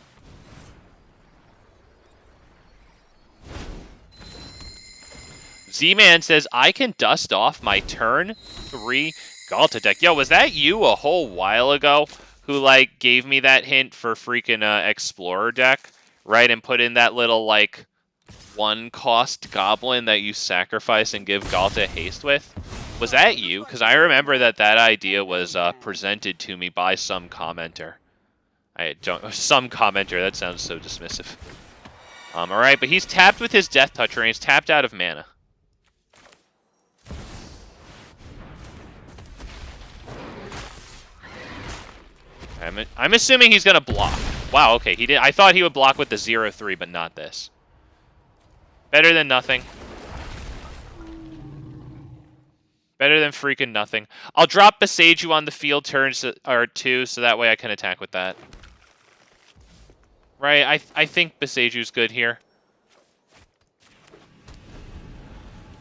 Z-Man says, I can dust off my turn 3 Galta deck. Yo, was that you a whole while ago who, like, gave me that hint for freaking Explorer deck, right? And put in that little, like, 1-cost goblin that you sacrifice and give Galta haste with? Was that you? Because I remember that idea was presented to me by some commenter. Some commenter, that sounds so dismissive. Alright, but he's tapped with his Death Toucher and he's tapped out of mana. I'm assuming he's gonna block. Wow, okay, he did. I thought he would block with the 0-3, but not this. Better than nothing. Better than freaking nothing. I'll drop Beseiju on the field turns or 2, so that way I can attack with that. Right, I think Beseiju's good here.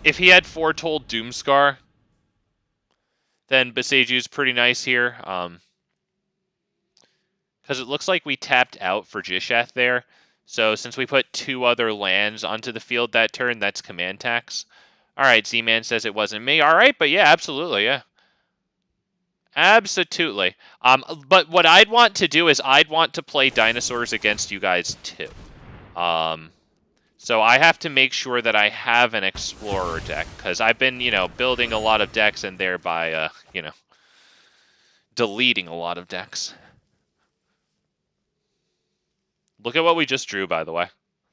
If he had Foretold Doomscar, then Beseiju's pretty nice here. Because it looks like we tapped out for Gishath there. So since we put 2 other lands onto the field that turn, that's command tax. Alright, Z-Man says it wasn't me. Alright, but yeah, absolutely, yeah. Absolutely. But what I'd want to do is I'd want to play dinosaurs against you guys too. So I have to make sure that I have an Explorer deck, because I've been, building a lot of decks and thereby, deleting a lot of decks. Look at what we just drew, by the way.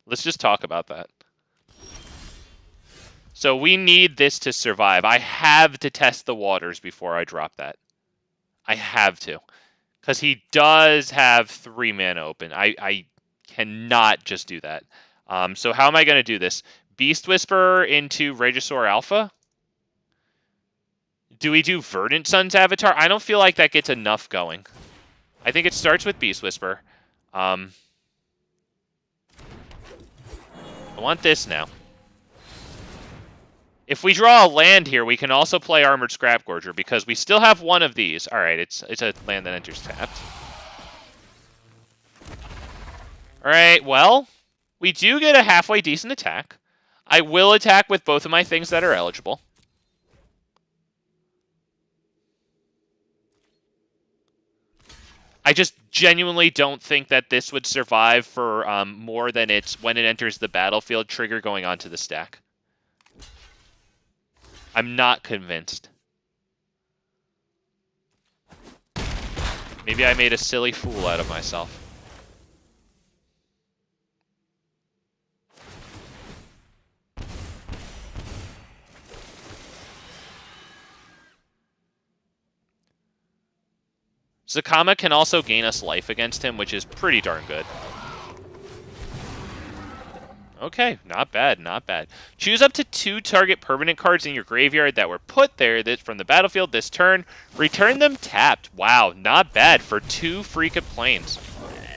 Let's just talk about that. So we need this to survive. I have to test the waters before I drop that. I have to. Because he does have 3 mana open. I cannot just do that. So how am I going to do this? Beast Whisperer into Regisaur Alpha? Do we do Verdant Sun's Avatar? I don't feel like that gets enough going. I think it starts with Beast Whisperer. I want this now. If we draw a land here, we can also play Armored Scrapgorger, because we still have one of these. Alright, it's a land that enters tapped. Alright, well, we do get a halfway decent attack. I will attack with both of my things that are eligible. I just genuinely don't think that this would survive for more than its when it enters the battlefield trigger going onto the stack. I'm not convinced. Maybe I made a silly fool out of myself. Zakama can also gain us life against him, which is pretty darn good. Okay, not bad, not bad. Choose up to 2 target permanent cards in your graveyard that were put there from the battlefield this turn. Return them tapped. Wow, not bad for 2 Freak of Plains.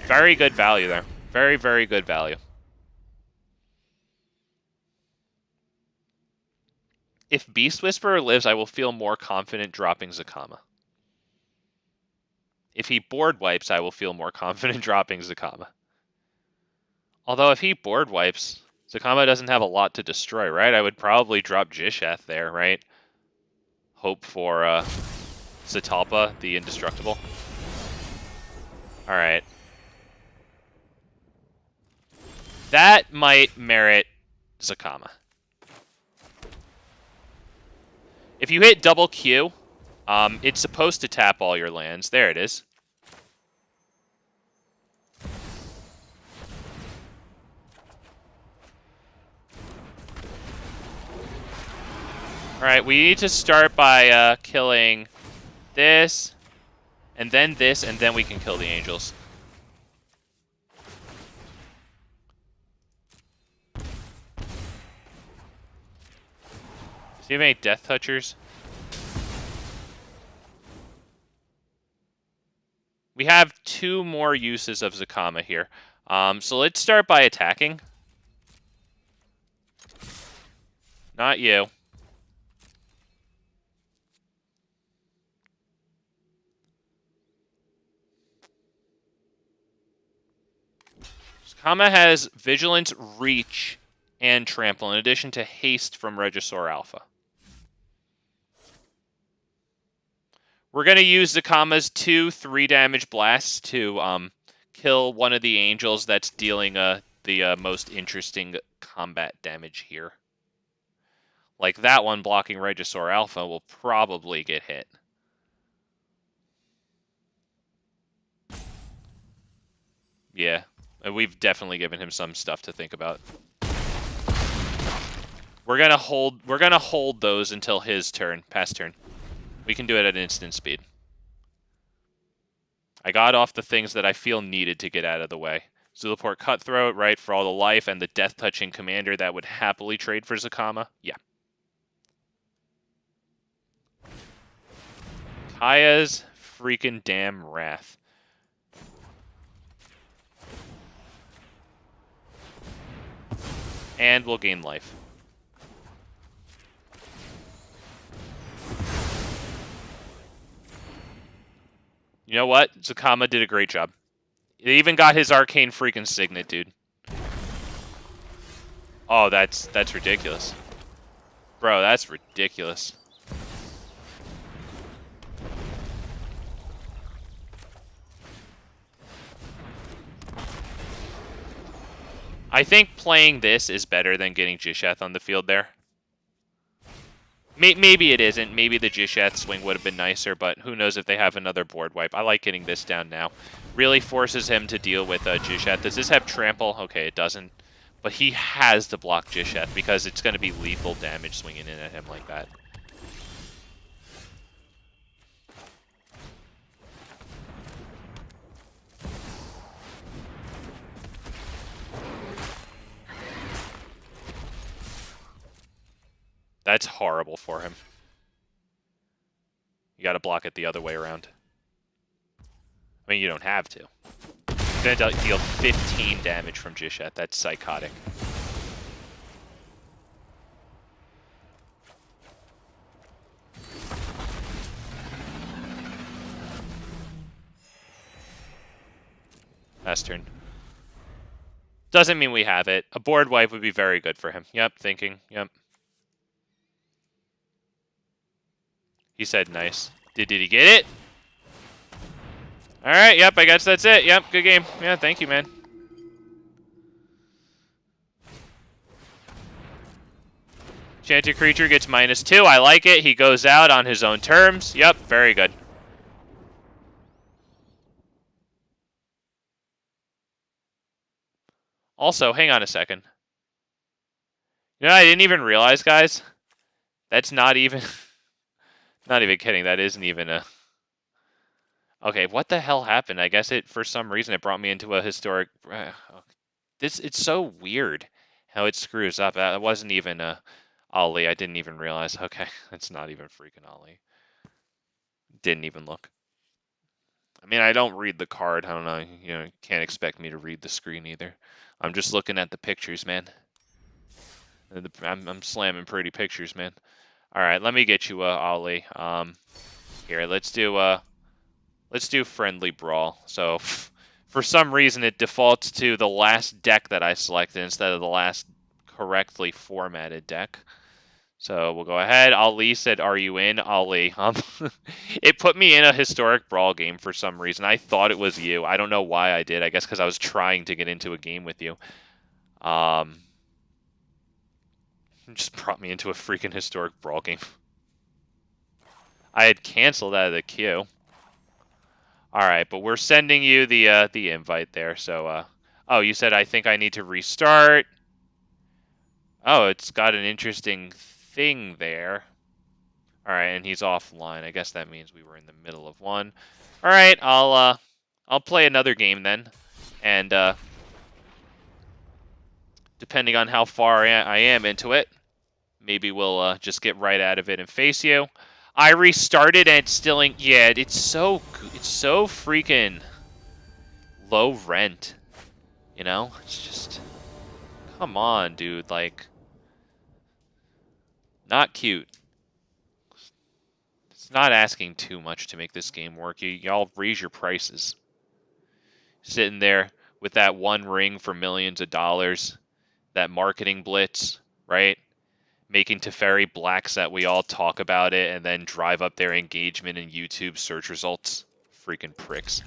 Very good value there. Very, very good value. If Beast Whisperer lives, I will feel more confident dropping Zakama. If he board wipes, I will feel more confident dropping Zakama. Although if he board wipes, Zakama doesn't have a lot to destroy, right? I would probably drop Gishath there, right? Hope for Zatalpa, the indestructible. Alright. That might merit Zakama. If you hit double Q, it's supposed to tap all your lands. There it is. Alright, we need to start by killing this, and then we can kill the angels. Does he have any Death Touchers? We have 2 more uses of Zakama here. So let's start by attacking. Not you. Zakama has Vigilance, Reach, and Trample, in addition to Haste from Regisaur Alpha. We're going to use Zakama's 2 3-damage blasts to kill one of the angels that's dealing the most interesting combat damage here. Like that one blocking Regisaur Alpha will probably get hit. Yeah, we've definitely given him some stuff to think about. We're gonna hold those until his turn, past turn. We can do it at instant speed. I got off the things that I feel needed to get out of the way. Zulaport Cutthroat, right, for all the life, and the Death Touching Commander that would happily trade for Zakama. Yeah. Kaya's freaking damn wrath. And we'll gain life. You know what? Zakama did a great job. He even got his arcane freaking signet, dude. Oh, that's ridiculous. Bro, that's ridiculous. I think playing this is better than getting Gishath on the field there. Maybe it isn't. Maybe the Gishath swing would have been nicer, but who knows if they have another board wipe. I like getting this down now. Really forces him to deal with Gishath. Does this have trample? Okay, it doesn't. But he has to block Gishath because it's going to be lethal damage swinging in at him like that. That's horrible for him. You got to block it the other way around. I mean, you don't have to. You're going to deal 15 damage from Gishath. That's psychotic. Last turn. Doesn't mean we have it. A board wipe would be very good for him. Yep, thinking. Yep. He said nice. Did he get it? Alright, yep, I guess that's it. Yep, good game. Yeah, thank you, man. Enchanted creature gets -2. I like it. He goes out on his own terms. Yep, very good. Also, hang on a second. You know, I didn't even realize, guys. That's not even... Not even kidding. That isn't even a... Okay, what the hell happened? I guess for some reason, it brought me into a historic... It's so weird how it screws up. That wasn't even a Ollie. I didn't even realize. Okay, it's not even freaking Ollie. Didn't even look. I mean, I don't read the card. I don't know. You know, you can't expect me to read the screen either. I'm just looking at the pictures, man. I'm slamming pretty pictures, man. All right, let me get you Ollie. Here, let's do friendly brawl. So, for some reason, it defaults to the last deck that I selected instead of the last correctly formatted deck. So we'll go ahead. Ali said, "Are you in?" Ali. It put me in a historic brawl game for some reason. I thought it was you. I don't know why I did. I guess because I was trying to get into a game with you. Just brought me into a freaking historic brawl game. I had canceled out of the queue. All right, but we're sending you the invite there. So, oh, you said I think I need to restart. Oh, it's got an interesting thing there. All right, and he's offline. I guess that means we were in the middle of one. All right, I'll play another game then, and depending on how far I am into it, maybe we'll just get right out of it and face you. I restarted and it's still in. Yeah, it's so freaking low rent. You know, it's just, come on, dude. Like, not cute. It's not asking too much to make this game work. Y'all raise your prices. Sitting there with that one ring for millions of dollars, that marketing blitz, right? Making Teferi blacks that we all talk about it and then drive up their engagement in YouTube search results. Freaking pricks.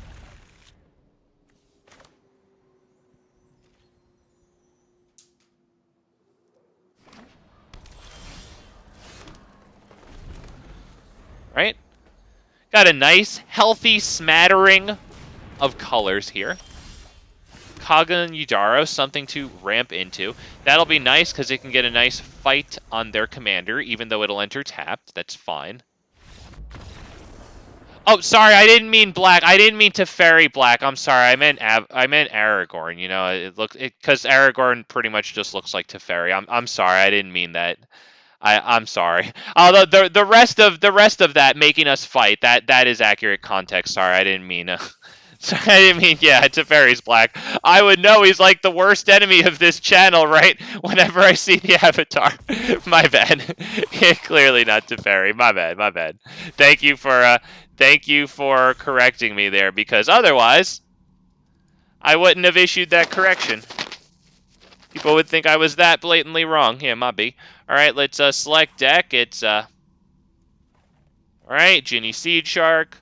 Right? Got a nice, healthy smattering of colors here. Kogla and Yidaro, something to ramp into. That'll be nice because it can get a nice fight on their commander, even though it'll enter tapped. That's fine. Oh, sorry, I didn't mean black. I didn't mean Teferi black. I'm sorry. I meant Aragorn. You know, because Aragorn pretty much just looks like Teferi. I'm sorry. I didn't mean that. I'm sorry. Although the rest of that making us fight, that is accurate context. Sorry, I didn't mean sorry, I didn't mean, yeah, Teferi's black. I would know he's like the worst enemy of this channel, right? Whenever I see the avatar. My bad. Clearly not Teferi. My bad. Thank you for correcting me there, because otherwise I wouldn't have issued that correction. People would think I was that blatantly wrong. Yeah, might be. Alright, let's select deck. It's alright, Ginny Seed Shark.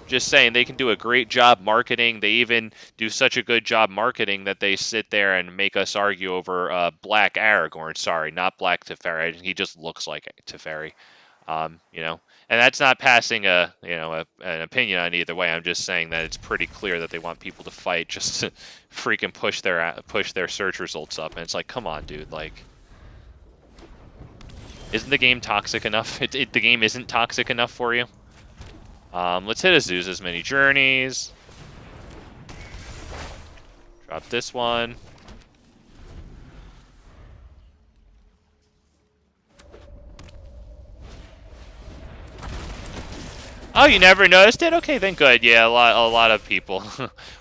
Just saying, they can do a great job marketing. They even do such a good job marketing that they sit there and make us argue over Black Aragorn. Sorry, not Black Teferi. He just looks like Teferi. You know, and that's not passing an opinion on either way. I'm just saying that it's pretty clear that they want people to fight just to freaking push their search results up. And it's like, come on, dude. Like, isn't the game toxic enough? The game isn't toxic enough for you. Let's hit Azusa's Many Journeys. Drop this one. Oh, you never noticed it? Okay, then good. Yeah, a lot of people.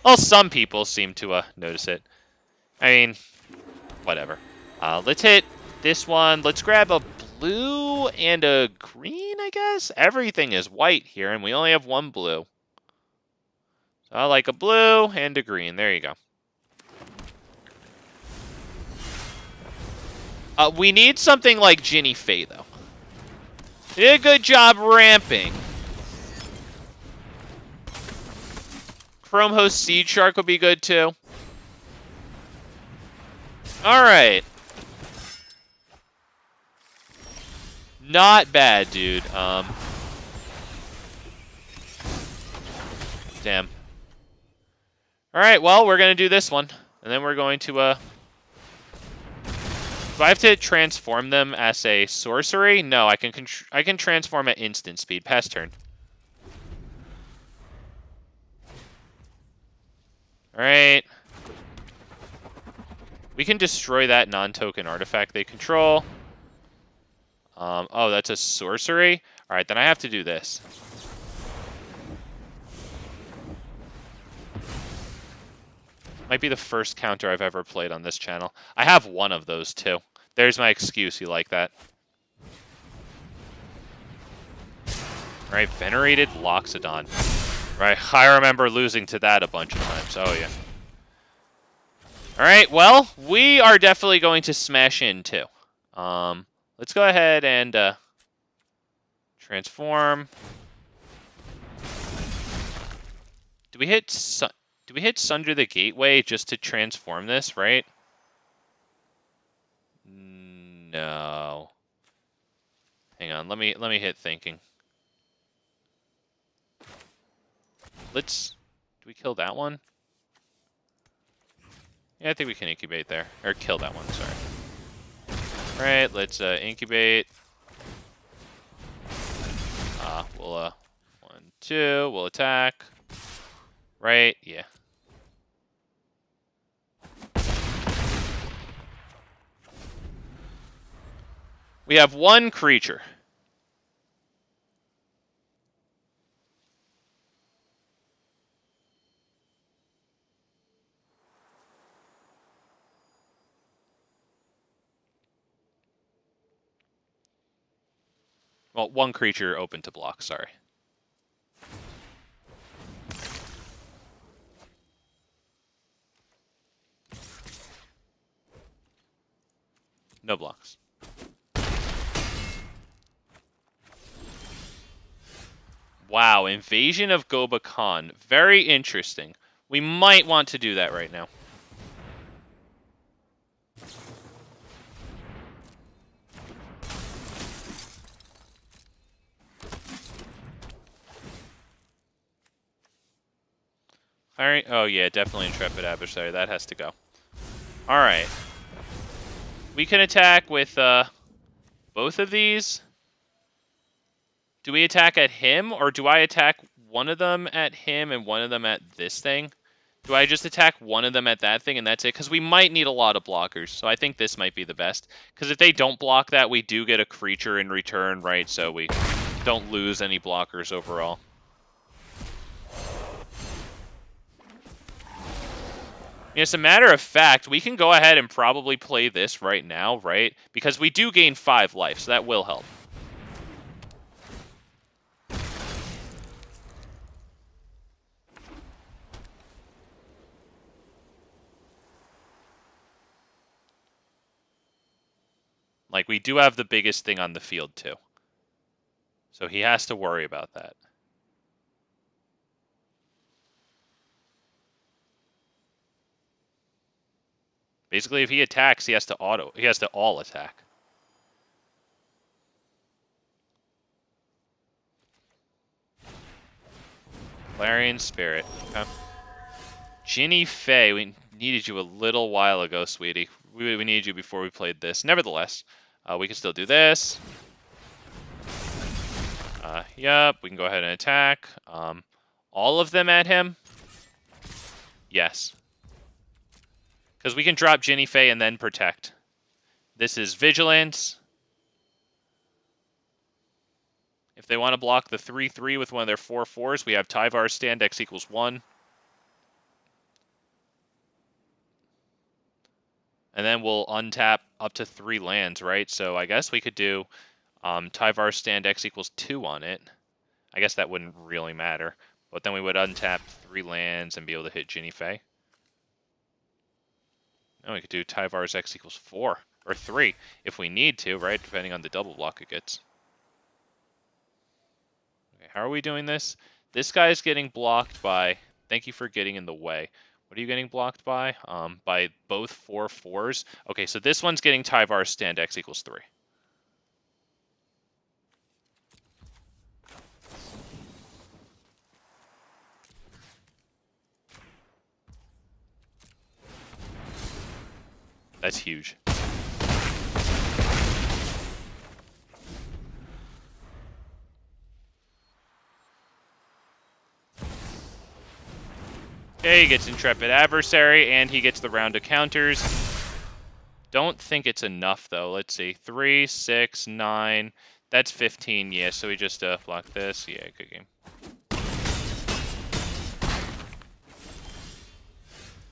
Well, some people seem to notice it. I mean, whatever. Let's hit this one. Let's grab a blue and a green, I guess? Everything is white here, and we only have one blue. So I like a blue and a green. There you go. We need something like Ginny Faye, though. They did a good job ramping. Chrome Host Seed Shark would be good, too. Alright. Not bad, dude. Damn. Alright, well, we're going to do this one. And then we're going to, Do I have to transform them as a sorcery? No, I can transform at instant speed. Pass turn. Alright. We can destroy that non-token artifact they control. Oh, that's a sorcery? Alright, then I have to do this. Might be the first counter I've ever played on this channel. I have one of those, too. There's my excuse, you like that. Alright, Venerated Loxodon. Right, I remember losing to that a bunch of times. Oh, yeah. Alright, well, we are definitely going to smash in, too. Let's go ahead and transform. Do we hit Sunder the Gateway just to transform this, right? No. Hang on, let me hit thinking. Do we kill that one? Yeah, I think we can incubate there. Or kill that one, sorry. Alright, let's incubate. We'll 1, 2, we'll attack. Right, yeah. We have one creature. Well, one creature open to block, sorry. No blocks. Wow, Invasion of Gobakhan. Very interesting. We might want to do that right now. Alright, oh yeah, definitely Intrepid Adversary. That has to go. Alright. We can attack with both of these. Do we attack at him, or do I attack one of them at him and one of them at this thing? Do I just attack one of them at that thing and that's it? Because we might need a lot of blockers, so I think this might be the best. Because if they don't block that, we do get a creature in return, right? So we don't lose any blockers overall. As a matter of fact, we can go ahead and probably play this right now, right? Because we do gain 5 life, so that will help. Like, we do have the biggest thing on the field, too. So he has to worry about that. Basically, if he attacks, he has to all attack. Clarion Spirit. Okay. Ginny Fey, we needed you a little while ago, sweetie. We needed you before we played this. Nevertheless, we can still do this. Yep, we can go ahead and attack. All of them at him? Yes. Because we can drop Ginny Fey and then protect. This is Vigilance. If they want to block the 3/3 with one of their 4/4s, we have Tyvar's stand, X equals 1. And then we'll untap up to 3 lands, right? So I guess we could do Tyvar's stand, X equals 2 on it. I guess that wouldn't really matter. But then we would untap 3 lands and be able to hit Ginny Fey. And we could do Tyvar's X equals 4, or 3, if we need to, right? Depending on the double block it gets. Okay, how are we doing this? This guy's getting blocked by... Thank you for getting in the way. What are you getting blocked by? By both 4/4s. Okay, so this one's getting Tyvar's stand, X equals 3. That's huge. Okay, he gets Intrepid Adversary, and he gets the round of counters. Don't think it's enough, though. Let's see. 3, 6, 9. That's 15, yeah, so we just block this. Yeah, good game.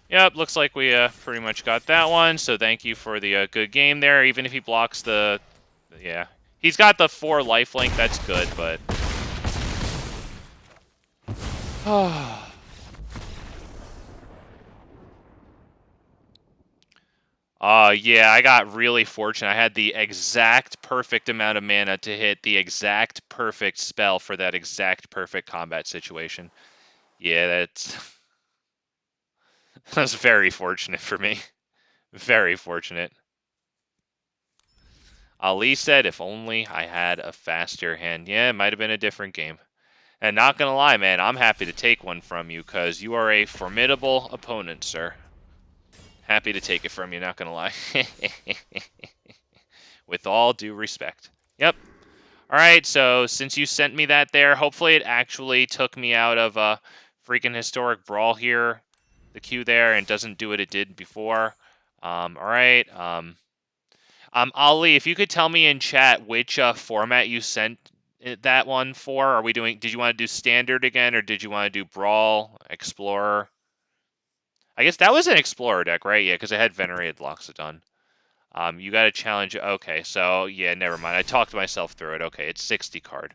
Yep, looks like we pretty much got that one, so thank you for the good game there. Even if he blocks the... Yeah. He's got the 4 lifelink, that's good, but... Yeah, I got really fortunate. I had the exact perfect amount of mana to hit the exact perfect spell for that exact perfect combat situation. Yeah, that's very fortunate for me. Very fortunate. Ali said, if only I had a faster hand. Yeah, it might have been a different game. And not gonna lie, man, I'm happy to take one from you, because you are a formidable opponent, sir. Happy to take it from you, not gonna lie. With all due respect. Yep. Alright, so since you sent me that there, hopefully it actually took me out of a freaking historic brawl here. The queue there, and doesn't do what it did before. Alright. Ali, if you could tell me in chat which format you sent that one for. Are we doing... Did you want to do Standard again, or did you want to do Brawl, Explorer? I guess that was an Explorer deck, right? Yeah, because it had Venerated Loxodon. You got to challenge... Okay, so, yeah, never mind. I talked myself through it. Okay, it's 60 card.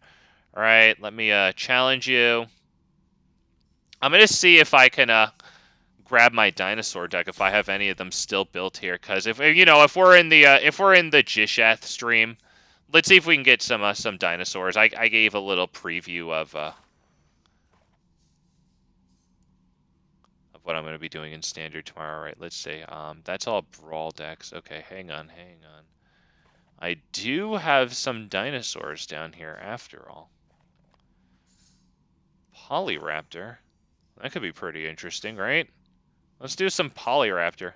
All right, let me challenge you. I'm going to see if I can grab my dinosaur deck, if I have any of them still built here. Because, if we're in the Gishath stream, let's see if we can get some dinosaurs. I gave a little preview of what I'm going to be doing in Standard tomorrow. All right, let's see. That's all Brawl decks. Okay, hang on. I do have some dinosaurs down here after all. Polyraptor. That could be pretty interesting, right? Let's do some Polyraptor.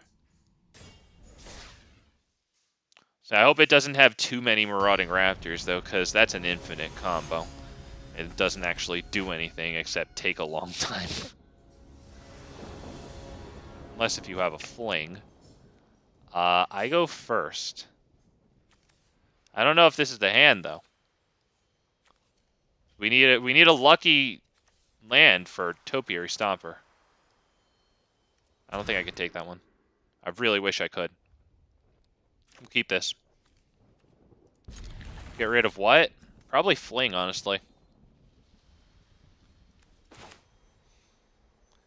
So I hope it doesn't have too many Marauding Raptors, though, because that's an infinite combo. It doesn't actually do anything except take a long time. Unless if you have a fling. I go first. I don't know if this is the hand though. We need a lucky land for Topiary Stomper. I don't think I can take that one. I really wish I could. We'll keep this. Get rid of what? Probably fling, honestly.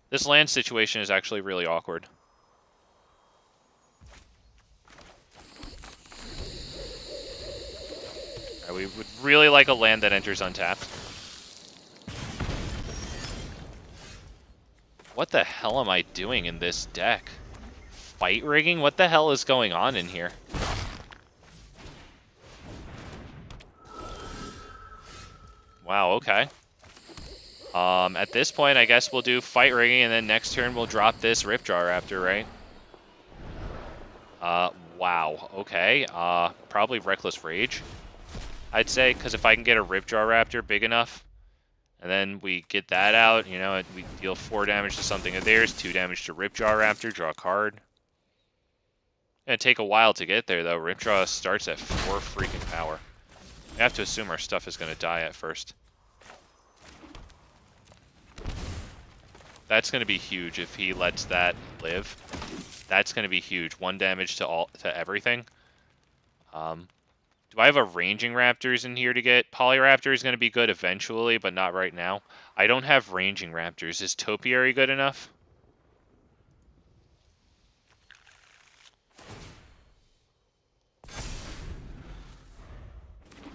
This land situation is actually really awkward. Right, we would really like a land that enters untapped. What the hell am I doing in this deck? Fight rigging? What the hell is going on in here? Wow, okay. At this point, I guess we'll do fight rigging, and then next turn we'll drop this Ripjaw Raptor, right? Wow, okay. Probably Reckless Rage, I'd say, because if I can get a Ripjaw Raptor big enough, and then we get that out, you know, we deal 4 damage to something of theirs, 2 damage to Ripjaw Raptor, draw a card. Gonna take a while to get there, though. Ripjaw starts at 4 freaking power. We have to assume our stuff is gonna die at first. That's going to be huge if he lets that live. That's going to be huge. 1 damage to everything. Do I have a Ranging Raptors in here to get? Polyraptor is going to be good eventually, but not right now. I don't have Ranging Raptors. Is Topiary good enough?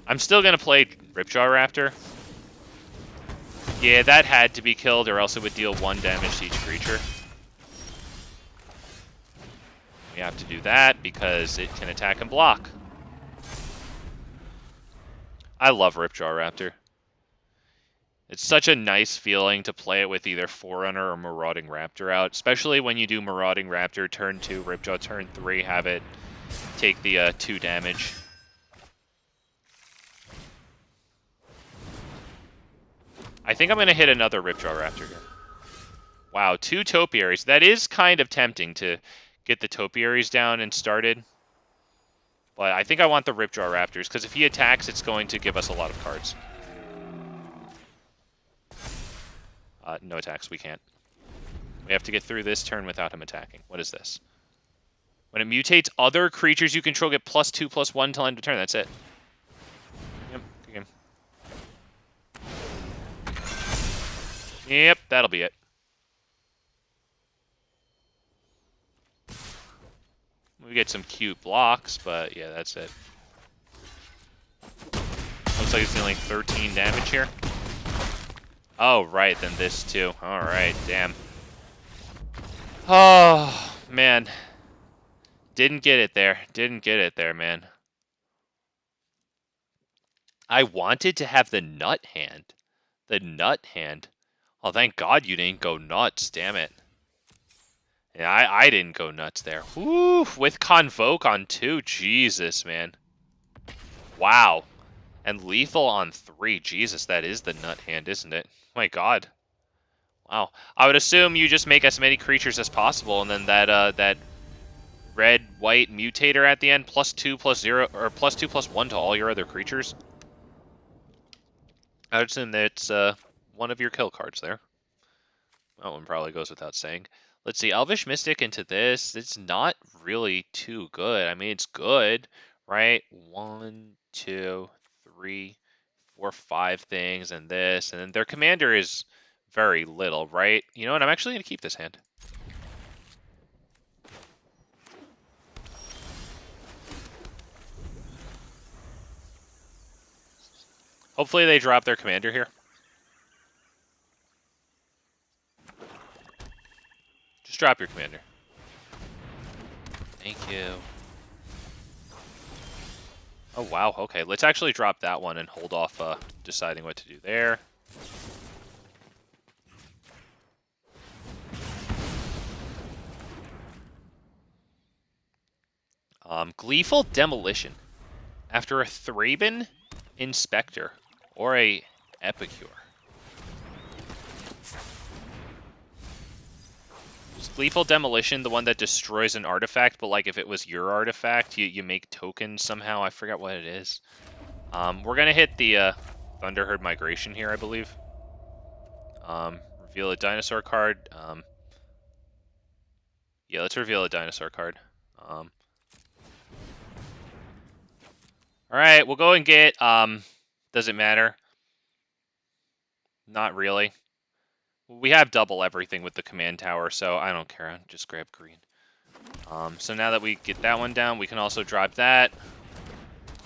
I'm still going to play Ripjaw Raptor. Yeah, that had to be killed, or else it would deal 1 damage to each creature. We have to do that because it can attack and block. I love Ripjaw Raptor. It's such a nice feeling to play it with either Forerunner or Marauding Raptor out, especially when you do Marauding Raptor turn 2, Ripjaw turn 3, have it take the 2 damage. I think I'm going to hit another Ripjaw Raptor here. Wow, 2 Topiaries. That is kind of tempting to get the Topiaries down and started. But I think I want the Ripjaw Raptors, because if he attacks, it's going to give us a lot of cards. No attacks, we can't. We have to get through this turn without him attacking. What is this? When it mutates, other creatures you control get +2/+1 till end of turn. That's it. Yep, good game. Yep, that'll be it. We get some cute blocks, but yeah, that's it. Looks like it's dealing 13 damage here. Oh, right, then this too. Alright, damn. Oh, man. Didn't get it there. Didn't get it there, man. I wanted to have the nut hand. The nut hand. Oh, thank God you didn't go nuts, damn it. Yeah, I didn't go nuts there. Woo, with Convoke on 2, Jesus, man. Wow. And lethal on 3, Jesus, that is the nut hand, isn't it? My God. Wow. I would assume you just make as many creatures as possible, and then that red-white mutator at the end, +2/+0, or +2/+1 to all your other creatures. I would assume that's one of your kill cards there. That one probably goes without saying. Let's see, Elvish Mystic into this. It's not really too good. I mean, it's good, right? 1, 2, 3, 4, 5 things, and this. And then their commander is very little, right? You know what? I'm actually going to keep this hand. Hopefully they drop their commander here. Just drop your commander. Thank you. Oh, wow. Okay, let's actually drop that one and hold off deciding what to do there. Gleeful Demolition. After a Thraben Inspector or a Epicure. Is Lethal Demolition the one that destroys an artifact, but like if it was your artifact, you make tokens somehow? I forget what it is. We're gonna hit the Thunderherd Migration here, I believe. Reveal a dinosaur card. Yeah, let's reveal a dinosaur card. Alright, we'll go and get, does it matter? Not really. We have double everything with the command tower, so I don't care. I'll just grab green. So now that we get that one down, we can also drop that.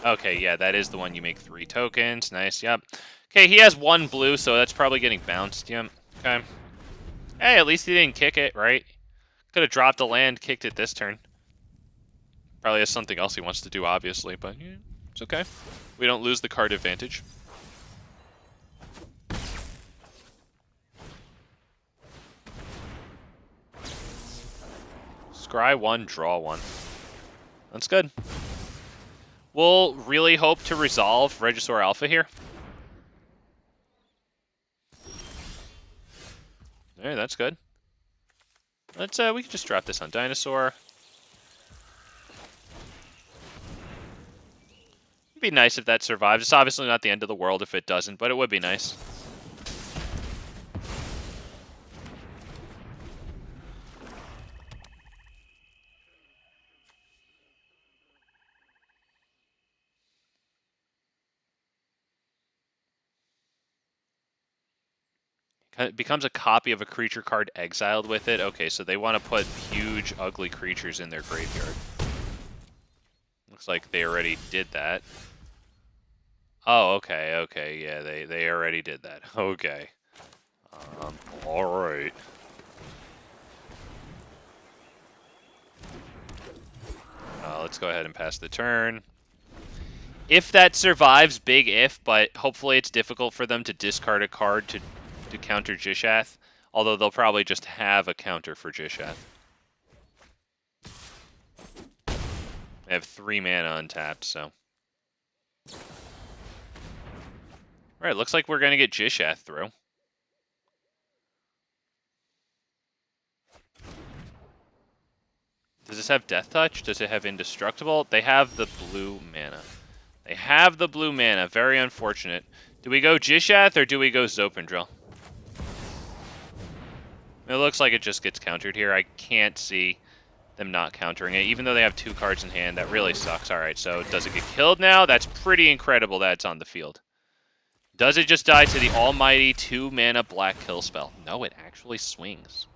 Okay, yeah, that is the one you make 3 tokens. Nice, yep. Okay, he has 1 blue, so that's probably getting bounced. Yep, okay. Hey, at least he didn't kick it, right? Could have dropped a land, kicked it this turn. Probably has something else he wants to do, obviously, but yeah, it's okay. We don't lose the card advantage. Scry 1, draw 1. That's good. We'll really hope to resolve Regisaur Alpha here. Alright, that's good. Let's we can just drop this on Dinosaur. It'd be nice if that survives. It's obviously not the end of the world if it doesn't, but it would be nice. It becomes a copy of a creature card exiled with it. Okay, so they want to put huge, ugly creatures in their graveyard. Looks like they already did that. Oh, okay, yeah, they already did that. Okay. Alright. Let's go ahead and pass the turn. If that survives, big if, but hopefully it's difficult for them to discard a card to counter Gishath, although they'll probably just have a counter for Gishath. They have 3 mana untapped, so. Alright, looks like we're going to get Gishath through. Does this have Death Touch? Does it have Indestructible? They have the blue mana. They have the blue mana. Very unfortunate. Do we go Gishath or do we go Zopandrel? It looks like it just gets countered here. I can't see them not countering it, even though they have 2 cards in hand. That really sucks. Alright, so does it get killed now? That's pretty incredible that it's on the field. Does it just die to the almighty 2 mana black kill spell? No, it actually swings.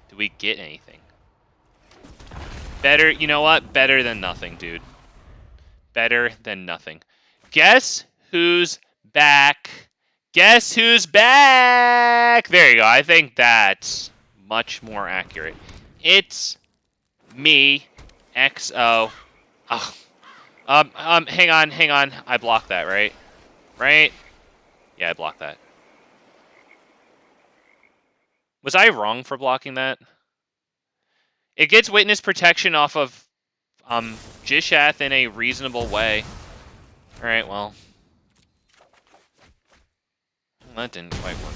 Do we get anything? Better, you know what? Better than nothing, dude. Better than nothing. Guess who's back? Guess who's back? There you go. I think that's much more accurate. It's me, XO. Oh. Hang on. I blocked that, right? Right? Yeah, I blocked that. Was I wrong for blocking that? It gets witness protection off of Gishath in a reasonable way. Alright, well. That didn't quite work.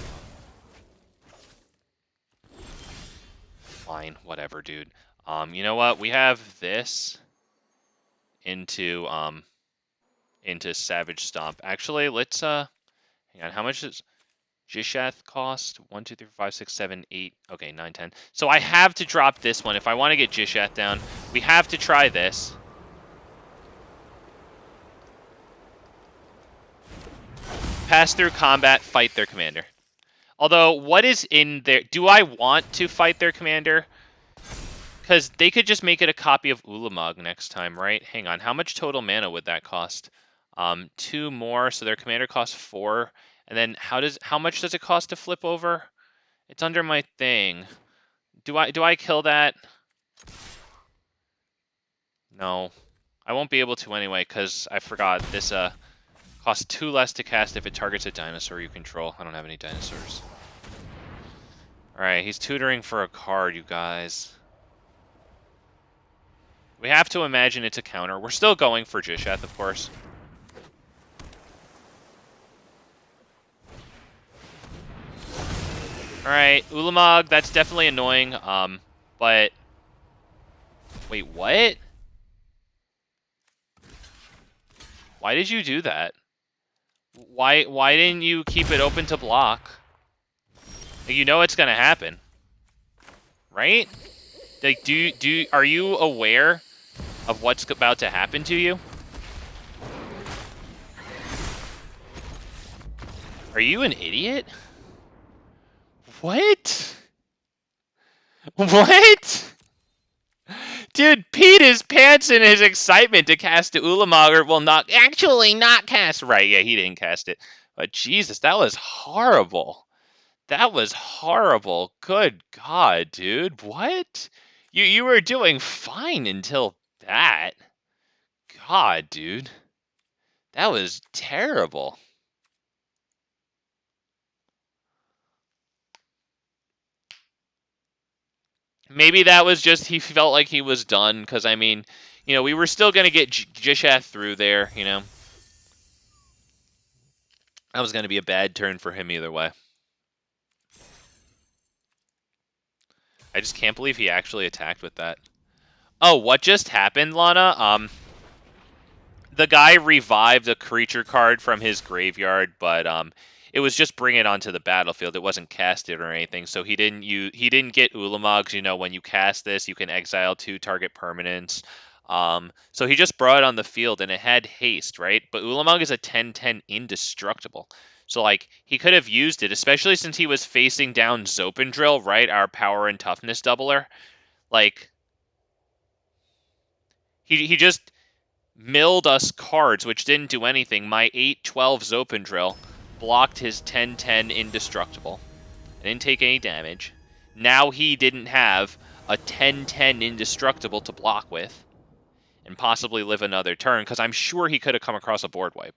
Fine, whatever, dude. You know what? We have this into Savage Stomp. Actually, let's hang on. How much does Gishath cost? 1, 2, 3, 4, 5, 6, 7, 8. Okay, 9, 10. So I have to drop this one if I want to get Gishath down. We have to try this. Pass through combat, fight their commander. Although, what is in there? Do I want to fight their commander? Because they could just make it a copy of Ulamog next time, right? Hang on, how much total mana would that cost? 2 more, so their commander costs 4. And then how much does it cost to flip over? It's under my thing. Do I kill that? No. I won't be able to anyway, because I forgot this costs 2 less to cast if it targets a dinosaur you control. I don't have any dinosaurs. Alright, he's tutoring for a card, you guys. We have to imagine it's a counter. We're still going for Gishath, of course. Alright, Ulamog, that's definitely annoying, but... Wait, what? Why did you do that? Why didn't you keep it open to block? Like, you know it's gonna happen. Right? Like, are you aware of what's about to happen to you? Are you an idiot? What? What? Dude, Pete his pants in his excitement to cast the Ulamog, well, not cast. Right, yeah, he didn't cast it. But Jesus, that was horrible. That was horrible. Good God, dude. What? You were doing fine until that. God, dude. That was terrible. Maybe that was just he felt like he was done, because, I mean, you know, we were still going to get Gishath through there, you know. That was going to be a bad turn for him either way. I just can't believe he actually attacked with that. Oh, what just happened, Lana? The guy revived a creature card from his graveyard, but it was just bring it onto the battlefield. It wasn't casted or anything, so he didn't get Ulamogs. You know, when you cast this, you can exile 2 target permanents. So he just brought it on the field, and it had haste, right? But Ulamog is a 10/10 indestructible. So, like, he could have used it, especially since he was facing down Zopendrill, right? Our power and toughness doubler. Like, he just milled us cards, which didn't do anything. My 8/12 Zopendrill blocked his 10/10 indestructible. I didn't take any damage. Now he didn't have a 10/10 indestructible to block with and possibly live another turn, because I'm sure he could have come across a board wipe.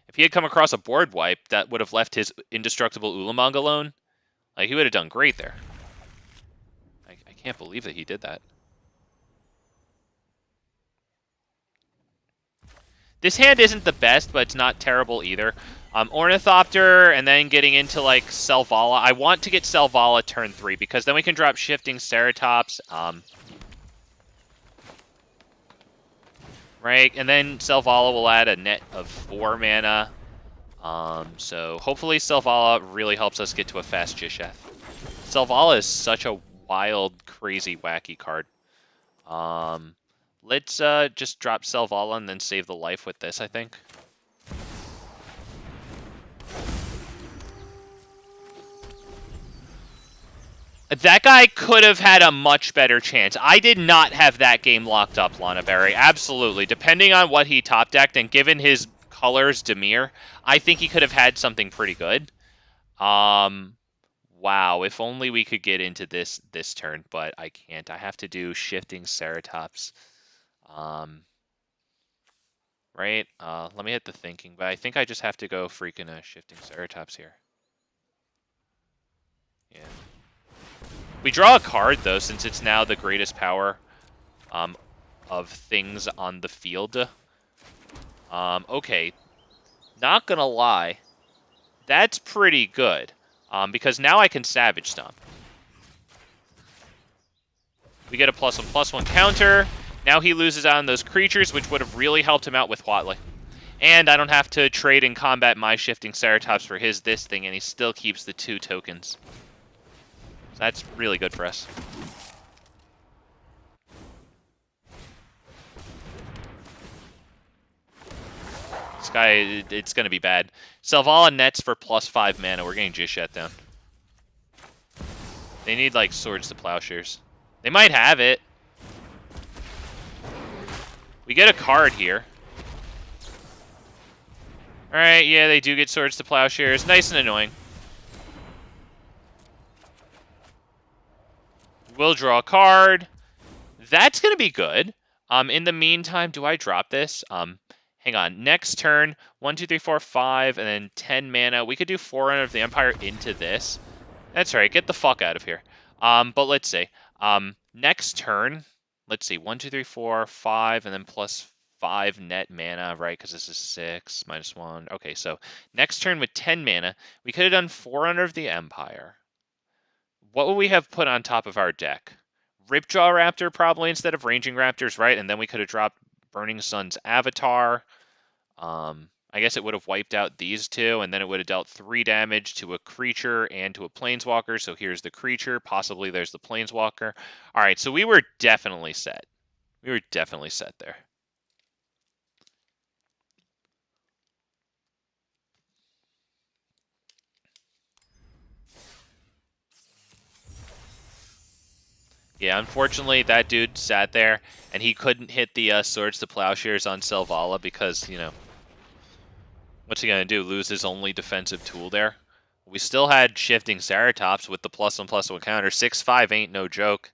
If he had come across a board wipe, that would have left his indestructible Ulamog alone. Like, he would have done great there. I can't believe that he did that. This hand isn't the best, but it's not terrible either. Ornithopter, and then getting into, like, Selvala. I want to get Selvala turn 3, because then we can drop Shifting Ceratops. Right, and then Selvala will add a net of 4 mana. So hopefully Selvala really helps us get to a fast Gishath. Selvala is such a wild, crazy, wacky card. Let's just drop Selvala and then save the life with this, I think. That guy could have had a much better chance. I did not have that game locked up, Lana Berry. Absolutely. Depending on what he top decked and given his colors Dimir, I think he could have had something pretty good. Wow, if only we could get into this turn, but I can't. I have to do Shifting Ceratops. Right? Let me hit the thinking, but I think I just have to go freaking Shifting Ceratops here. Yeah. We draw a card, though, since it's now the greatest power of things on the field. Okay. Not gonna lie. That's pretty good. Because now I can Savage Stomp. We get a +1/+1 counter. Now he loses out on those creatures, which would have really helped him out with Watley. And I don't have to trade in combat my Shifting Ceratops for his this thing, and he still keeps the 2 tokens. So that's really good for us. This guy, it's going to be bad. Selvala nets for +5 mana. We're getting Gishath down. They need, like, Swords to Plowshares. They might have it. We get a card here. Alright, yeah, they do get Swords to Plowshares. Nice and annoying. We'll draw a card. That's going to be good. In the meantime, do I drop this? Hang on. Next turn, 1, 2, 3, 4, 5, and then 10 mana. We could do Forerunner of the Empire into this. That's right. Get the fuck out of here. But let's see. Next turn, let's see. 1, 2, 3, 4, 5, and then +5. 5 net mana, right? Because this is 6 -1. Okay, so next turn with 10 mana, we could have done Forerunner of the Empire. What would we have put on top of our deck? Ripjaw Raptor probably instead of Ranging Raptors, right? And then we could have dropped Burning Sun's Avatar. I guess it would have wiped out these two, and then it would have dealt 3 damage to a creature and to a planeswalker. So here's the creature. Possibly there's the planeswalker. All right, so we were definitely set. We were definitely set there. Yeah, unfortunately, that dude sat there, and he couldn't hit the Swords to Plowshares on Selvala because, you know, what's he going to do, lose his only defensive tool there? We still had Shifting Ceratops with the +1/+1 counter. 6/5 ain't no joke.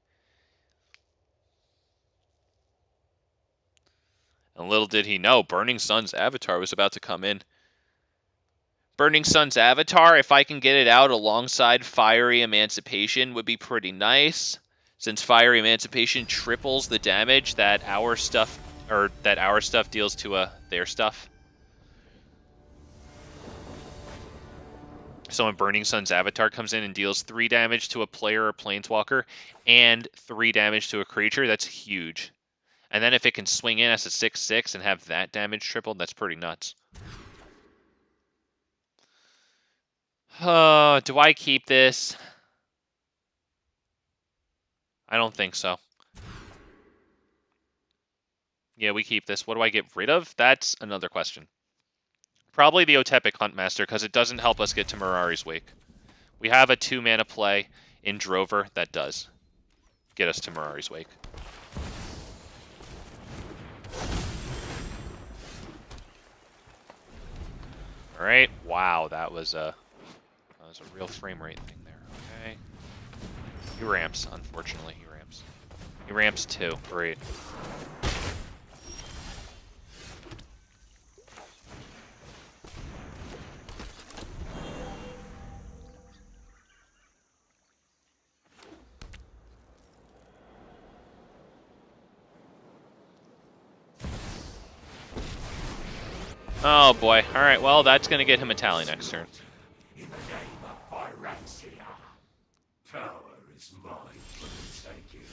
And little did he know, Burning Sun's Avatar was about to come in. Burning Sun's Avatar, if I can get it out alongside Fiery Emancipation, would be pretty nice. Since Fiery Emancipation triples the damage that our stuff deals to their stuff. So when Burning Sun's Avatar comes in and deals 3 damage to a player or planeswalker and 3 damage to a creature, that's huge. And then if it can swing in as a 6/6 and have that damage tripled, that's pretty nuts. Do I keep this? I don't think so. Yeah, we keep this. What do I get rid of? That's another question. Probably the Otepic Huntmaster, because it doesn't help us get to Mirari's Wake. We have a 2-mana play in Drover that does get us to Mirari's Wake. Alright, wow, that was a real frame rate thing there. Okay. He ramps, unfortunately, he ramps. He ramps too, great. Oh boy. Alright, well, that's going to get him a tally next turn. In the name of Atraxa, power is mine for the taking.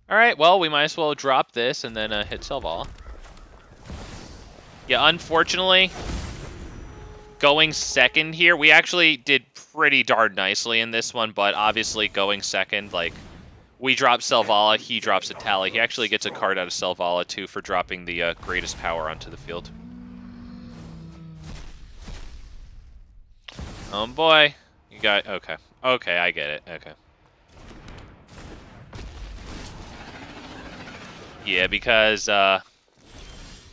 Alright, well, we might as well drop this and then hit Selvala. Yeah, unfortunately, going second here, we actually did pretty darn nicely in this one, but obviously going second, like, we drop Selvala, he drops a tally. He actually gets a card out of Selvala, too, for dropping the greatest power onto the field. Oh boy. You got... Okay. Okay, I get it. Okay. Yeah, because, yeah,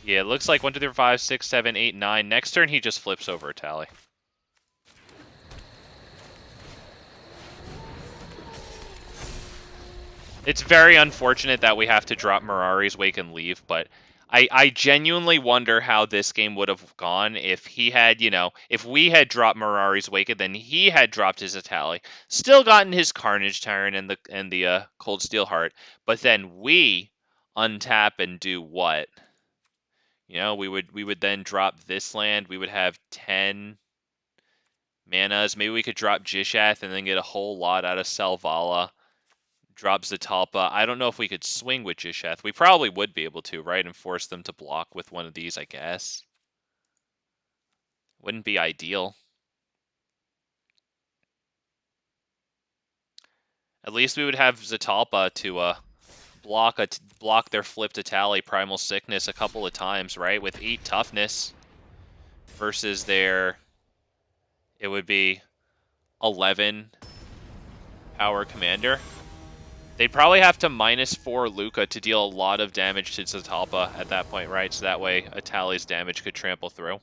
it looks like 1, 2, 3, 4, 5, 6, 7, 8, 9. Next turn, he just flips over a tally. It's very unfortunate that we have to drop Mirari's Wake and leave, but I genuinely wonder how this game would have gone if he had, you know, if we had dropped Mirari's Wake and then he had dropped his Atali, still gotten his Carnage Tyrant and the Cold Steel Heart, but then we untap and do what? You know, we would then drop this land. We would have 10 manas. Maybe we could drop Gishath and then get a whole lot out of Selvala. Drop Zatalpa. I don't know if we could swing with Gishath. We probably would be able to, right? And force them to block with one of these, I guess. Wouldn't be ideal. At least we would have Zatalpa to block their flipped Atali Primal Sickness a couple of times, right? With 8 toughness versus their, it would be 11 power commander. They'd probably have to -4 Luca to deal a lot of damage to Zatalpa at that point, right? So that way Atali's damage could trample through.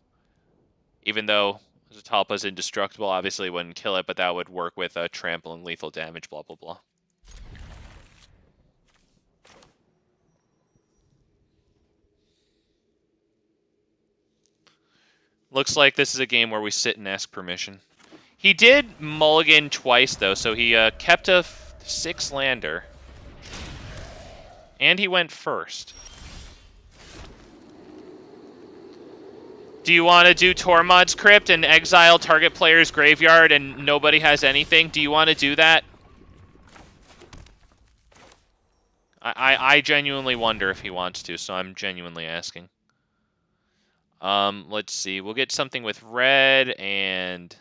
Even though Zatalpa's indestructible, obviously wouldn't kill it, but that would work with trample and lethal damage, blah, blah, blah. Looks like this is a game where we sit and ask permission. He did mulligan twice, though, so he kept a 6-lander. And he went first. Do you want to do Tormod's Crypt and exile target player's graveyard and nobody has anything? Do you want to do that? I genuinely wonder if he wants to, so I'm genuinely asking. Let's see. We'll get something with red and...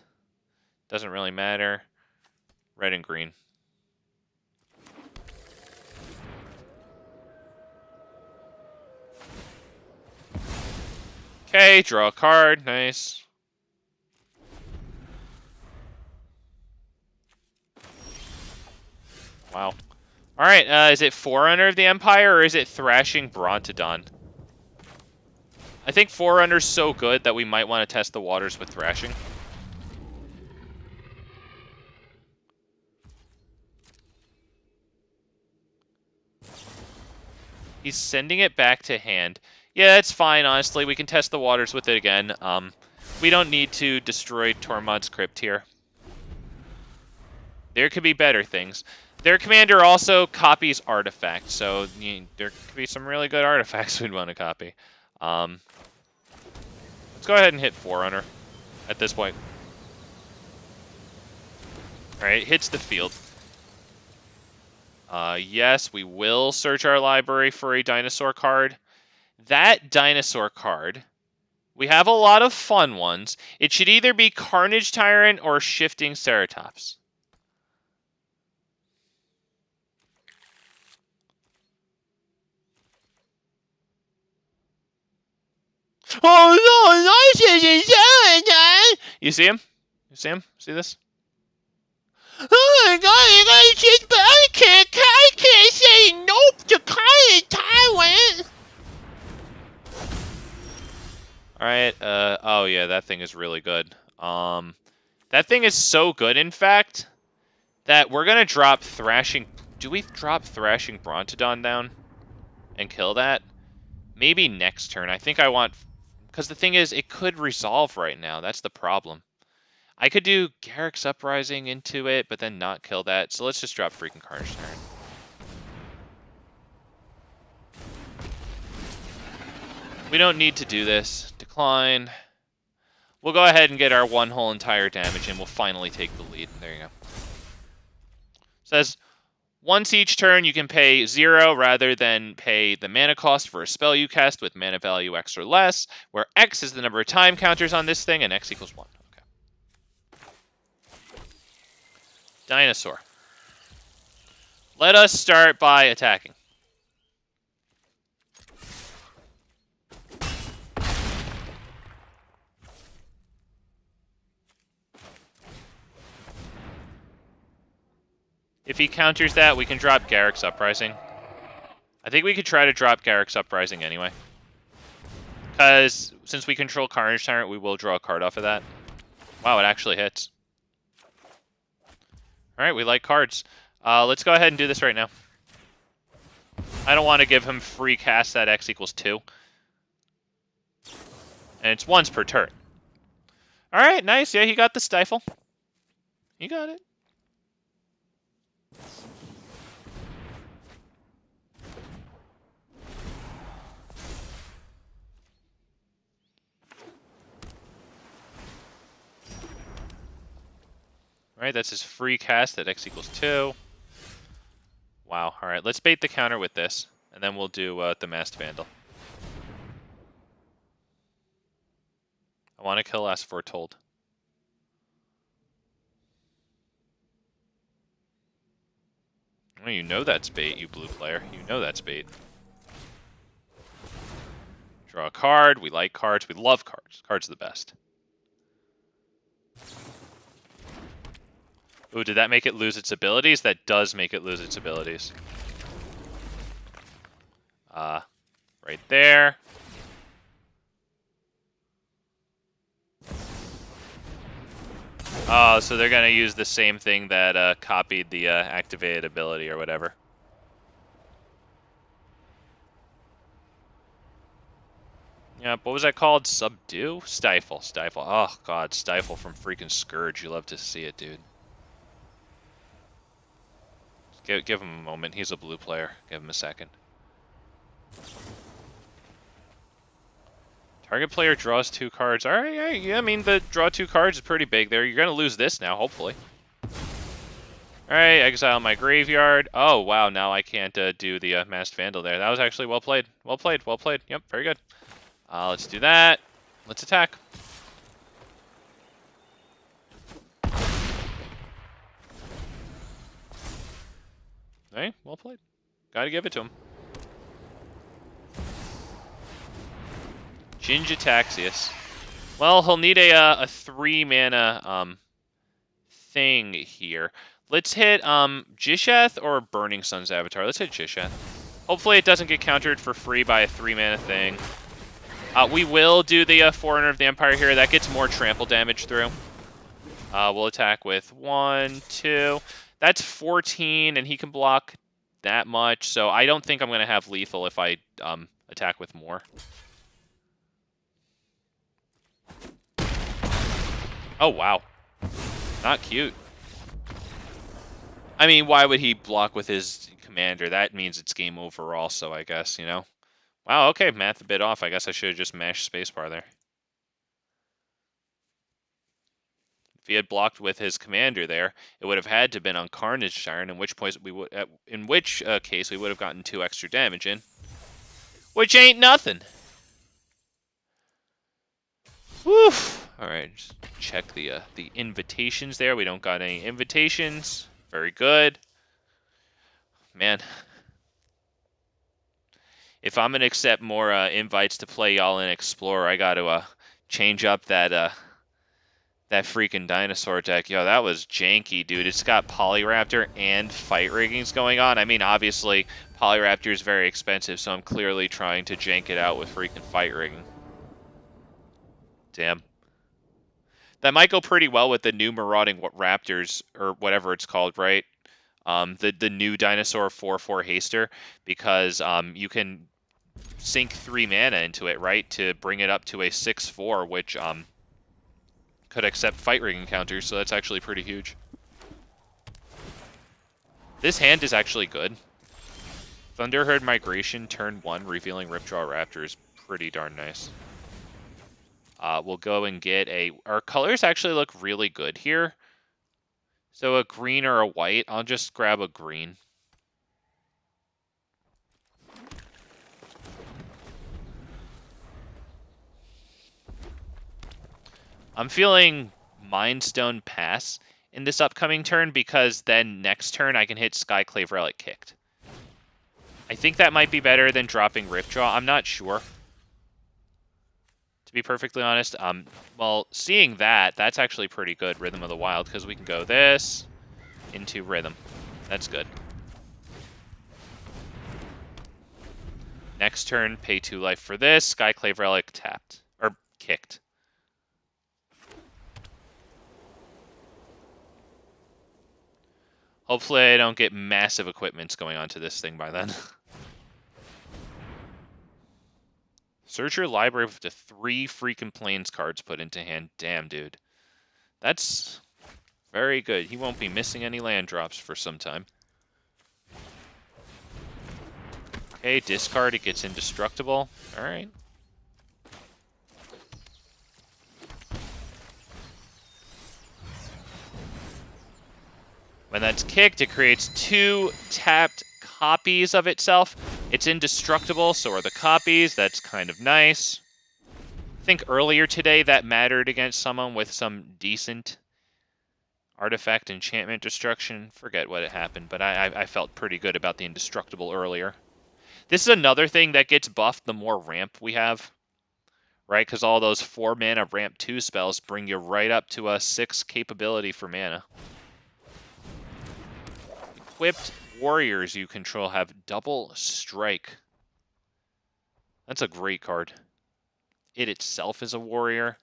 Doesn't really matter. Red and green. Okay, draw a card. Nice. Wow. Alright, is it Forerunner of the Empire, or is it Thrashing Brontodon? I think Forerunner's so good that we might want to test the waters with Thrashing. He's sending it back to hand. Yeah, that's fine, honestly. We can test the waters with it again. We don't need to destroy Tormod's Crypt here. There could be better things. Their commander also copies artifacts, so there could be some really good artifacts we'd want to copy. Let's go ahead and hit Forerunner at this point. Alright, hits the field. Yes, we will search our library for a dinosaur card. That dinosaur card, we have a lot of fun ones. It should either be Carnage Tyrant or Shifting Ceratops. Oh no, you see him? You see him? See this? Oh my god, you guys just I can't say nope to Carnage Tyrant. Alright, oh yeah, that thing is really good. That thing is so good, in fact, that we're gonna drop Thrashing... Do we drop Thrashing Brontodon down and kill that? Maybe next turn. I think I want... Because the thing is, it could resolve right now. That's the problem. I could do Garrick's Uprising into it, but then not kill that. So let's just drop freaking Carnage Tyrant. We don't need to do this. Decline. We'll go ahead and get our one whole entire damage, and we'll finally take the lead. There you go. Says, once each turn you can pay 0 rather than pay the mana cost for a spell you cast with mana value X or less, where X is the number of time counters on this thing, and X equals 1. Okay. Dinosaur. Let us start by attacking. If he counters that, we can drop Garrick's Uprising. I think we could try to drop Garrick's Uprising anyway. Because since we control Carnage Tyrant, we will draw a card off of that. Wow, it actually hits. Alright, we like cards. Let's go ahead and do this right now. I don't want to give him free cast that X equals 2. And it's once per turn. Alright, nice. Yeah, he got the Stifle. He got it. Alright, that's his free cast at X equals 2. Wow, alright, let's bait the counter with this, and then we'll do the Masked Vandal. I want to kill as foretold. Oh, you know that's bait, you blue player. You know that's bait. Draw a card. We like cards. We love cards. Cards are the best. Ooh, did that make it lose its abilities? That does make it lose its abilities. Right there. Oh, so they're going to use the same thing that copied the activated ability or whatever. Yeah, what was that called? Subdue? Stifle. Stifle. Oh, God. Stifle from freaking Scourge. You love to see it, dude. Give him a moment. He's a blue player. Give him a second. Target player draws 2 cards. All right, yeah, I mean, the draw 2 cards is pretty big there. You're going to lose this now, hopefully. All right, exile my graveyard. Oh, wow, now I can't do the Masked Vandal there. That was actually well played. Well played, well played. Yep, very good. Let's do that. Let's attack. Hey, well played. Gotta give it to him. Ginjataxius. Well, he'll need a 3-mana thing here. Let's hit Gishath or Burning Sun's Avatar. Let's hit Gishath. Hopefully it doesn't get countered for free by a 3-mana thing. We will do the Forerunner of the Empire here. That gets more trample damage through. We'll attack with 1, 2. That's 14, and he can block that much. So I don't think I'm going to have lethal if I attack with more. Oh, wow. Not cute. I mean, why would he block with his commander? That means it's game over also, I guess, you know? Wow, okay, math a bit off. I guess I should have just mashed spacebar there. If he had blocked with his commander there, it would have had to have been on Carnage Iron, in which case we would have gotten 2 extra damage in. Which ain't nothing. Woof! Alright, just check the invitations there. We don't got any invitations. Very good. Man. If I'm gonna accept more invites to play y'all in Explorer, I gotta change up that freaking dinosaur deck. Yo, that was janky, dude. It's got Polyraptor and Fight Riggings going on. I mean, obviously, Polyraptor is very expensive, so I'm clearly trying to jank it out with freaking Fight Rigging. Damn. That might go pretty well with the new Marauding Raptors, or whatever it's called, right? The new Dinosaur 4/4 Haster, because you can sink 3 mana into it, right, to bring it up to a 6/4, which could accept Fight Ring encounters, so that's actually pretty huge. This hand is actually good. Thunderherd Migration, turn 1, revealing Ripjaw Raptor is pretty darn nice. We'll go and get our colors actually look really good here. So a green or a white, I'll just grab a green. I'm feeling Mind Stone pass in this upcoming turn, because then next turn I can hit Skyclave Relic kicked. I think that might be better than dropping Ripjaw. I'm not sure, to be perfectly honest. Well, seeing that's actually pretty good, Rhythm of the Wild, because we can go this into Rhythm. That's good. Next turn, pay 2 life for this. Skyclave Relic tapped, or kicked. Hopefully I don't get massive equipments going onto this thing by then. Search your library with the 3 freaking Plains cards put into hand. Damn, dude. That's very good. He won't be missing any land drops for some time. Okay, discard. It gets indestructible. Alright. When that's kicked, it creates 2 tapped copies of itself. It's indestructible, so are the copies. That's kind of nice. I think earlier today that mattered against someone with some decent artifact enchantment destruction. Forget what had happened, but I felt pretty good about the indestructible earlier. This is another thing that gets buffed the more ramp we have, right? Because all those 4 mana ramp 2 spells bring you right up to a 6 capability for mana. Equipped warriors you control have double strike. That's a great card. It itself is a warrior.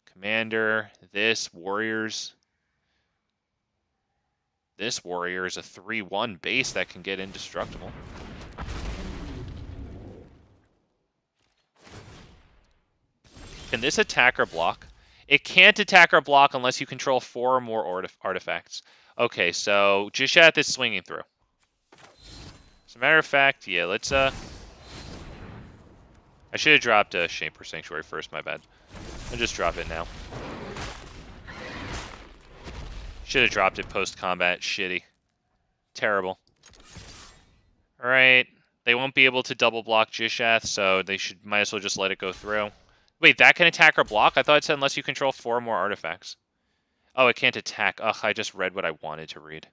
Commander, this warriors. This warrior is a 3/1 base that can get indestructible. Can this attack or block? It can't attack or block unless you control 4 or more artifacts. Okay, so Gishath is swinging through. As a matter of fact, yeah, let's I should have dropped a Shaper Sanctuary first, my bad. I'll just drop it now. Should have dropped it post-combat. Shitty. Terrible. Alright. They won't be able to double block Gishath, so they might as well just let it go through. Wait, that can attack or block? I thought it said unless you control 4 or more artifacts. Oh, it can't attack. Ugh, I just read what I wanted to read.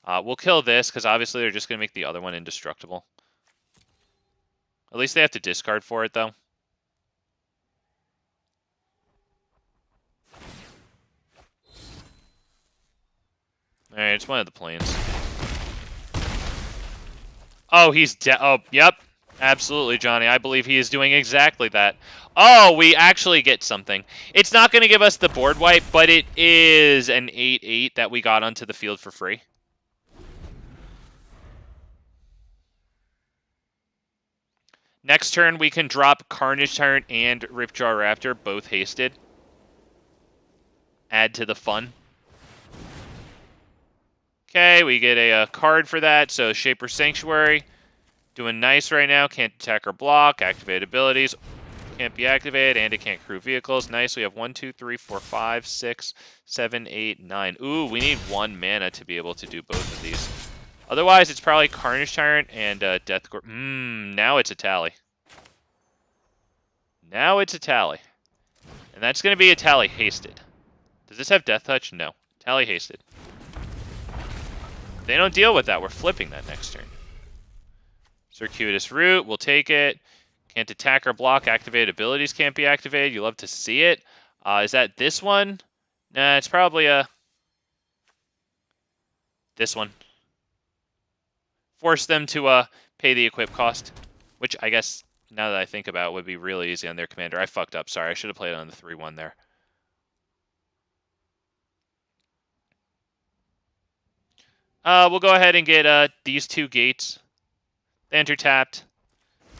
We'll kill this, because obviously they're just going to make the other one indestructible. At least they have to discard for it, though. Alright, it's one of the planes. Oh, he's dead. Oh, yep. Absolutely, Johnny. I believe he is doing exactly that. Oh, we actually get something. It's not going to give us the board wipe, but it is an 8/8 that we got onto the field for free. Next turn, we can drop Carnage Tyrant and Ripjaw Raptor, both hasted. Add to the fun. Okay, we get a card for that, so Shaper Sanctuary. Doing nice right now. Can't attack or block. Activate abilities. Can't be activated, and it can't crew vehicles. Nice. We have 1, 2, 3, 4, 5, 6, 7, 8, 9. Ooh, we need 1 mana to be able to do both of these. Otherwise, it's probably Carnage Tyrant and Deathgorge. Now it's a tally. Now it's a tally. And that's going to be a tally hasted. Does this have Death Touch? No. Tally hasted. If they don't deal with that, we're flipping that next turn. Circuitous Route, we'll take it. Can't attack or block. Activated abilities can't be activated. You love to see it. Is that this one? Nah, it's probably this one. Force them to pay the equip cost, which I guess, now that I think about it, would be really easy on their commander. I fucked up. Sorry, I should have played on the 3/1 there. We'll go ahead and get these 2 gates. They enter tapped.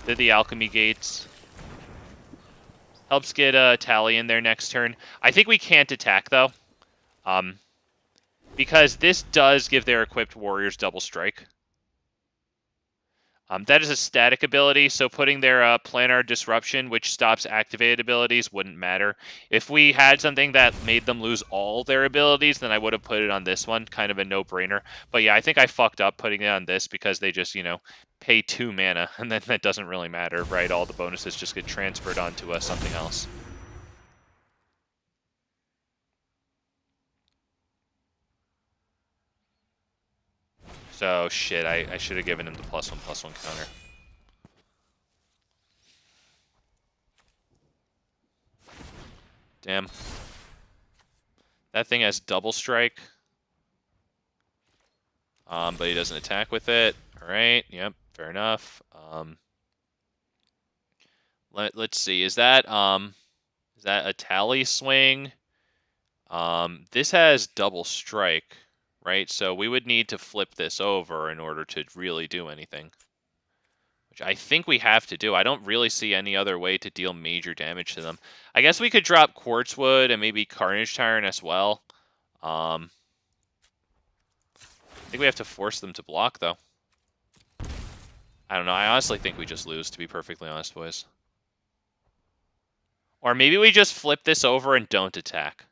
They're the alchemy gates. Helps get a tally in there next turn. I think we can't attack, though. Because this does give their equipped warriors double strike. That is a static ability, so putting their Planar Disruption, which stops activated abilities, wouldn't matter. If we had something that made them lose all their abilities, then I would have put it on this one. Kind of a no-brainer. But yeah, I think I fucked up putting it on this because they just, you know, pay 2 mana, and then that doesn't really matter, right? All the bonuses just get transferred onto something else. So, shit, I should have given him the +1/+1 counter. Damn. That thing has double strike. But he doesn't attack with it. Alright, yep, fair enough. Let's see, is that a tally swing? This has double strike. Right, so we would need to flip this over in order to really do anything. Which I think we have to do. I don't really see any other way to deal major damage to them. I guess we could drop Quartzwood and maybe Carnage Tyrant as well. I think we have to force them to block, though. I don't know. I honestly think we just lose, to be perfectly honest, boys. Or maybe we just flip this over and don't attack.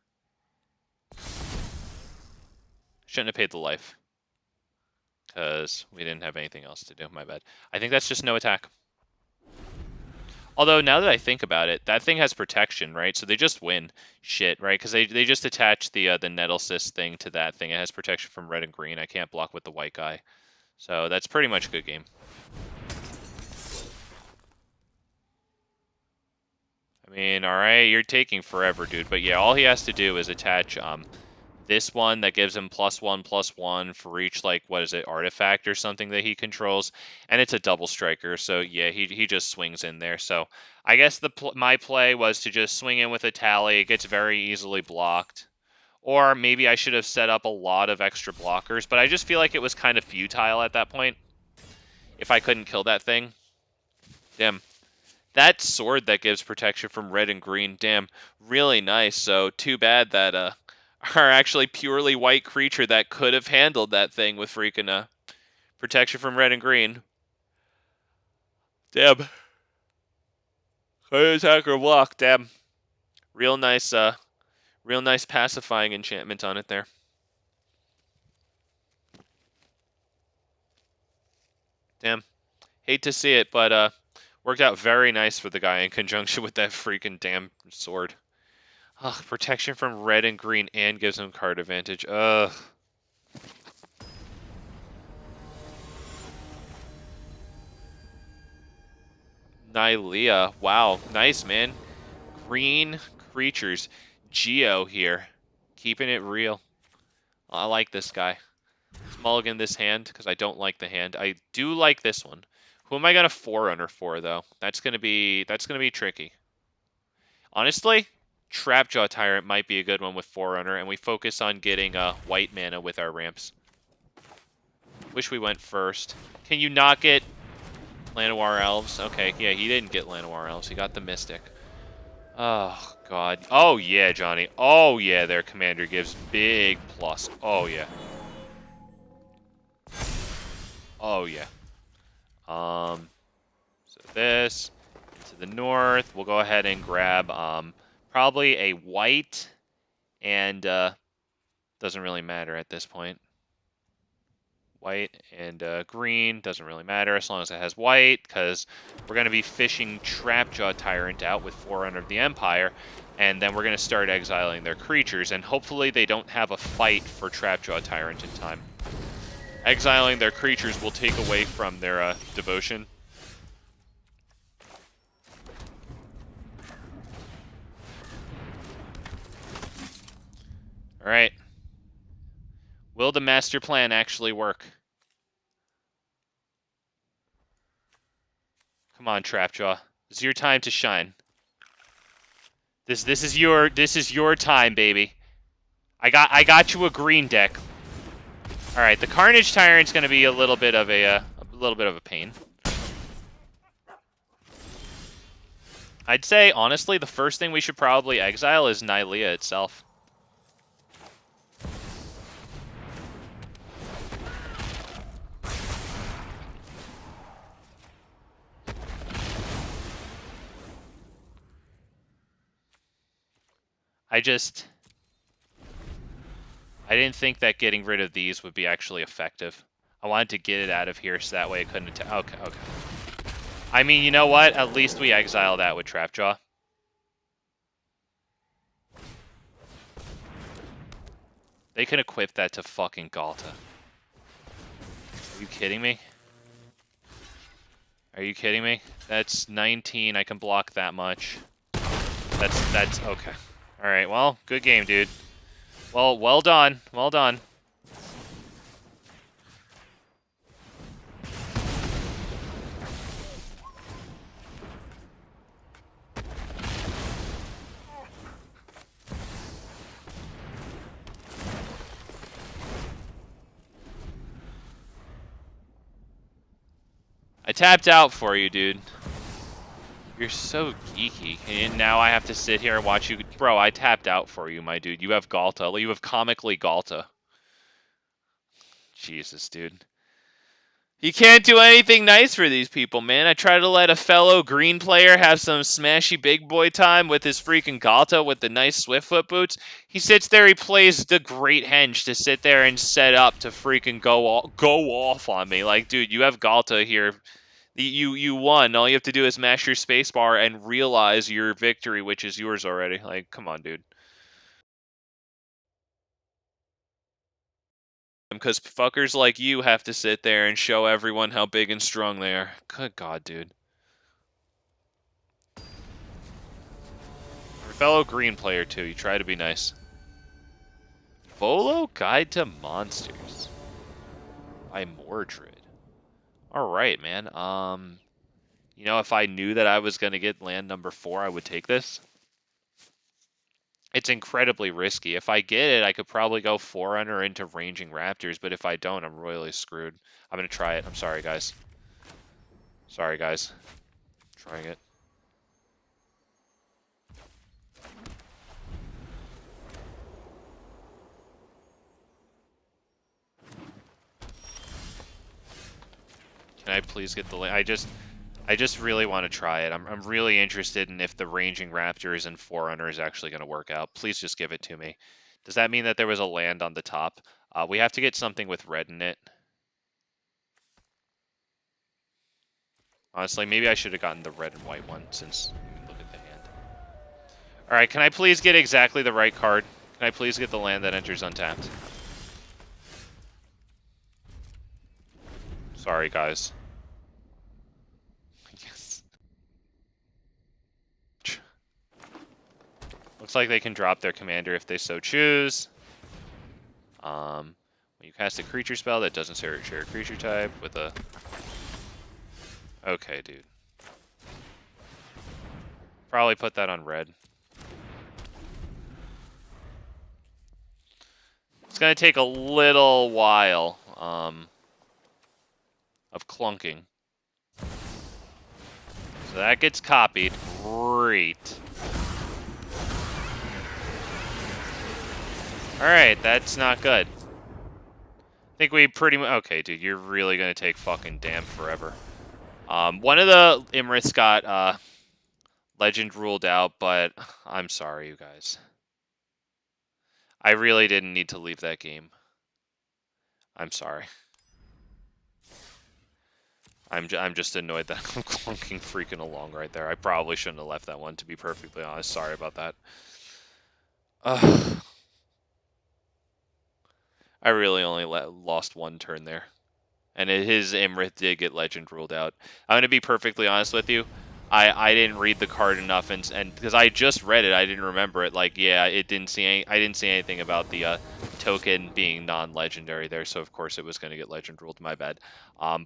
Shouldn't have paid the life. Because we didn't have anything else to do. My bad. I think that's just no attack. Although, now that I think about it, that thing has protection, right? So they just win shit, right? Because they just attach the Nettlesys thing to that thing. It has protection from red and green. I can't block with the white guy. So that's pretty much a good game. I mean, alright, you're taking forever, dude. But yeah, all he has to do is attach this one that gives him +1/+1 for each, like, what is it, artifact or something that he controls, and it's a double striker, so yeah, he just swings in there. So I guess my play was to just swing in with a tally. It gets very easily blocked, or maybe I should have set up a lot of extra blockers, but I just feel like it was kind of futile at that point if I couldn't kill that thing. Damn. That sword that gives protection from red and green, damn, really nice. So too bad that our actually purely white creature that could have handled that thing with freaking protection from red and green. Damn. Attacker block, damn. Real nice pacifying enchantment on it there. Damn. Hate to see it, but worked out very nice for the guy in conjunction with that freaking damn sword. Ugh, protection from red and green and gives him card advantage. Ugh. NAYA. Wow, nice, man. Green creatures. Geo here. Keeping it real. I like this guy. Let's mulligan this hand, because I don't like the hand. I do like this one. Who am I going to Forerunner for, though? That's gonna be tricky. Honestly, Trapjaw Tyrant might be a good one with Forerunner, and we focus on getting white mana with our ramps. Wish we went first. Can you not get Llanowar Elves? Okay, yeah, he didn't get Llanowar Elves. He got the Mystic. Oh, God. Oh, yeah, Johnny. Oh, yeah, their commander gives big plus. Oh, yeah. Oh, yeah. So this, to the north, we'll go ahead and grab, probably a white, and, doesn't really matter at this point. White and green, doesn't really matter as long as it has white, because we're going to be fishing Trapjaw Tyrant out with Forerunner of the Empire, and then we're going to start exiling their creatures, and hopefully they don't have a fight for Trapjaw Tyrant in time. Exiling their creatures will take away from their devotion. Alright. Will the master plan actually work? Come on, Trapjaw. This is your time to shine. This is your time, baby. I got you a green deck. All right, the Carnage Tyrant's going to be a little bit of a pain. I'd say honestly, the first thing we should probably exile is NAYA itself. I didn't think that getting rid of these would be actually effective. I wanted to get it out of here so that way it couldn't attack. Okay, okay. I mean, you know what? At least we exile that with Trapjaw. They can equip that to fucking Galta. Are you kidding me? Are you kidding me? That's 19. I can block that much. That's okay. All right. Well, good game, dude. Well done. Well done. I tapped out for you, dude. You're so geeky. And now I have to sit here and watch you. Bro, I tapped out for you, my dude. You have Galta. You have comically Galta. Jesus, dude. You can't do anything nice for these people, man. I try to let a fellow green player have some smashy big boy time with his freaking Galta with the nice Swiftfoot boots. He sits there, he plays the Great Henge to sit there and set up to freaking go off on me. Like, dude, you have Galta here. You won. All you have to do is mash your spacebar and realize your victory, which is yours already. Like, come on, dude. Because fuckers like you have to sit there and show everyone how big and strong they are. Good God, dude. Your fellow green player, too. You try to be nice. Volo Guide to Monsters by Mordred. Alright, man. You know, if I knew that I was going to get land number 4, I would take this. It's incredibly risky. If I get it, I could probably go Forerunner into Ranging Raptors, but if I don't, I'm royally screwed. I'm going to try it. I'm sorry, guys. Sorry, guys. Trying it. Can I please get the land? I just really want to try it. I'm really interested in if the Ranging Raptors and Forerunner is actually going to work out. Please just give it to me. Does that mean that there was a land on the top? We have to get something with red in it. Honestly, maybe I should have gotten the red and white one since look at the hand. Alright, can I please get exactly the right card? Can I please get the land that enters untapped? Sorry, guys. Yes. Looks like they can drop their commander if they so choose. When you cast a creature spell that doesn't share a creature type with a... Okay, dude. Probably put that on red. It's going to take a little while of clunking. So that gets copied. Great. Alright, that's not good. I think we pretty much... Okay, dude, you're really going to take fucking damn forever. One of the Imriths got legend ruled out, but I'm sorry, you guys. I really didn't need to leave that game. I'm sorry. I'm just annoyed that I'm clunking freaking along right there. I probably shouldn't have left that one, to be perfectly honest. Sorry about that. I really only lost one turn there. And his Imrith did get legend ruled out. I'm going to be perfectly honest with you. I didn't read the card enough, and because I just read it, I didn't remember it. Like, yeah, I didn't see anything about the token being non-legendary there, so of course it was going to get legend ruled. My bad.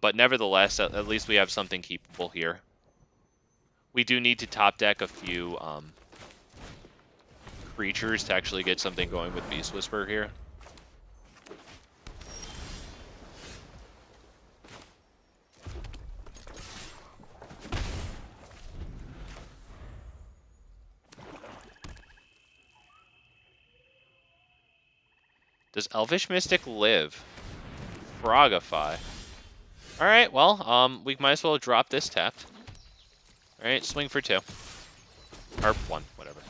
But nevertheless, at least we have something keepable here. We do need to top deck a few creatures to actually get something going with Beast Whisperer here. Does Elvish Mystic live? Frogify. Alright, well, we might as well drop this tapped. Alright, swing for 2. Or 1, whatever.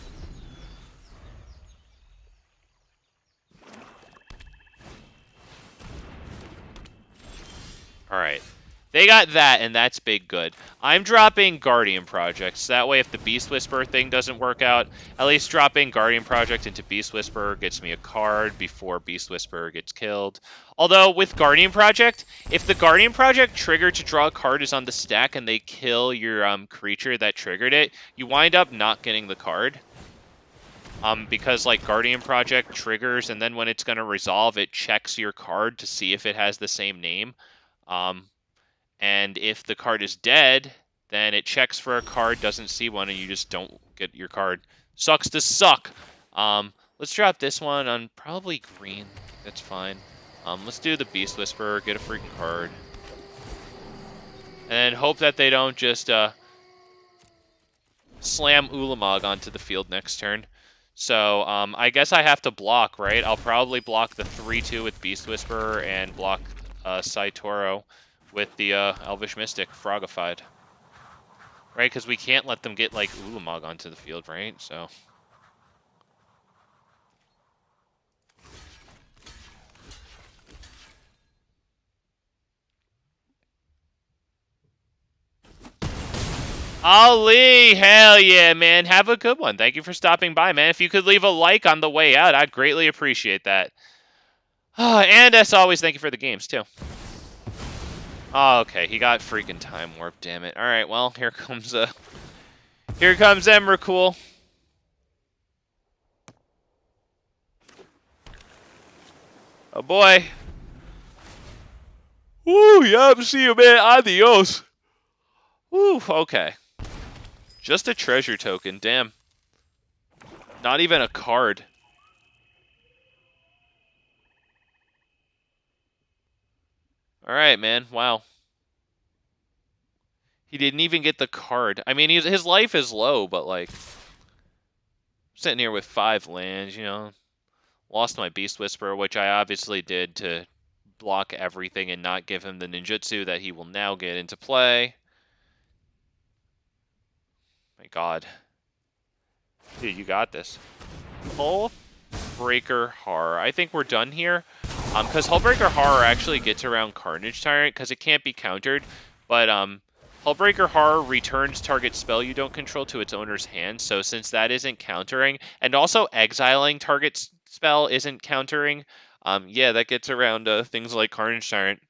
Alright. They got that, and that's big good. I'm dropping Guardian Projects. That way, if the Beast Whisperer thing doesn't work out, at least dropping Guardian Project into Beast Whisperer gets me a card before Beast Whisperer gets killed. Although, with Guardian Project, if the Guardian Project trigger to draw a card is on the stack and they kill your creature that triggered it, you wind up not getting the card. Because, like, Guardian Project triggers, and then when it's going to resolve, it checks your card to see if it has the same name. And if the card is dead, then it checks for a card, doesn't see one, and you just don't get your card. Sucks to suck. Let's drop this one on probably green. That's fine. Let's do the Beast Whisperer, get a freaking card. And hope that they don't just slam Ulamog onto the field next turn. So I guess I have to block, right? I'll probably block the 3-2 with Beast Whisperer and block Saitoro with the Elvish Mystic Frogified. Right, because we can't let them get, like, Ulamog onto the field, right? So... Ali, hell yeah, man. Have a good one. Thank you for stopping by, man. If you could leave a like on the way out, I'd greatly appreciate that. And as always, thank you for the games, too. Oh, okay, he got freaking Time Warp, damn it. Alright, well, here comes Emrakul. Oh boy. Woo, yup, see you, man. Adios. Woo, okay. Just a treasure token, damn. Not even a card. Alright, man. Wow. He didn't even get the card. I mean, his life is low, but, like... sitting here with 5 lands, you know. Lost my Beast Whisperer, which I obviously did to block everything and not give him the ninjutsu that he will now get into play. My God. Dude, you got this. Hullbreaker Horror. I think we're done here. Because Hullbreaker Horror actually gets around Carnage Tyrant because it can't be countered. But Hullbreaker Horror returns target spell you don't control to its owner's hand. So since that isn't countering, and also exiling target spell isn't countering, yeah, that gets around things like Carnage Tyrant.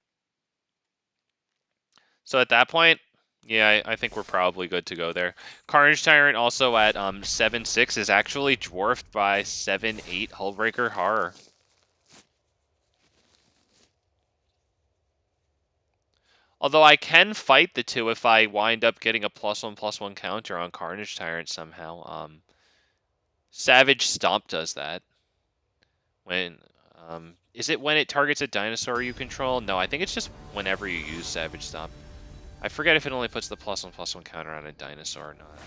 So at that point, yeah, I think we're probably good to go there. Carnage Tyrant also at 7/6 is actually dwarfed by 7/8 Hullbreaker Horror. Although I can fight the two if I wind up getting a +1/+1 counter on Carnage Tyrant somehow. Savage Stomp does that. When is it when it targets a dinosaur you control? No, I think it's just whenever you use Savage Stomp. I forget if it only puts the +1/+1 counter on a dinosaur or not.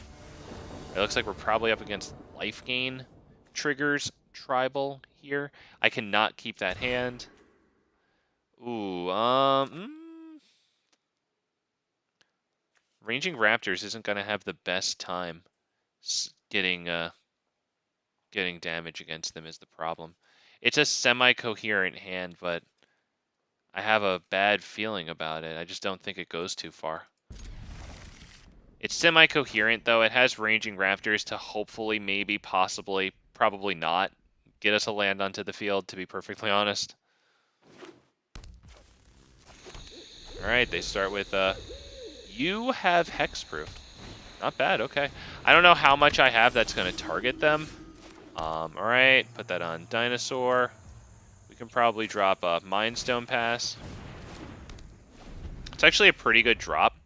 It looks like we're probably up against life gain triggers tribal here. I cannot keep that hand. Ooh, Ranging Raptors isn't going to have the best time getting damage against them is the problem. It's a semi-coherent hand, but I have a bad feeling about it. I just don't think it goes too far. It's semi-coherent, though. It has Ranging Raptors to hopefully, maybe, possibly, probably not get us a land onto the field, to be perfectly honest. Alright, they start with, you have Hexproof. Not bad, okay. I don't know how much I have that's going to target them. Alright, put that on Dinosaur. We can probably drop a Mind Stone Pass. It's actually a pretty good drop.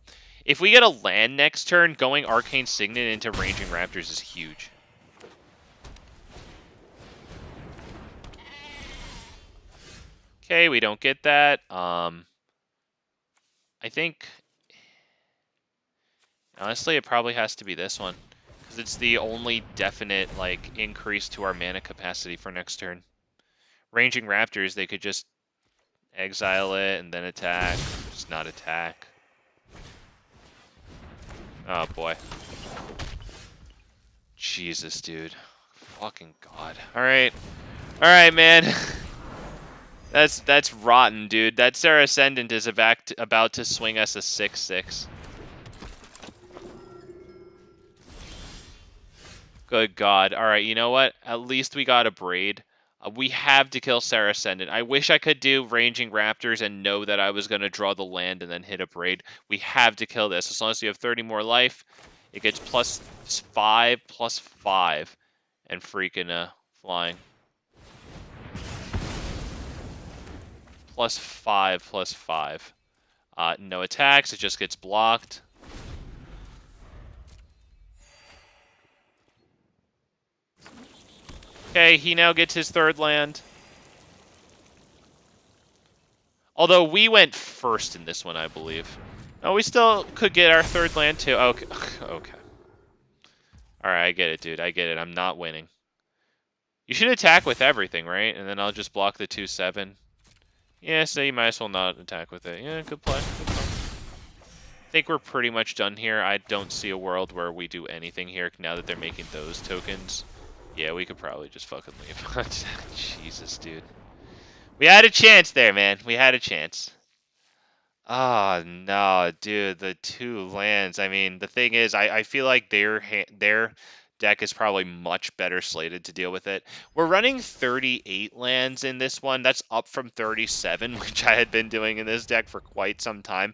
If we get a land next turn, going Arcane Signet into Ranging Raptors is huge. Okay, we don't get that. I think... honestly, it probably has to be this one. Because it's the only definite, like, increase to our mana capacity for next turn. Ranging Raptors, they could just exile it and then attack. Just not attack. Oh, boy. Jesus, dude. Fucking God. Alright. Alright, man. That's rotten, dude. That Sarah Ascendant is about to swing us a 6/6. Good God. Alright, you know what? At least we got Abrade. We have to kill Sarah Ascendant. I wish I could do Ranging Raptors and know that I was going to draw the land and then hit Abrade. We have to kill this. As long as you have 30 more life, it gets +5/+5 and freaking flying. +5/+5. No attacks, it just gets blocked. Okay, he now gets his third land. Although we went first in this one, I believe. Oh, we still could get our third land too. Okay. Okay. Alright, I get it, dude. I get it. I'm not winning. You should attack with everything, right? And then I'll just block the 2/7. Yeah, so you might as well not attack with it. Yeah, good play. Good play. I think we're pretty much done here. I don't see a world where we do anything here now that they're making those tokens. Yeah, we could probably just fucking leave. Jesus, dude. We had a chance there, man. We had a chance. Oh, no, dude. The two lands. I mean, the thing is, I feel like their deck is probably much better slated to deal with it. We're running 38 lands in this one. That's up from 37, which I had been doing in this deck for quite some time.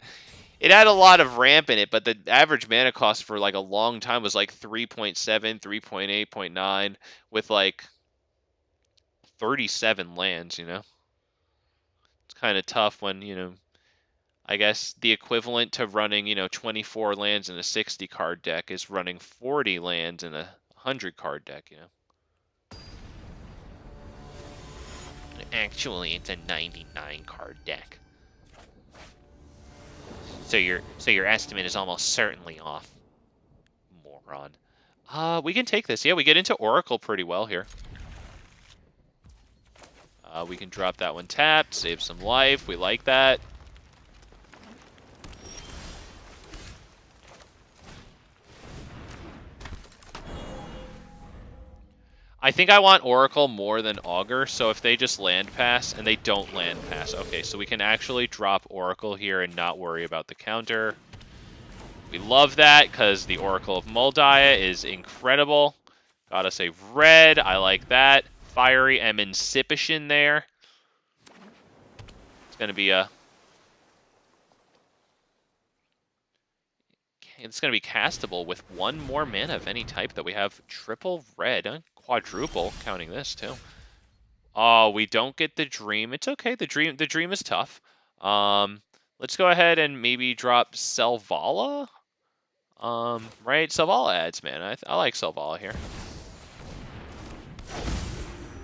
It had a lot of ramp in it, but the average mana cost for like a long time was like 3.7, 3.8, 0.9 with like 37 lands, you know? It's kind of tough when, you know, I guess the equivalent to running, you know, 24 lands in a 60 card deck is running 40 lands in a 100 card deck, you know? Actually, it's a 99 card deck. So your estimate is almost certainly off, moron. We can take this. Yeah, we get into Oracle pretty well here. We can drop that one tapped, save some life. We like that. I think I want Oracle more than Augur, so if they just land pass, and they don't land pass, okay, so we can actually drop Oracle here and not worry about the counter. We love that, because the Oracle of Mul Daya is incredible. Got us a red, I like that. Fiery Emancipation there. It's going to be a... It's going to be castable with one more mana of any type that we have triple red, quadruple, counting this too. Oh, we don't get the dream. It's okay. The dream is tough. Let's go ahead and maybe drop Selvala. Right, Selvala adds mana. I like Selvala here.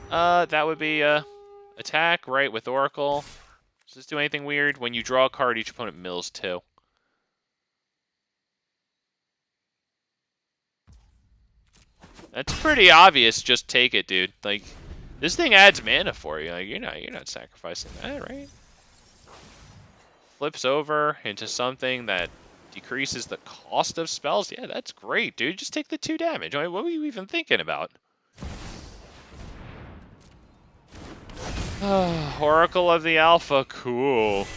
That would be attack right with Oracle. Does this do anything weird? When you draw a card, each opponent mills 2. That's pretty obvious. Just take it, dude. Like, this thing adds mana for you. Like, you're not sacrificing that, right? Flips over into something that decreases the cost of spells. Yeah, that's great, dude. Just take the 2 damage. I mean, what were you even thinking about? Oracle of the Alpha, cool.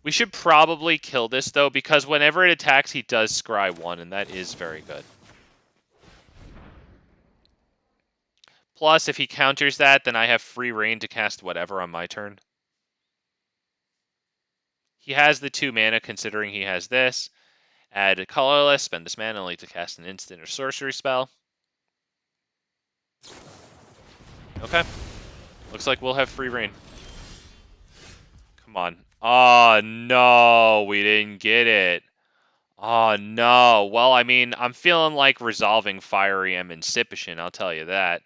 We should probably kill this, though, because whenever it attacks, he does scry 1, and that is very good. Plus, if he counters that, then I have free reign to cast whatever on my turn. He has the 2 mana, considering he has this. Add a colorless, spend this mana only to cast an instant or sorcery spell. Okay. Looks like we'll have free reign. Come on. Oh, no, we didn't get it. Oh, no. Well, I mean, I'm feeling like resolving Fiery Emancipation, I'll tell you that.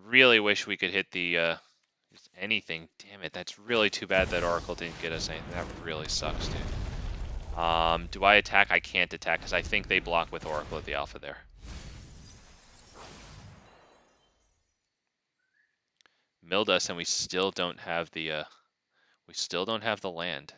Really wish we could hit the, just anything. Damn it, that's really too bad that Oracle didn't get us anything. That really sucks, dude. Do I attack? I can't attack, because I think they block with Oracle of the Alpha there. Milled us, and we still don't have the, land.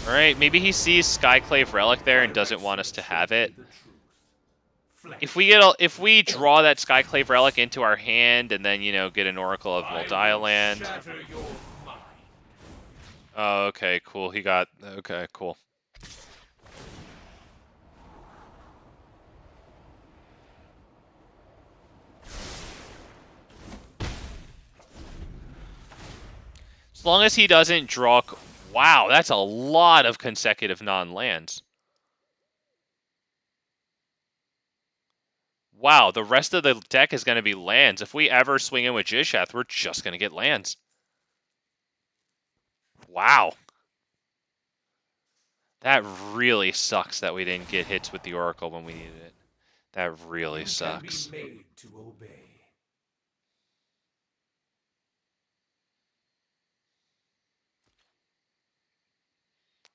Alright, maybe he sees Skyclave Relic there and doesn't want us to have it. If we draw that Skyclave Relic into our hand and then, get an Oracle of Mul Daya land. Oh, okay, cool. Okay, cool. As long as he doesn't draw... Wow, that's a lot of consecutive non-lands. Wow, the rest of the deck is going to be lands. If we ever swing in with Gishath, we're just going to get lands. Wow. That really sucks that we didn't get hits with the Oracle when we needed it. That really sucks. Can be made to obey.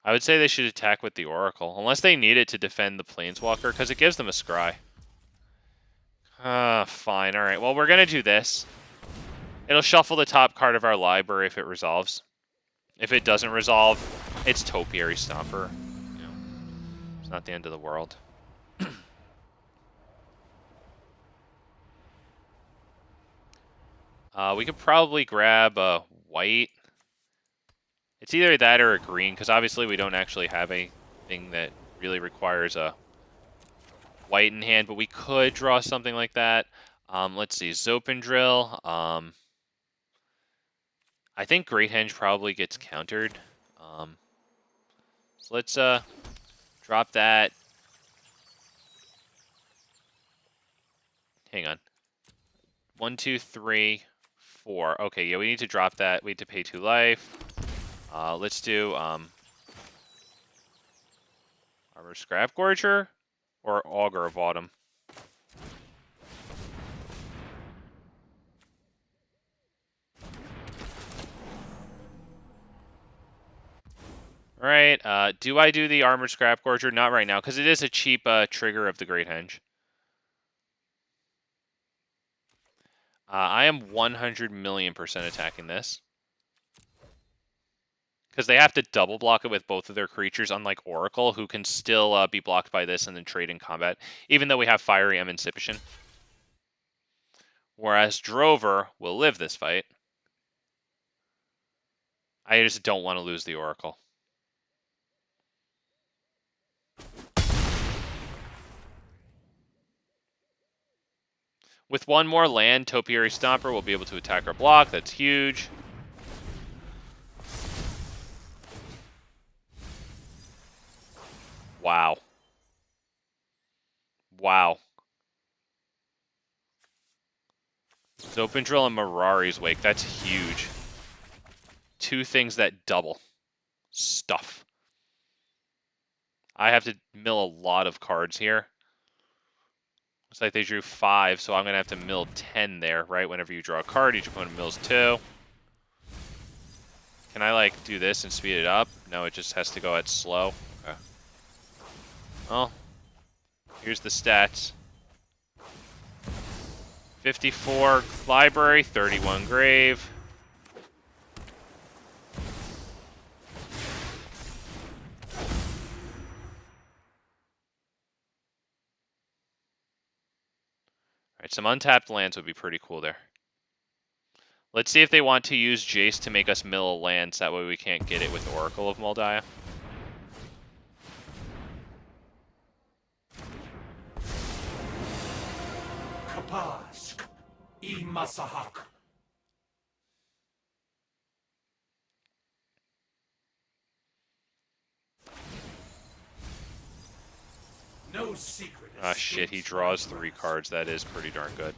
I would say they should attack with the Oracle, unless they need it to defend the Planeswalker, because it gives them a scry. Fine, alright. Well, we're going to do this. It'll shuffle the top card of our library if it resolves. If it doesn't resolve, it's Topiary Stomper. It's not the end of the world. We could probably grab a white. It's either that or a green, because obviously we don't actually have anything that really requires a white in hand, but we could draw something like that. Let's see, Zopendrill. I think Great Henge probably gets countered. So let's drop that. Hang on. 1, 2, 3, 4. Okay, yeah, we need to drop that. We need to pay 2 life. Let's do Armor Scrapgorger or Augur of Autumn. Right, do I do the Armored Scrap Gorger? Not right now, because it is a cheap trigger of the Great Henge. I am 100,000,000% attacking this. Because they have to double block it with both of their creatures, unlike Oracle, who can still be blocked by this and then trade in combat, even though we have Fiery Emancipation. Whereas Drover will live this fight. I just don't want to lose the Oracle. With one more land, Topiary Stomper will be able to attack our block. That's huge. Wow. Wow. Open Drill and Mirari's Wake. That's huge. Two things that double. Stuff. I have to mill a lot of cards here. Looks like they drew 5, so I'm going to have to mill 10 there, right? Whenever you draw a card, each opponent mills 2. Can I, like, do this and speed it up? No, it just has to go at slow. Okay. Well, here's the stats. 54 Library, 31 Grave. Alright, some untapped lands would be pretty cool there. Let's see if they want to use Jace to make us mill a land, so that way we can't get it with Oracle of Mul Daya. Kapask. Imasahak. No secret. Ah, shit, he draws 3 cards. That is pretty darn good.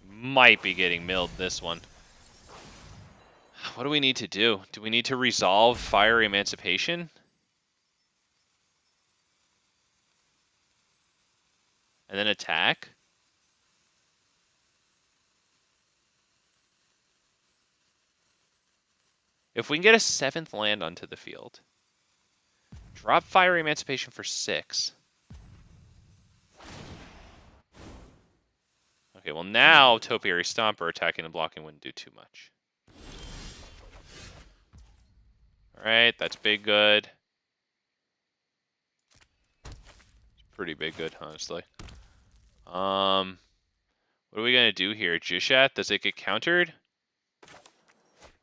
Might be getting milled this one. What do we need to do? Do we need to resolve Fiery Emancipation? And then attack? If we can get a 7th land onto the field, drop Fiery Emancipation for 6. Okay, well now Topiary Stomper attacking and blocking wouldn't do too much. Alright, that's big good. Pretty big good, honestly. What are we gonna do here? Gishath, does it get countered?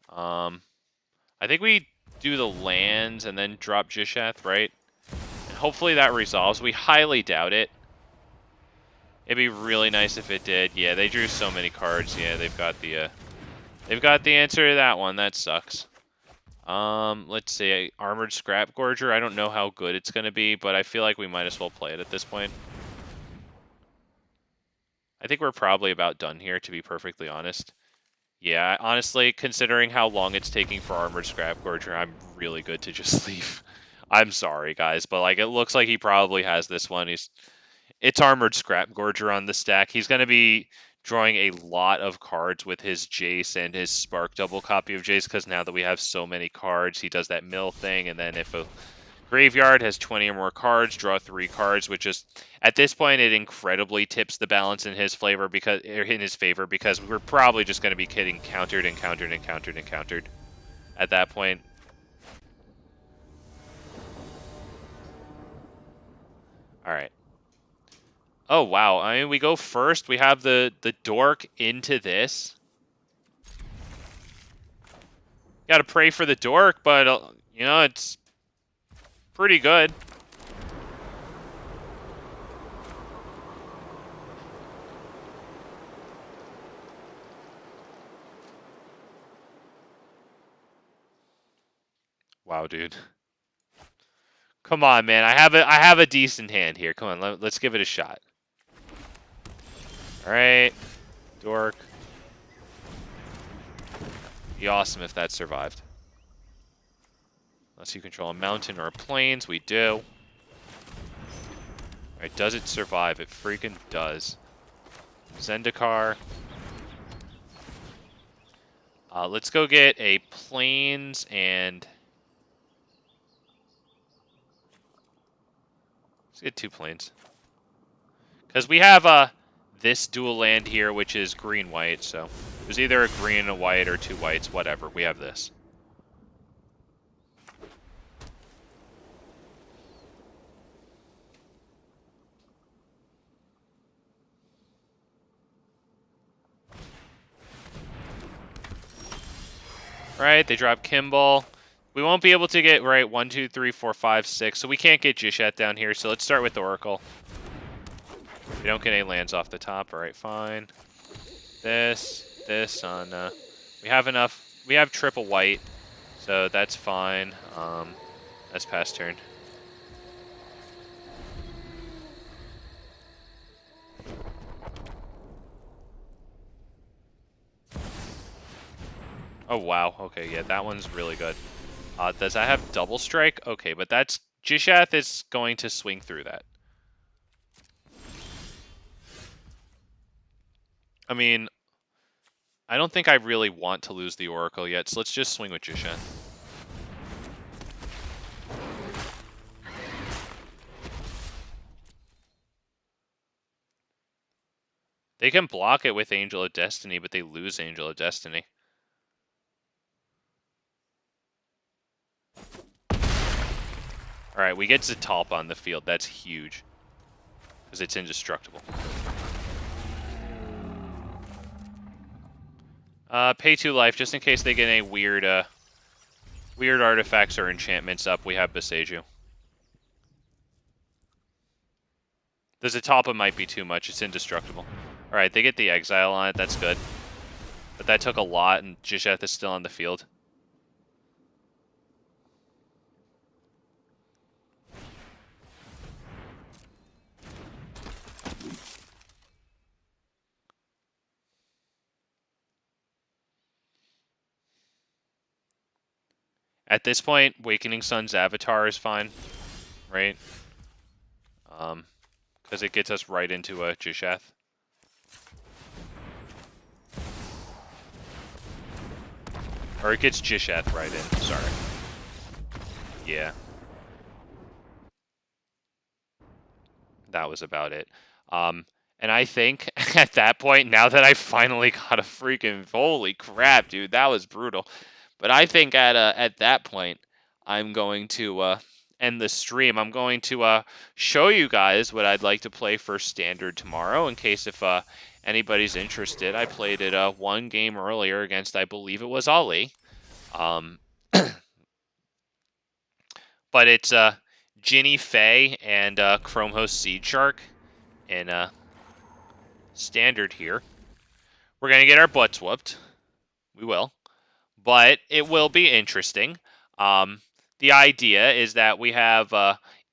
I think we do the lands and then drop Gishath, right? And hopefully that resolves. We highly doubt it. It'd be really nice if it did. Yeah, they drew so many cards. Yeah, they've got the answer to that one. That sucks. Let's see. Armored Scrap Gorger. I don't know how good it's gonna be, but I feel like we might as well play it at this point. I think we're probably about done here, to be perfectly honest. Yeah, honestly, considering how long it's taking for Armored Scrap Gorger, I'm really good to just leave. I'm sorry, guys, but like it looks like he probably has this one. It's Armored Scrap Gorger on the stack. He's going to be drawing a lot of cards with his Jace and his Spark double copy of Jace, because now that we have so many cards, he does that mill thing, and then if a graveyard has 20 or more cards, draw 3 cards, which is, at this point, it incredibly tips the balance in his favor because we're probably just going to be getting countered and countered and countered and countered at that point. All right. Oh, wow. I mean, we go first. We have the dork into this. Got to pray for the dork, but, you know, it's pretty good. Wow, dude. Come on, man. I have a decent hand here. Come on, let's give it a shot. All right, dork. Be awesome if that survived. Unless you control a mountain or a plains, we do. Alright, does it survive? It freaking does. Zendikar. Let's go get a plains and... Let's get 2 plains. Because we have this dual land here, which is green-white, so... There's either a green and a white or 2 whites, whatever. We have this. Right, they drop Kimball. We won't be able to get, right, 1, 2, 3, 4, 5, 6, so we can't get Gishath down here, so let's start with Oracle. We don't get any lands off the top, alright, fine. This on, we have enough, we have triple white, so that's fine. That's past turn. Oh, wow. Okay, yeah, that one's really good. Does that have double strike? Okay, but that's... Gishath is going to swing through that. I mean, I don't think I really want to lose the Oracle yet, so let's just swing with Gishath. They can block it with Angel of Destiny, but they lose Angel of Destiny. Alright, we get Zatalpa on the field. That's huge. Because it's indestructible. Pay 2 life, just in case they get any weird artifacts or enchantments up. We have Beseju. The Zatalpa might be too much. It's indestructible. Alright, they get the Exile on it. That's good. But that took a lot, and Gishath is still on the field. At this point, Awakening Sun's Avatar is fine, right? Because it gets us right into a Gishath. Or it gets Gishath right in, sorry. Yeah. That was about it. And I think at that point, now that I finally got a freaking... Holy crap, dude, that was brutal. But I think at that point, I'm going to end the stream. I'm going to show you guys what I'd like to play for Standard tomorrow, in case if anybody's interested. I played it 1 game earlier against, I believe it was Ali. But it's Ginny Faye and Chromhost Seed Shark in Standard here. We're going to get our butts whooped. We will. But it will be interesting. The idea is that we have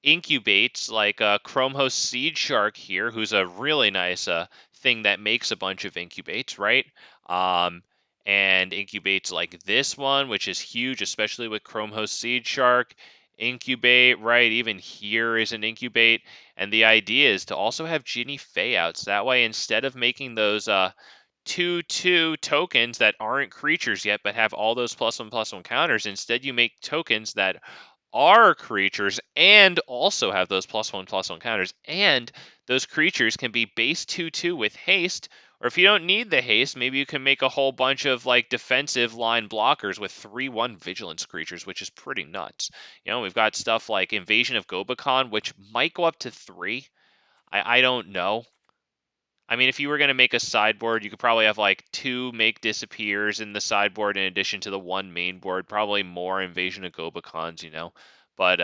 incubates like Chromhost Seed Shark here, who's a really nice thing that makes a bunch of incubates, right? And incubates like this one, which is huge, especially with Chromhost Seed Shark. Incubate, right? Even here is an incubate. And the idea is to also have Ginny Fae out. So that way, instead of making those 2/2 tokens that aren't creatures yet, but have all those +1/+1 counters, instead you make tokens that are creatures and also have those +1/+1 counters. And those creatures can be base 2/2 with haste. Or if you don't need the haste, maybe you can make a whole bunch of like defensive line blockers with 3/1 vigilance creatures, which is pretty nuts. You know, we've got stuff like Invasion of Gobakon, which might go up to 3. I don't know. I mean, if you were going to make a sideboard, you could probably have like 2 make disappears in the sideboard in addition to the 1 main board. Probably more Invasion of Gobakons, you know. But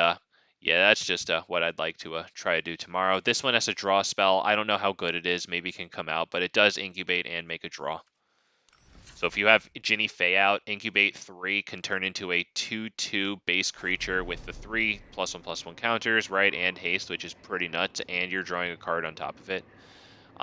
yeah, that's just what I'd like to try to do tomorrow. This one has a draw spell. I don't know how good it is. Maybe it can come out, but it does incubate and make a draw. So if you have Ginny Fae out, incubate 3 can turn into a 2/2 base creature with the 3 +1/+1 counters, right, and haste, which is pretty nuts, and you're drawing a card on top of it.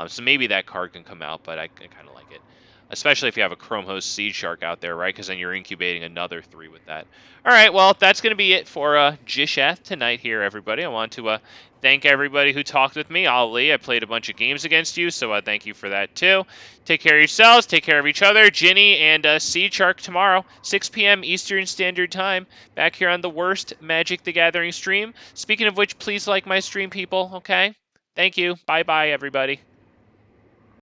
So maybe that card can come out, but I kind of like it. Especially if you have a Chrome Host Seed Shark out there, right? Because then you're incubating another 3 with that. All right, well, that's going to be it for Gishath tonight here, everybody. I want to thank everybody who talked with me. Ali, I played a bunch of games against you, so thank you for that, too. Take care of yourselves. Take care of each other. Ginny and Seed Shark tomorrow, 6 p.m. Eastern Standard Time, back here on the worst Magic the Gathering stream. Speaking of which, please like my stream, people, okay? Thank you. Bye-bye, everybody.